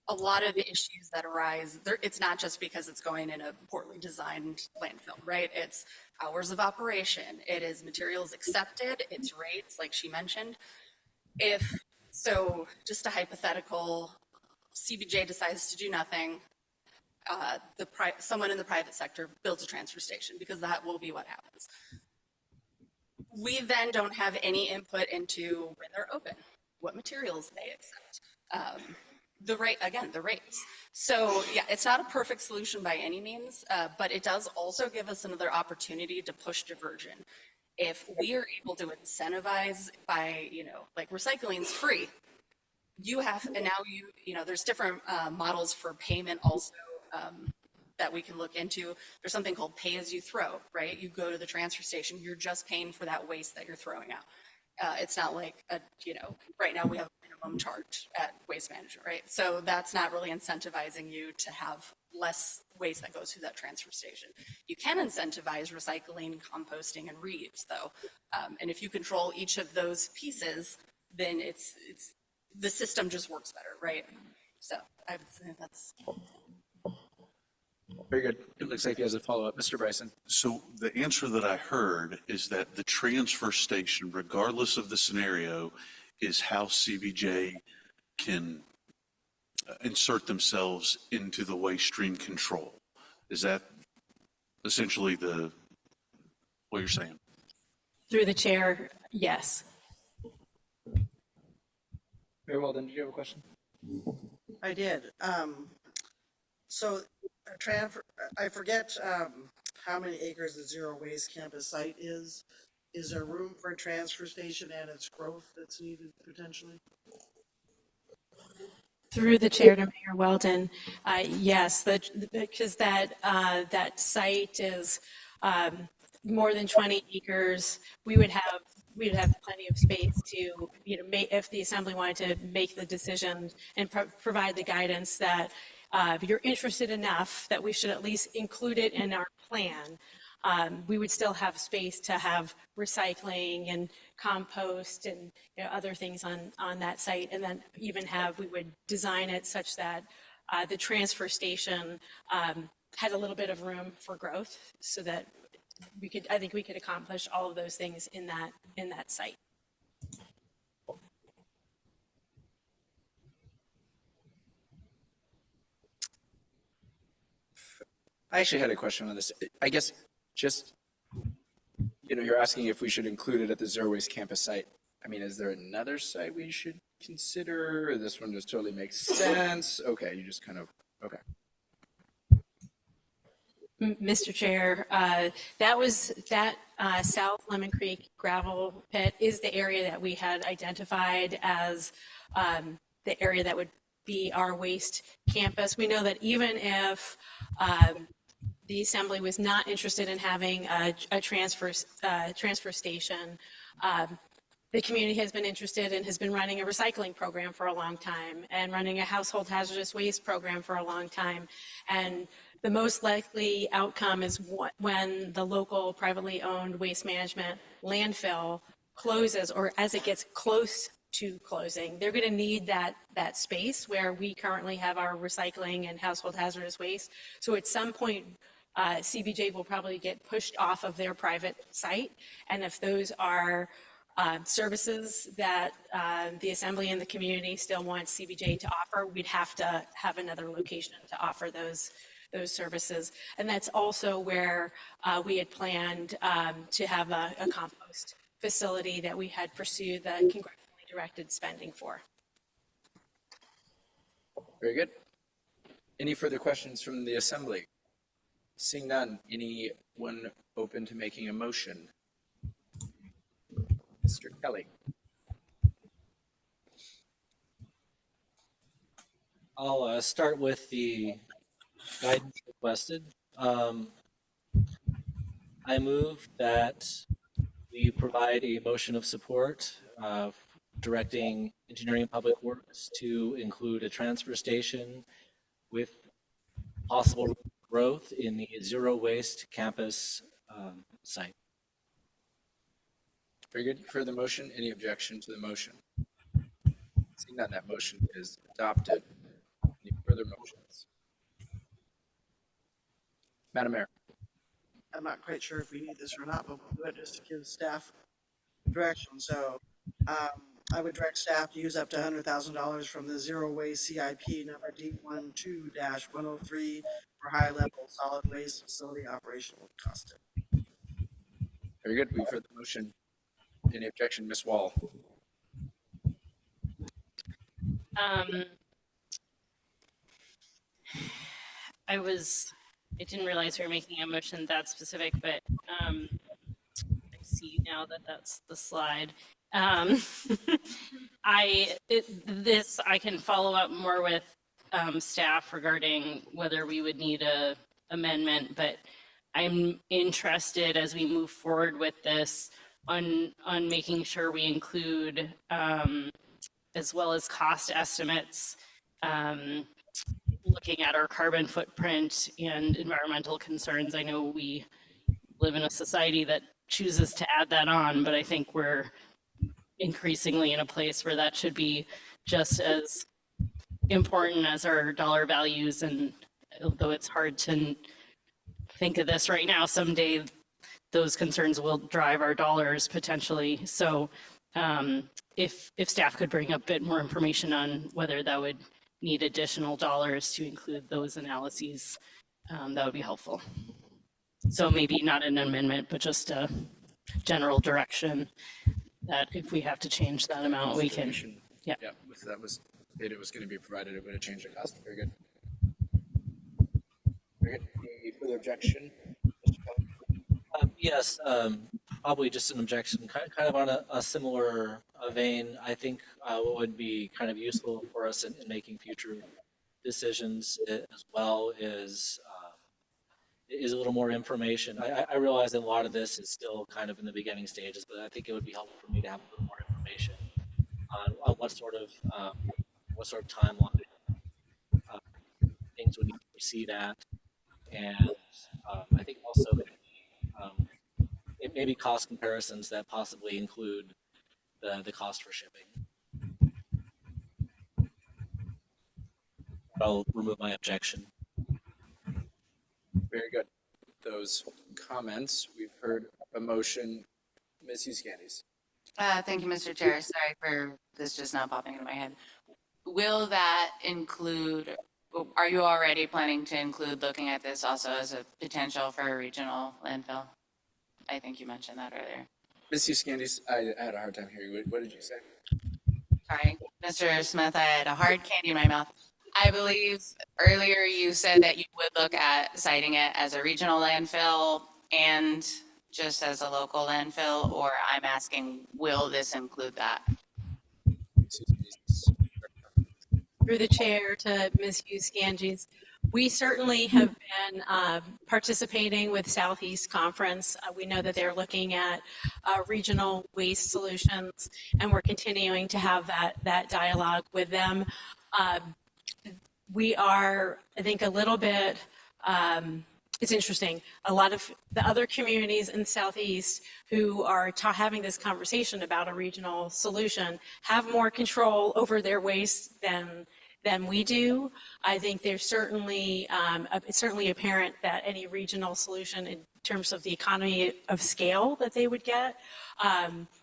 a lot of the issues that arise, it's not just because it's going in a poorly designed landfill, right? It's hours of operation, it is materials accepted, it's rates, like she mentioned. Just a hypothetical, CBJ decides to do nothing, someone in the private sector builds a transfer station, because that will be what happens. We then don't have any input into when they're open, what materials they accept, the rates. So yeah, it's not a perfect solution by any means, but it does also give us another opportunity to push diversion. If we are able to incentivize by, like recycling's free, there's different models for payment also that we can look into. There's something called pay as you throw, right? You go to the transfer station, you're just paying for that waste that you're throwing out. It's not like, right now we have a minimum charge at Waste Management, right? So that's not really incentivizing you to have less waste that goes through that transfer station. You can incentivize recycling, composting, and reuse, though. And if you control each of those pieces, then the system just works better, right? So I would say that's... Very good. It looks like he has a follow-up. Mr. Bryson. So the answer that I heard is that the transfer station, regardless of the scenario, is how CBJ can insert themselves into the waste stream control. Is that essentially what you're saying? Through the chair, yes. Very well done. Did you have a question? I did. So I forget how many acres the zero waste campus site is. Is there room for a transfer station and its growth that's needed potentially? Through the chair to Mayor Weldon, yes, because that site is more than 20 acres. We would have plenty of space to, if the assembly wanted to make the decision and provide the guidance that if you're interested enough that we should at least include it in our plan, we would still have space to have recycling and compost and other things on that site, and then even we would design it such that the transfer station had a little bit of room for growth, so that I think we could accomplish all of those things in that site. I actually had a question on this. I guess just, you're asking if we should include it at the Zero Waste Campus site. Is there another site we should consider? Or this one just totally makes sense? Okay, you just okay. Mr. Chair, that South Lemon Creek gravel pit is the area that we had identified as the area that would be our waste campus. We know that even if the assembly was not interested in having a transfer station, the community has been interested and has been running a recycling program for a long time and running a household hazardous waste program for a long time. And the most likely outcome is when the local privately owned waste management landfill closes, or as it gets close to closing, they're going to need that space where we currently have our recycling and household hazardous waste. So at some point, CBJ will probably get pushed off of their private site. And if those are services that the Assembly and the community still wants CBJ to offer, we'd have to have another location to offer those services. And that's also where we had planned to have a compost facility that we had pursued the congressionally directed spending for. Very good. Any further questions from the Assembly? Seeing none, anyone open to making a motion? Mr. Kelly. I'll start with the guidance requested. I move that we provide a motion of support directing Engineering and Public Works to include a transfer station with possible growth in the zero waste campus site. Very good. You've heard the motion. Any objection to the motion? Seeing none, that motion is adopted. Any further motions? Madam Mayor. I'm not quite sure if we need this or not, but we'll do it just to give staff direction. So I would direct staff to use up to $100,000 from the zero waste CIP number D12-103 for high level solid waste facility operational cost. Very good. We've heard the motion. Any objection, Ms. Wall? I didn't realize we were making a motion that specific, but I see now that that's the slide. I can follow up more with staff regarding whether we would need a amendment, but I'm interested as we move forward with this on making sure we include as well as cost estimates, looking at our carbon footprint and environmental concerns. I know we live in a society that chooses to add that on, but I think we're increasingly in a place where that should be just as important as our dollar values. And although it's hard to think of this right now, someday those concerns will drive our dollars potentially. So if staff could bring a bit more information on whether that would need additional dollars to include those analyses, that would be helpful. So maybe not an amendment, but just a general direction that if we have to change that amount, we can. Yeah. Yeah. If that was it was going to be provided, it would have changed the cost. Very good. Very good. Any further objection? Mr. Kelly? Yes, probably just an objection, kind of on a similar vein. I think what would be kind of useful for us in making future decisions as well is a little more information. I realize that a lot of this is still kind of in the beginning stages, but I think it would be helpful for me to have a little more information on what sort of timeline things would need to proceed at, and I think also it may be cost comparisons that possibly include the cost for shipping. I'll remove my objection. Very good. Those comments, we've heard a motion. Ms. Hughes-Candies. Thank you, Mr. Chair. Sorry for this just not popping into my head. Will that include, are you already planning to include looking at this also as a potential for a regional landfill? I think you mentioned that earlier. Ms. Hughes-Candies, I had a hard time hearing you. What did you say? Sorry, Mr. Smith, I had a hard candy in my mouth. I believe earlier you said that you would look at citing it as a regional landfill and just as a local landfill, or I'm asking, will this include that? Through the chair to Ms. Hughes-Ganges, we certainly have been participating with Southeast Conference. We know that they're looking at regional waste solutions, and we're continuing to have that dialogue with them. We are, I think, a little bit, it's interesting, a lot of the other communities in the Southeast who are having this conversation about a regional solution have more control over their waste than than we do. I think there's certainly, it's certainly apparent that any regional solution in terms of the economy of scale that they would get,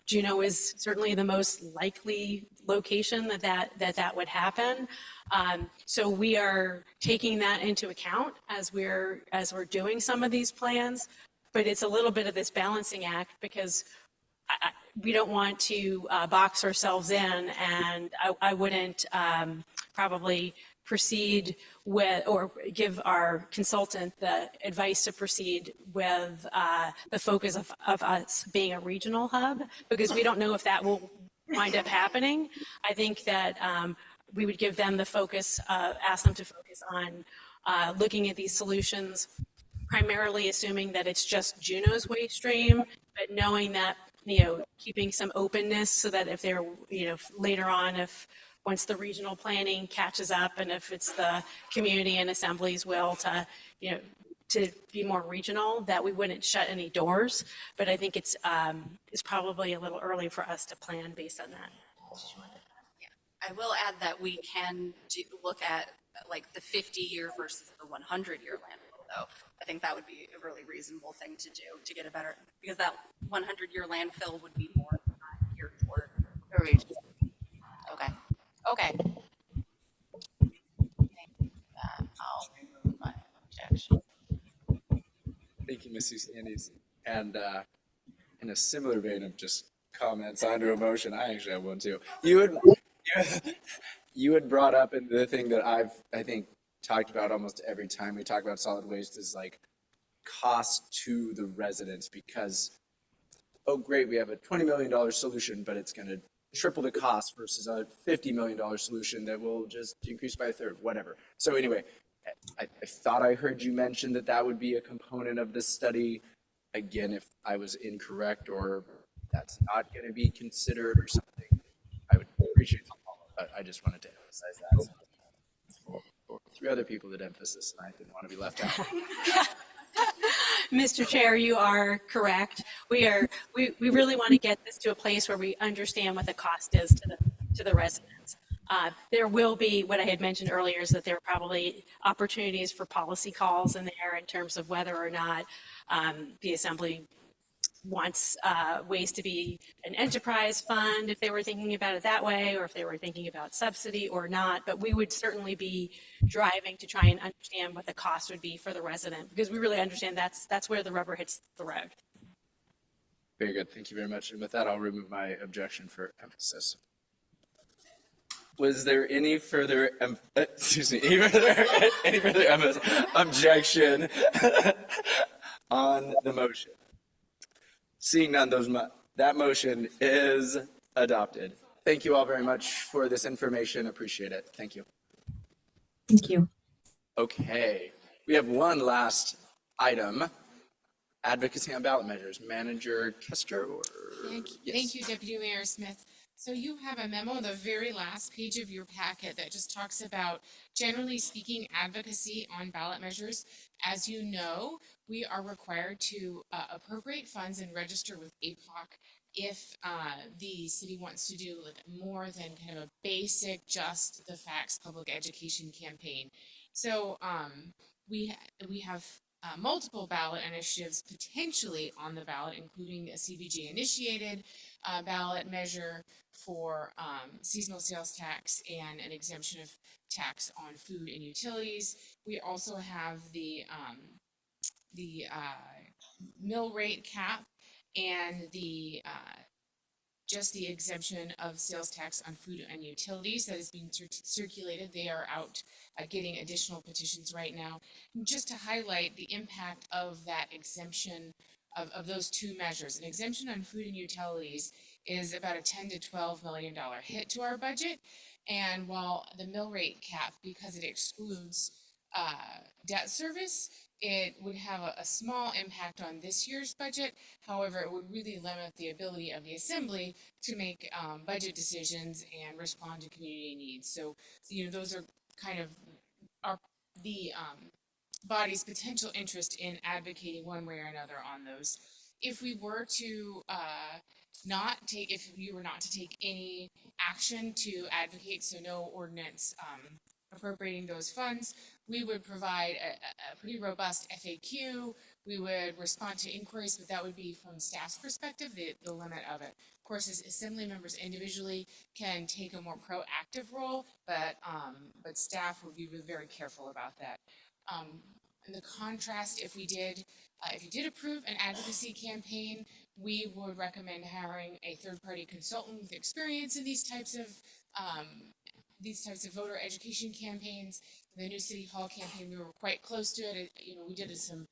Juneau is certainly the most likely location that would happen. So we are taking that into account as we're doing some of these plans, but it's a little bit of this balancing act because we don't want to box ourselves in, and I wouldn't probably proceed with or give our consultant the advice to proceed with the focus of us being a regional hub, because we don't know if that will wind up happening. I think that we would give them the focus, ask them to focus on looking at these solutions, primarily assuming that it's just Juneau's waste stream, but knowing that, keeping some openness so that if they're, later on, if once the regional planning catches up and if it's the community and assembly's will to, to be more regional, that we wouldn't shut any doors. But I think it's probably a little early for us to plan based on that. I will add that we can look at like the 50-year versus the 100-year landfill, though. I think that would be a really reasonable thing to do to get a better, because that 100-year landfill would be more geared toward the region. Okay. Okay. I'll remove my objection. Thank you, Mrs. Andes. And in a similar vein of just comments under a motion, I actually have one too. You had brought up, and the thing that I think, talked about almost every time we talk about solid waste is like cost to the residents, because, oh great, we have a $20 million solution, but it's going to triple the cost versus a $50 million solution that will just increase by a third, whatever. So anyway, I thought I heard you mention that that would be a component of this study. Again, if I was incorrect or that's not going to be considered or something, I would appreciate the follow-up, but I just wanted to emphasize that. Three other people did emphasis, and I didn't want to be left out. Mr. Chair, you are correct. We really want to get this to a place where we understand what the cost is to the residents. There will be, what I had mentioned earlier, is that there are probably opportunities for policy calls in there in terms of whether or not the Assembly wants waste to be an enterprise fund, if they were thinking about it that way, or if they were thinking about subsidy or not. But we would certainly be driving to try and understand what the cost would be for the resident, because we really understand that's where the rubber hits the road. Very good. Thank you very much. And with that, I'll remove my objection for emphasis. Was there any further, any further objection on the motion? Seeing none, that motion is adopted. Thank you all very much for this information. Appreciate it. Thank you. Thank you. Okay, we have one last item. Advocacy on ballot measures. Manager Kester? Thank you, Deputy Mayor Smith. So you have a memo on the very last page of your packet that just talks about, generally speaking, advocacy on ballot measures. As you know, we are required to appropriate funds and register with APOC if the city wants to do like more than kind of a basic, just the facts public education campaign. So we have multiple ballot initiatives potentially on the ballot, including a CBG initiated ballot measure for seasonal sales tax and an exemption of tax on food and utilities. We also have the mill rate cap and the just the exemption of sales tax on food and utilities that is being circulated. They are out getting additional petitions right now. And just to highlight the impact of that exemption of those two measures, an exemption on food and utilities is about a $10 to $12 million hit to our budget. And while the mill rate cap, because it excludes debt service, it would have a small impact on this year's budget. However, it would really limit the ability of the Assembly to make budget decisions and respond to community needs. So, those are kind of the body's potential interest in advocating one way or another on those. If we were to if you were not to take any action to advocate, so no ordinance appropriating those funds, we would provide a pretty robust FAQ. We would respond to inquiries, but that would be from staff's perspective, the limit of it. Of course, as assembly members individually can take a more proactive role, but staff would be very careful about that. In the contrast, if you did approve an advocacy campaign, we would recommend hiring a third-party consultant with experience in these types of voter education campaigns. The new City Hall campaign, we were quite close to it. We did some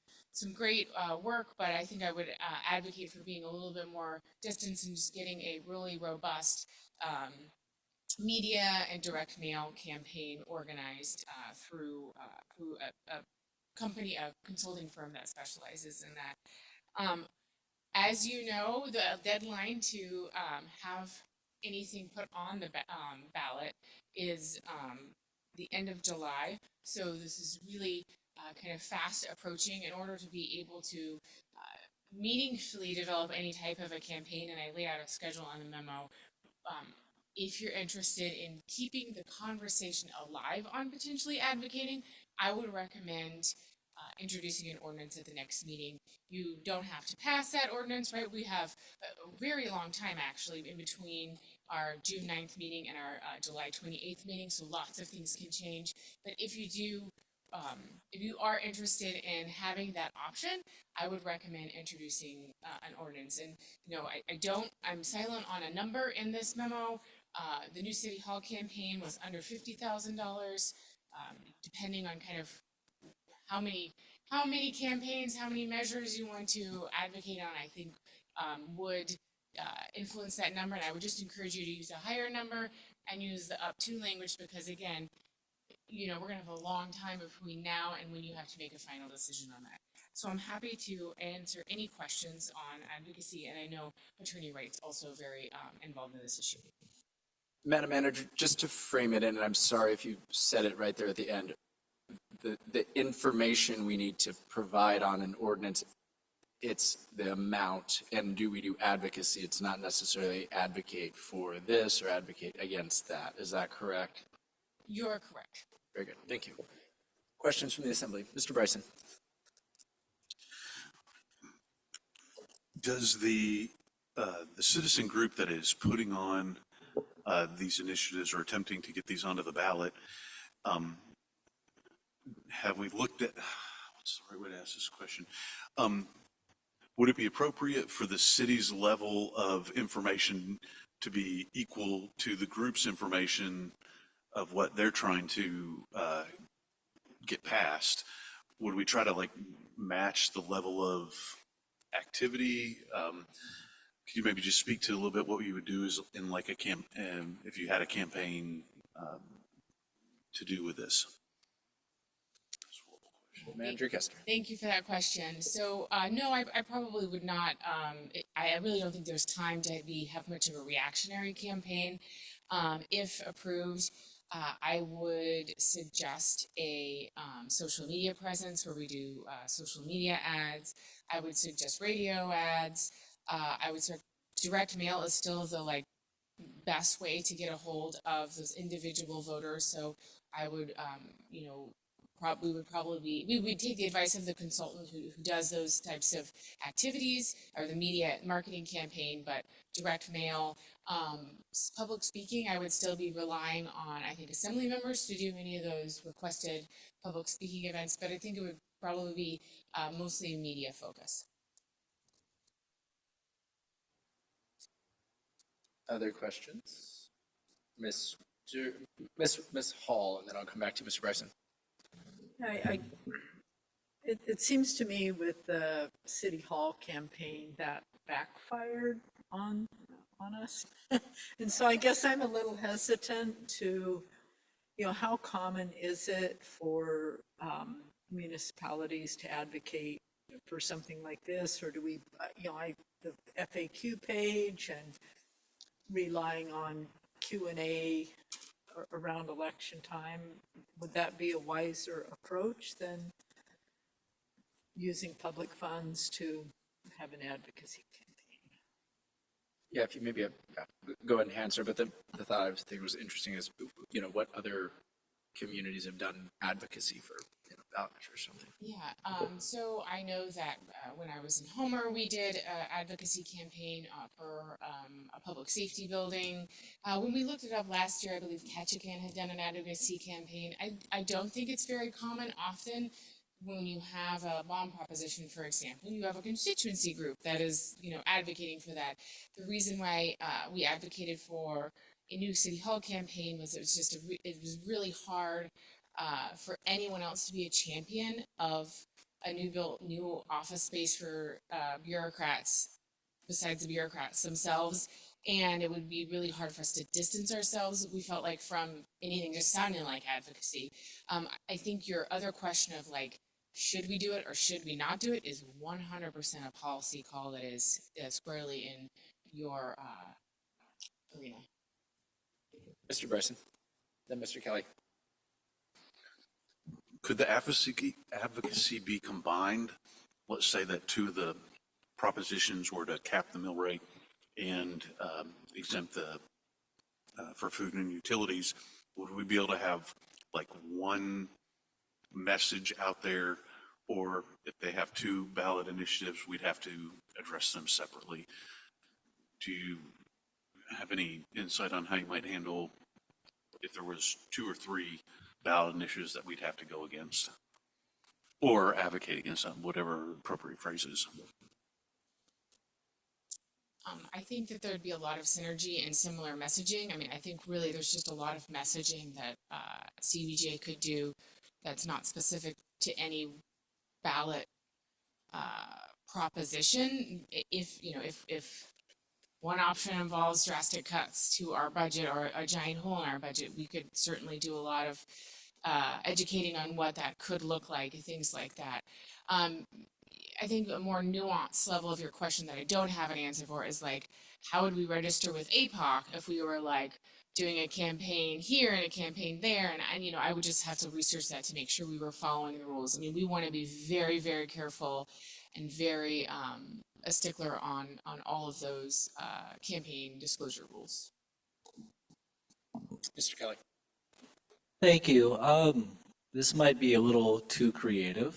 great work, but I think I would advocate for being a little bit more distance and just getting a really robust media and direct mail campaign organized through a company, a consulting firm that specializes in that. As you know, the deadline to have anything put on the ballot is the end of July. So this is really kind of fast approaching in order to be able to meaningfully develop any type of a campaign. And I lay out a schedule on the memo. If you're interested in keeping the conversation alive on potentially advocating, I would recommend introducing an ordinance at the next meeting. You don't have to pass that ordinance, right? We have a very long time actually in between our June 9th meeting and our July 28th meeting, so lots of things can change. But if you are interested in having that option, I would recommend introducing an ordinance. And I'm silent on a number in this memo. The new City Hall campaign was under $50,000, depending on kind of how many campaigns, how many measures you want to advocate on, I think would influence that number. And I would just encourage you to use a higher number and use the up to language, because again, we're going to have a long time between now and when you have to make a final decision on that. So I'm happy to answer any questions on advocacy, and I know Attorney Wright's also very involved in this issue. Madam Manager, just to frame it in, and I'm sorry if you said it right there at the end, the information we need to provide on an ordinance, it's the amount, and do we do advocacy? It's not necessarily advocate for this or advocate against that. Is that correct? You're correct. Very good. Thank you. Questions from the Assembly? Mr. Bryson. Does the citizen group that is putting on these initiatives or attempting to get these onto the ballot, have we looked at, what's the right way to ask this question? Would it be appropriate for the city's level of information to be equal to the group's information of what they're trying to get passed? Would we try to match the level of activity? Could you maybe just speak to a little bit what you would do in if you had a campaign to do with this? Manager Kester. Thank you for that question. So no, I probably would not. I really don't think there's time to have much of a reactionary campaign. If approved, I would suggest a social media presence where we do social media ads. I would suggest radio ads. I would say direct mail is still the best way to get a hold of those individual voters. So I would, we would take the advice of the consultant who does those types of activities, or the media marketing campaign, but direct mail. Public speaking, I would still be relying on, I think, assembly members to do any of those requested public speaking events, but I think it would probably be mostly media focus. Other questions? Miss Hall, and then I'll come back to Mr. Bryson. It seems to me with the City Hall campaign that backfired on us. And so I guess I'm a little hesitant to, how common is it for municipalities to advocate for something like this? Or do we, the FAQ page and relying on Q&A around election time, would that be a wiser approach than using public funds to have an advocacy campaign? Yeah, if you maybe go ahead and answer, but the thought I was thinking was interesting is, what other communities have done advocacy for ballot measures or something. Yeah, so I know that when I was in Homer, we did an advocacy campaign for a public safety building. When we looked it up last year, I believe Ketchikan had done an advocacy campaign. I don't think it's very common. Often when you have a bond proposition, for example, you have a constituency group that is, advocating for that. The reason why we advocated for a new city hall campaign was it was really hard for anyone else to be a champion of a new office space for bureaucrats besides the bureaucrats themselves. And it would be really hard for us to distance ourselves, we felt like, from anything just sounding like advocacy. I think your other question of like, should we do it or should we not do it is 100% a policy call that is squarely in your arena. Mr. Bryson, then Mr. Kelly. Could the advocacy be combined? Let's say that two of the propositions were to cap the mill rate and exempt the for food and utilities. Would we be able to have like one message out there, or if they have two ballot initiatives, we'd have to address them separately? Do you have any insight on how you might handle if there was two or three ballot initiatives that we'd have to go against or advocate against, whatever appropriate phrases? I think that there'd be a lot of synergy and similar messaging. I mean, I think really there's just a lot of messaging that CBJ could do that's not specific to any ballot proposition. If one option involves drastic cuts to our budget or a giant hole in our budget, we could certainly do a lot of educating on what that could look like, things like that. I think a more nuanced level of your question that I don't have an answer for is like, how would we register with APOC if we were like doing a campaign here and a campaign there? And I would just have to research that to make sure we were following the rules. I mean, we want to be very, very careful and very a stickler on all of those campaign disclosure rules. Mr. Kelly. Thank you. This might be a little too creative.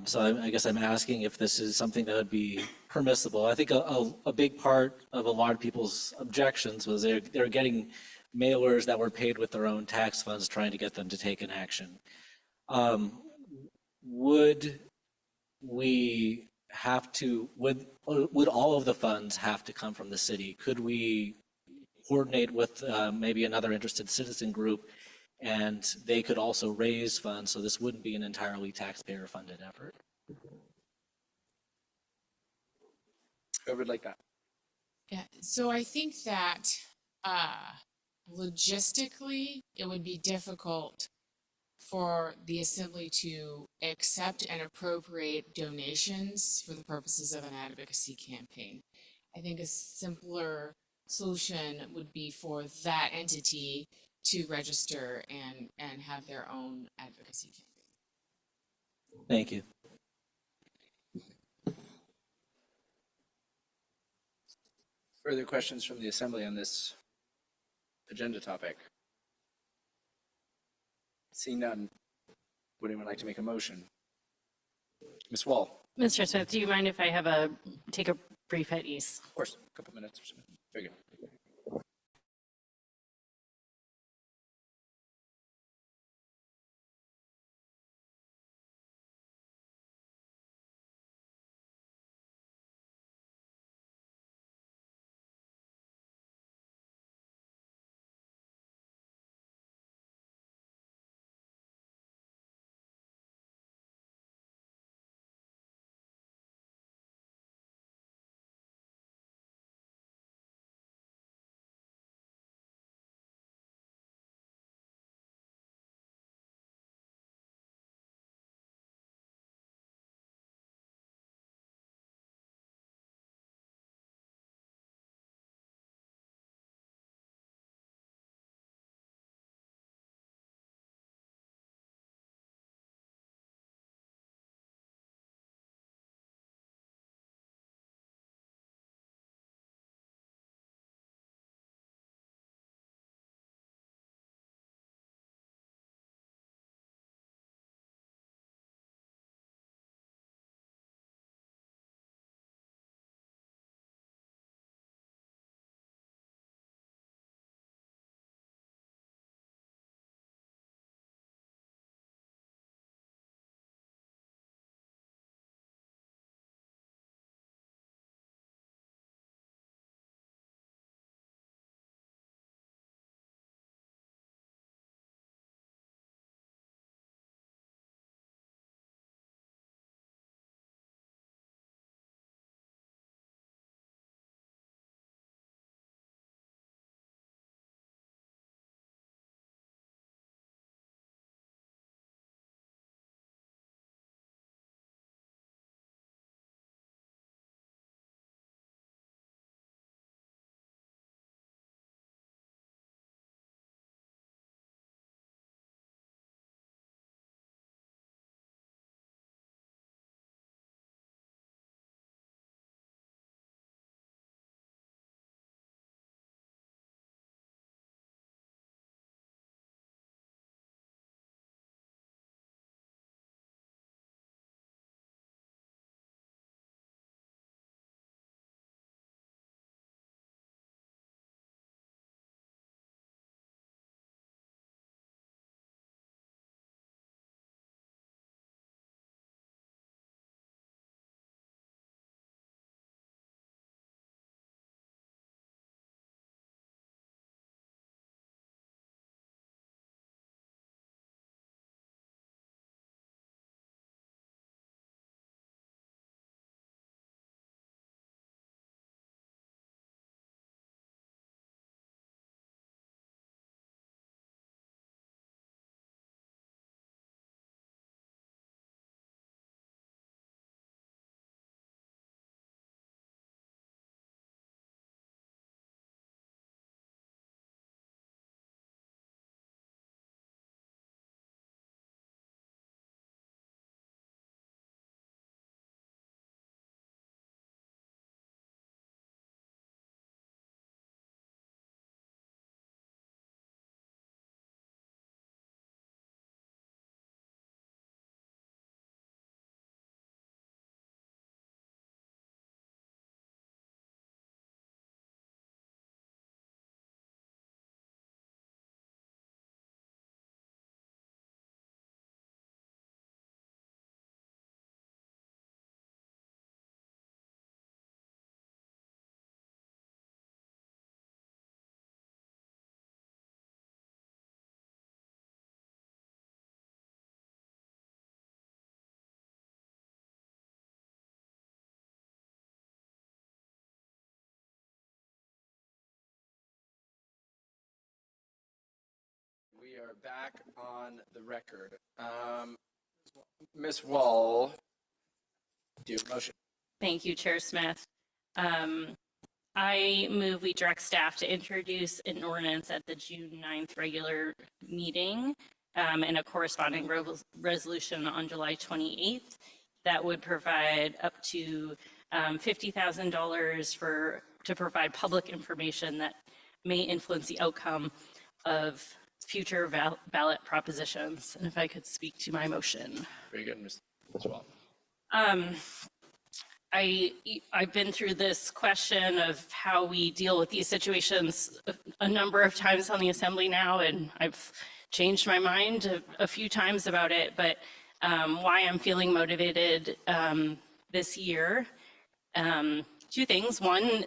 So I guess I'm asking if this is something that would be permissible. I think a big part of a lot of people's objections was they're getting mailers that were paid with their own tax funds trying to get them to take an action. Would we have to, would all of the funds have to come from the city? Could we coordinate with maybe another interested citizen group and they could also raise funds, so this wouldn't be an entirely taxpayer-funded effort? Whoever would like that. Yeah, so I think that logistically, it would be difficult for the assembly to accept and appropriate donations for the purposes of an advocacy campaign. I think a simpler solution would be for that entity to register and have their own advocacy campaign. Thank you. Further questions from the assembly on this agenda topic? Seeing none, would anyone like to make a motion? Ms. Wall. Mr. Smith, do you mind if I take a brief at ease? Of course, a couple minutes or so. Very good. We are back on the record. Ms. Wall, do you have a motion? Thank you, Chair Smith. I move we direct staff to introduce an ordinance at the June 9th regular meeting and a corresponding resolution on July 28th that would provide up to $50,000 to provide public information that may influence the outcome of future ballot propositions. And if I could speak to my motion. Very good, Ms. Wall. I've been through this question of how we deal with these situations a number of times on the assembly now, and I've changed my mind a few times about it, but why I'm feeling motivated this year. Two things. One,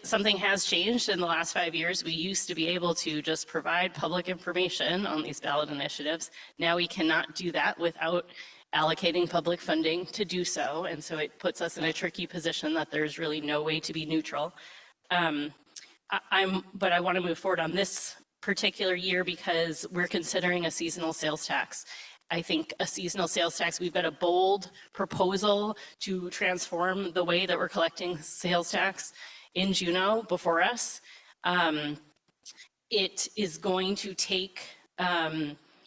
something has changed in the last 5 years. We used to be able to just provide public information on these ballot initiatives. Now we cannot do that without allocating public funding to do so. And so it puts us in a tricky position that there's really no way to be neutral. But I want to move forward on this particular year because we're considering a seasonal sales tax. I think a seasonal sales tax, we've got a bold proposal to transform the way that we're collecting sales tax in Juneau before us. It is going to take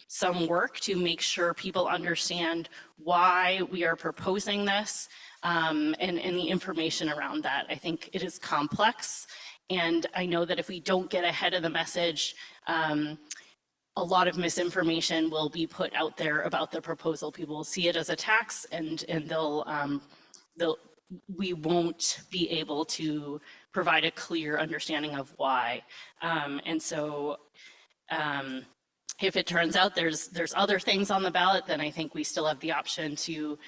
some work to make sure people understand why we are proposing this and the information around that. I think it is complex, and I know that if we don't get ahead of the message, a lot of misinformation will be put out there about the proposal. People will see it as a tax, and we won't be able to provide a clear understanding of why. And so if it turns out there's other things on the ballot, then I think we still have the option to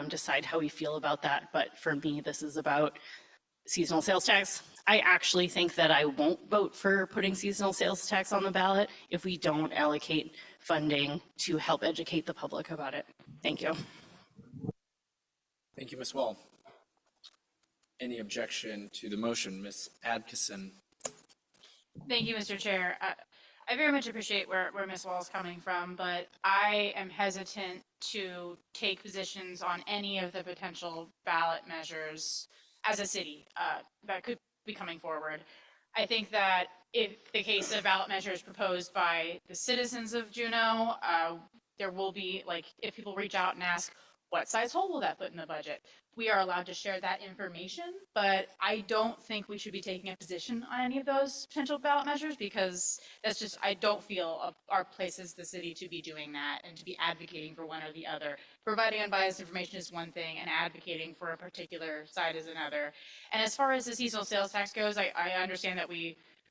decide how we feel about that. But for me, this is about seasonal sales tax. I actually think that I won't vote for putting seasonal sales tax on the ballot if we don't allocate funding to help educate the public about it. Thank you. Thank you, Ms. Wall. Any objection to the motion? Ms. Adkisson. Thank you, Mr. Chair. I very much appreciate where Ms. Wall is coming from, but I am hesitant to take positions on any of the potential ballot measures as a city that could be coming forward. I think that if the case of ballot measures proposed by the citizens of Juneau, there will be, like, if people reach out and ask, what size hole will that put in the budget? We are allowed to share that information, but I don't think we should be taking a position on any of those potential ballot measures because that's just, I don't feel our place as the city to be doing that and to be advocating for one or the other. Providing unbiased information is one thing and advocating for a particular side is another. And as far as the seasonal sales tax goes, I understand that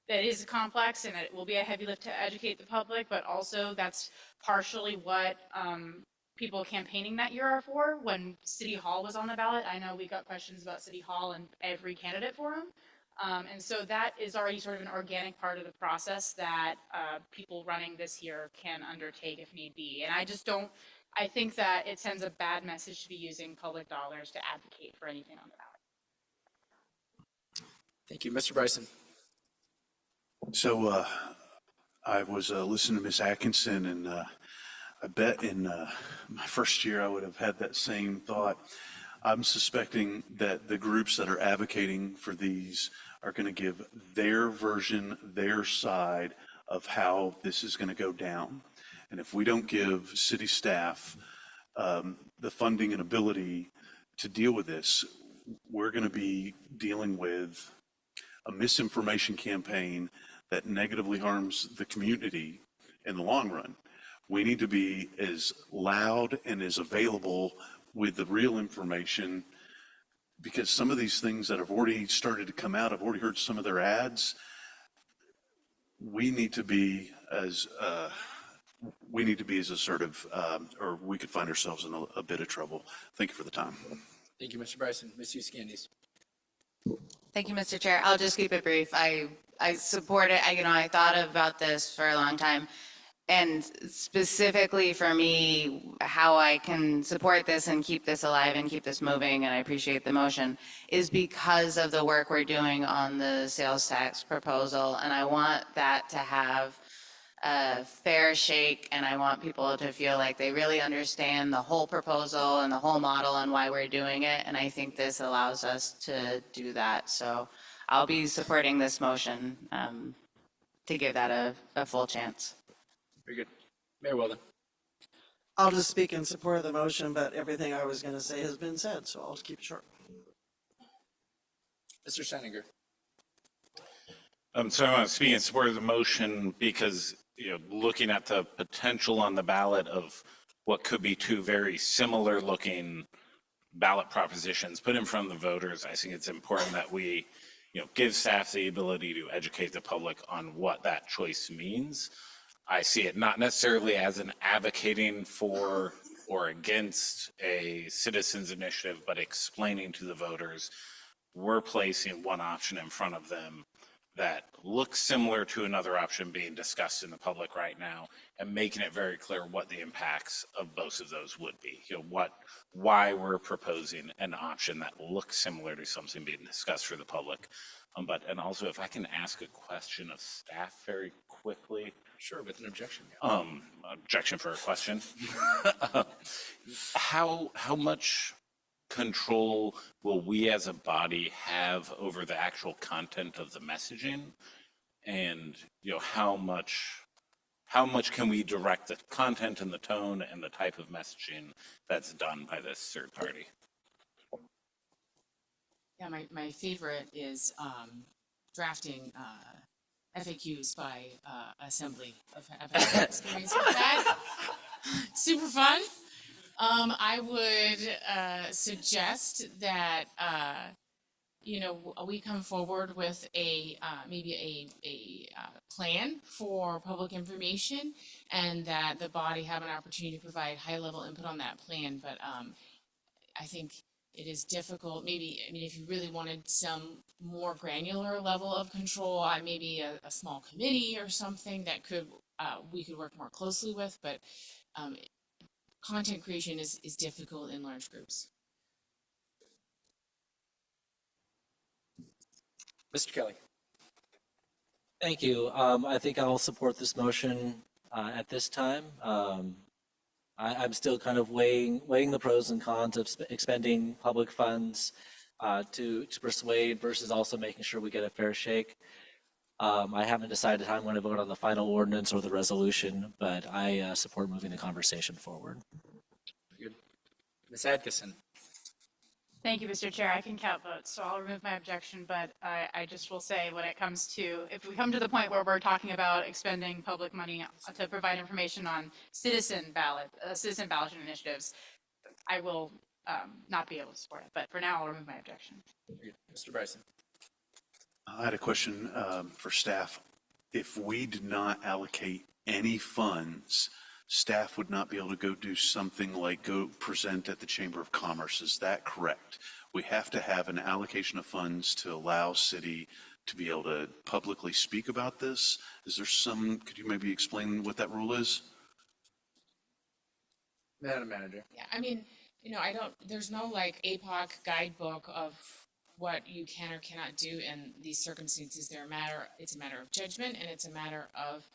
that is complex and that it will be a heavy lift to educate the public, but also that's partially what people campaigning that year are for. When City Hall was on the ballot, I know we got questions about City Hall and every candidate forum. And so that is already sort of an organic part of the process that people running this year can undertake if need be. And I think that it sends a bad message to be using public dollars to advocate for anything on the ballot. Thank you. Mr. Bryson. So I was listening to Ms. Atkinson, and I bet in my first year I would have had that same thought. I'm suspecting that the groups that are advocating for these are going to give their version, their side of how this is going to go down. And if we don't give city staff the funding and ability to deal with this, we're going to be dealing with a misinformation campaign that negatively harms the community in the long run. We need to be as loud and as available with the real information, because some of these things that have already started to come out, I've already heard some of their ads. We need to be as assertive, or we could find ourselves in a bit of trouble. Thank you for the time. Thank you, Mr. Bryson. Ms. Uskandis. Thank you, Mr. Chair. I'll just keep it brief. I support it. I thought about this for a long time. And specifically for me, how I can support this and keep this alive and keep this moving, and I appreciate the motion, is because of the work we're doing on the sales tax proposal. And I want that to have a fair shake, and I want people to feel like they really understand the whole proposal and the whole model and why we're doing it. And I think this allows us to do that. So I'll be supporting this motion to give that a full chance. Very good. Mayor Weldon. I'll just speak in support of the motion, but everything I was going to say has been said, so I'll just keep it short. Mr. Steininger. So I want to speak in support of the motion because, looking at the potential on the ballot of what could be two very similar looking ballot propositions put in front of the voters, I think it's important that we, give staff the ability to educate the public on what that choice means. I see it not necessarily as an advocating for or against a citizens initiative, but explaining to the voters, we're placing one option in front of them that looks similar to another option being discussed in the public right now, and making it very clear what the impacts of both of those would be. Why we're proposing an option that looks similar to something being discussed for the public. And also, if I can ask a question of staff very quickly. Sure, with an objection. Objection for a question. How much control will we as a body have over the actual content of the messaging? And, how much can we direct the content and the tone and the type of messaging that's done by this third party? Yeah, my favorite is drafting FAQs by assembly. I've had experience with that. Super fun. I would suggest that we come forward with maybe a plan for public information, and that the body have an opportunity to provide high-level input on that plan. But I think it is difficult. If you really wanted some more granular level of control, maybe a small committee or something that we could work more closely with. But content creation is difficult in large groups. Mr. Kelly. Thank you. I think I'll support this motion at this time. I'm still kind of weighing the pros and cons of expending public funds to persuade versus also making sure we get a fair shake. I haven't decided how I'm going to vote on the final ordinance or the resolution, but I support moving the conversation forward. Good. Ms. Adkisson. Thank you, Mr. Chair. I can count votes, so I'll remove my objection, but I just will say when it comes to, if we come to the point where we're talking about expending public money to provide information on citizen ballot initiatives, I will not be able to support it, but for now, I'll remove my objection. Mr. Bryson. I had a question for staff. If we did not allocate any funds, staff would not be able to go do something like go present at the Chamber of Commerce. Is that correct? We have to have an allocation of funds to allow city to be able to publicly speak about this. Is there could you maybe explain what that rule is? Madam Manager. Yeah, there's no APOC guidebook of what you can or cannot do in these circumstances. It's a matter of judgment, and it's a matter of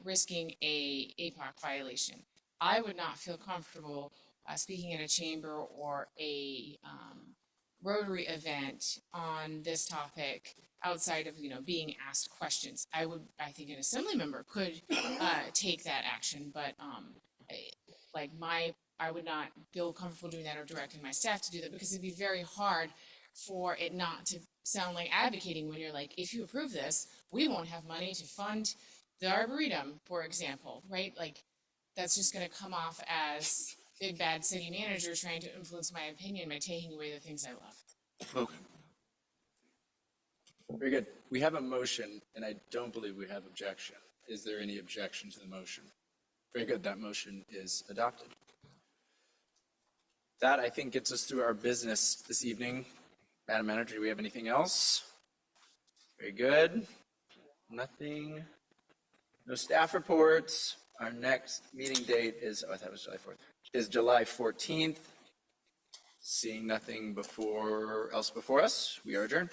risking a APOC violation. I would not feel comfortable speaking at a chamber or a Rotary event on this topic outside of being asked questions. I think an assembly member could take that action, but I would not feel comfortable doing that or directing my staff to do that, because it'd be very hard for it not to sound like advocating when you're like, if you approve this, we won't have money to fund the Arboretum, for example, right? That's just going to come off as big bad city manager trying to influence my opinion by taking away the things I love. Okay. Very good. We have a motion, and I don't believe we have objection. Is there any objection to the motion? Very good. That motion is adopted. That, I think, gets us through our business this evening. Madam Manager, do we have anything else? Very good. Nothing. No staff reports. Our next meeting date is, I thought it was July 4th, is July 14th. Seeing nothing else before us, we are adjourned.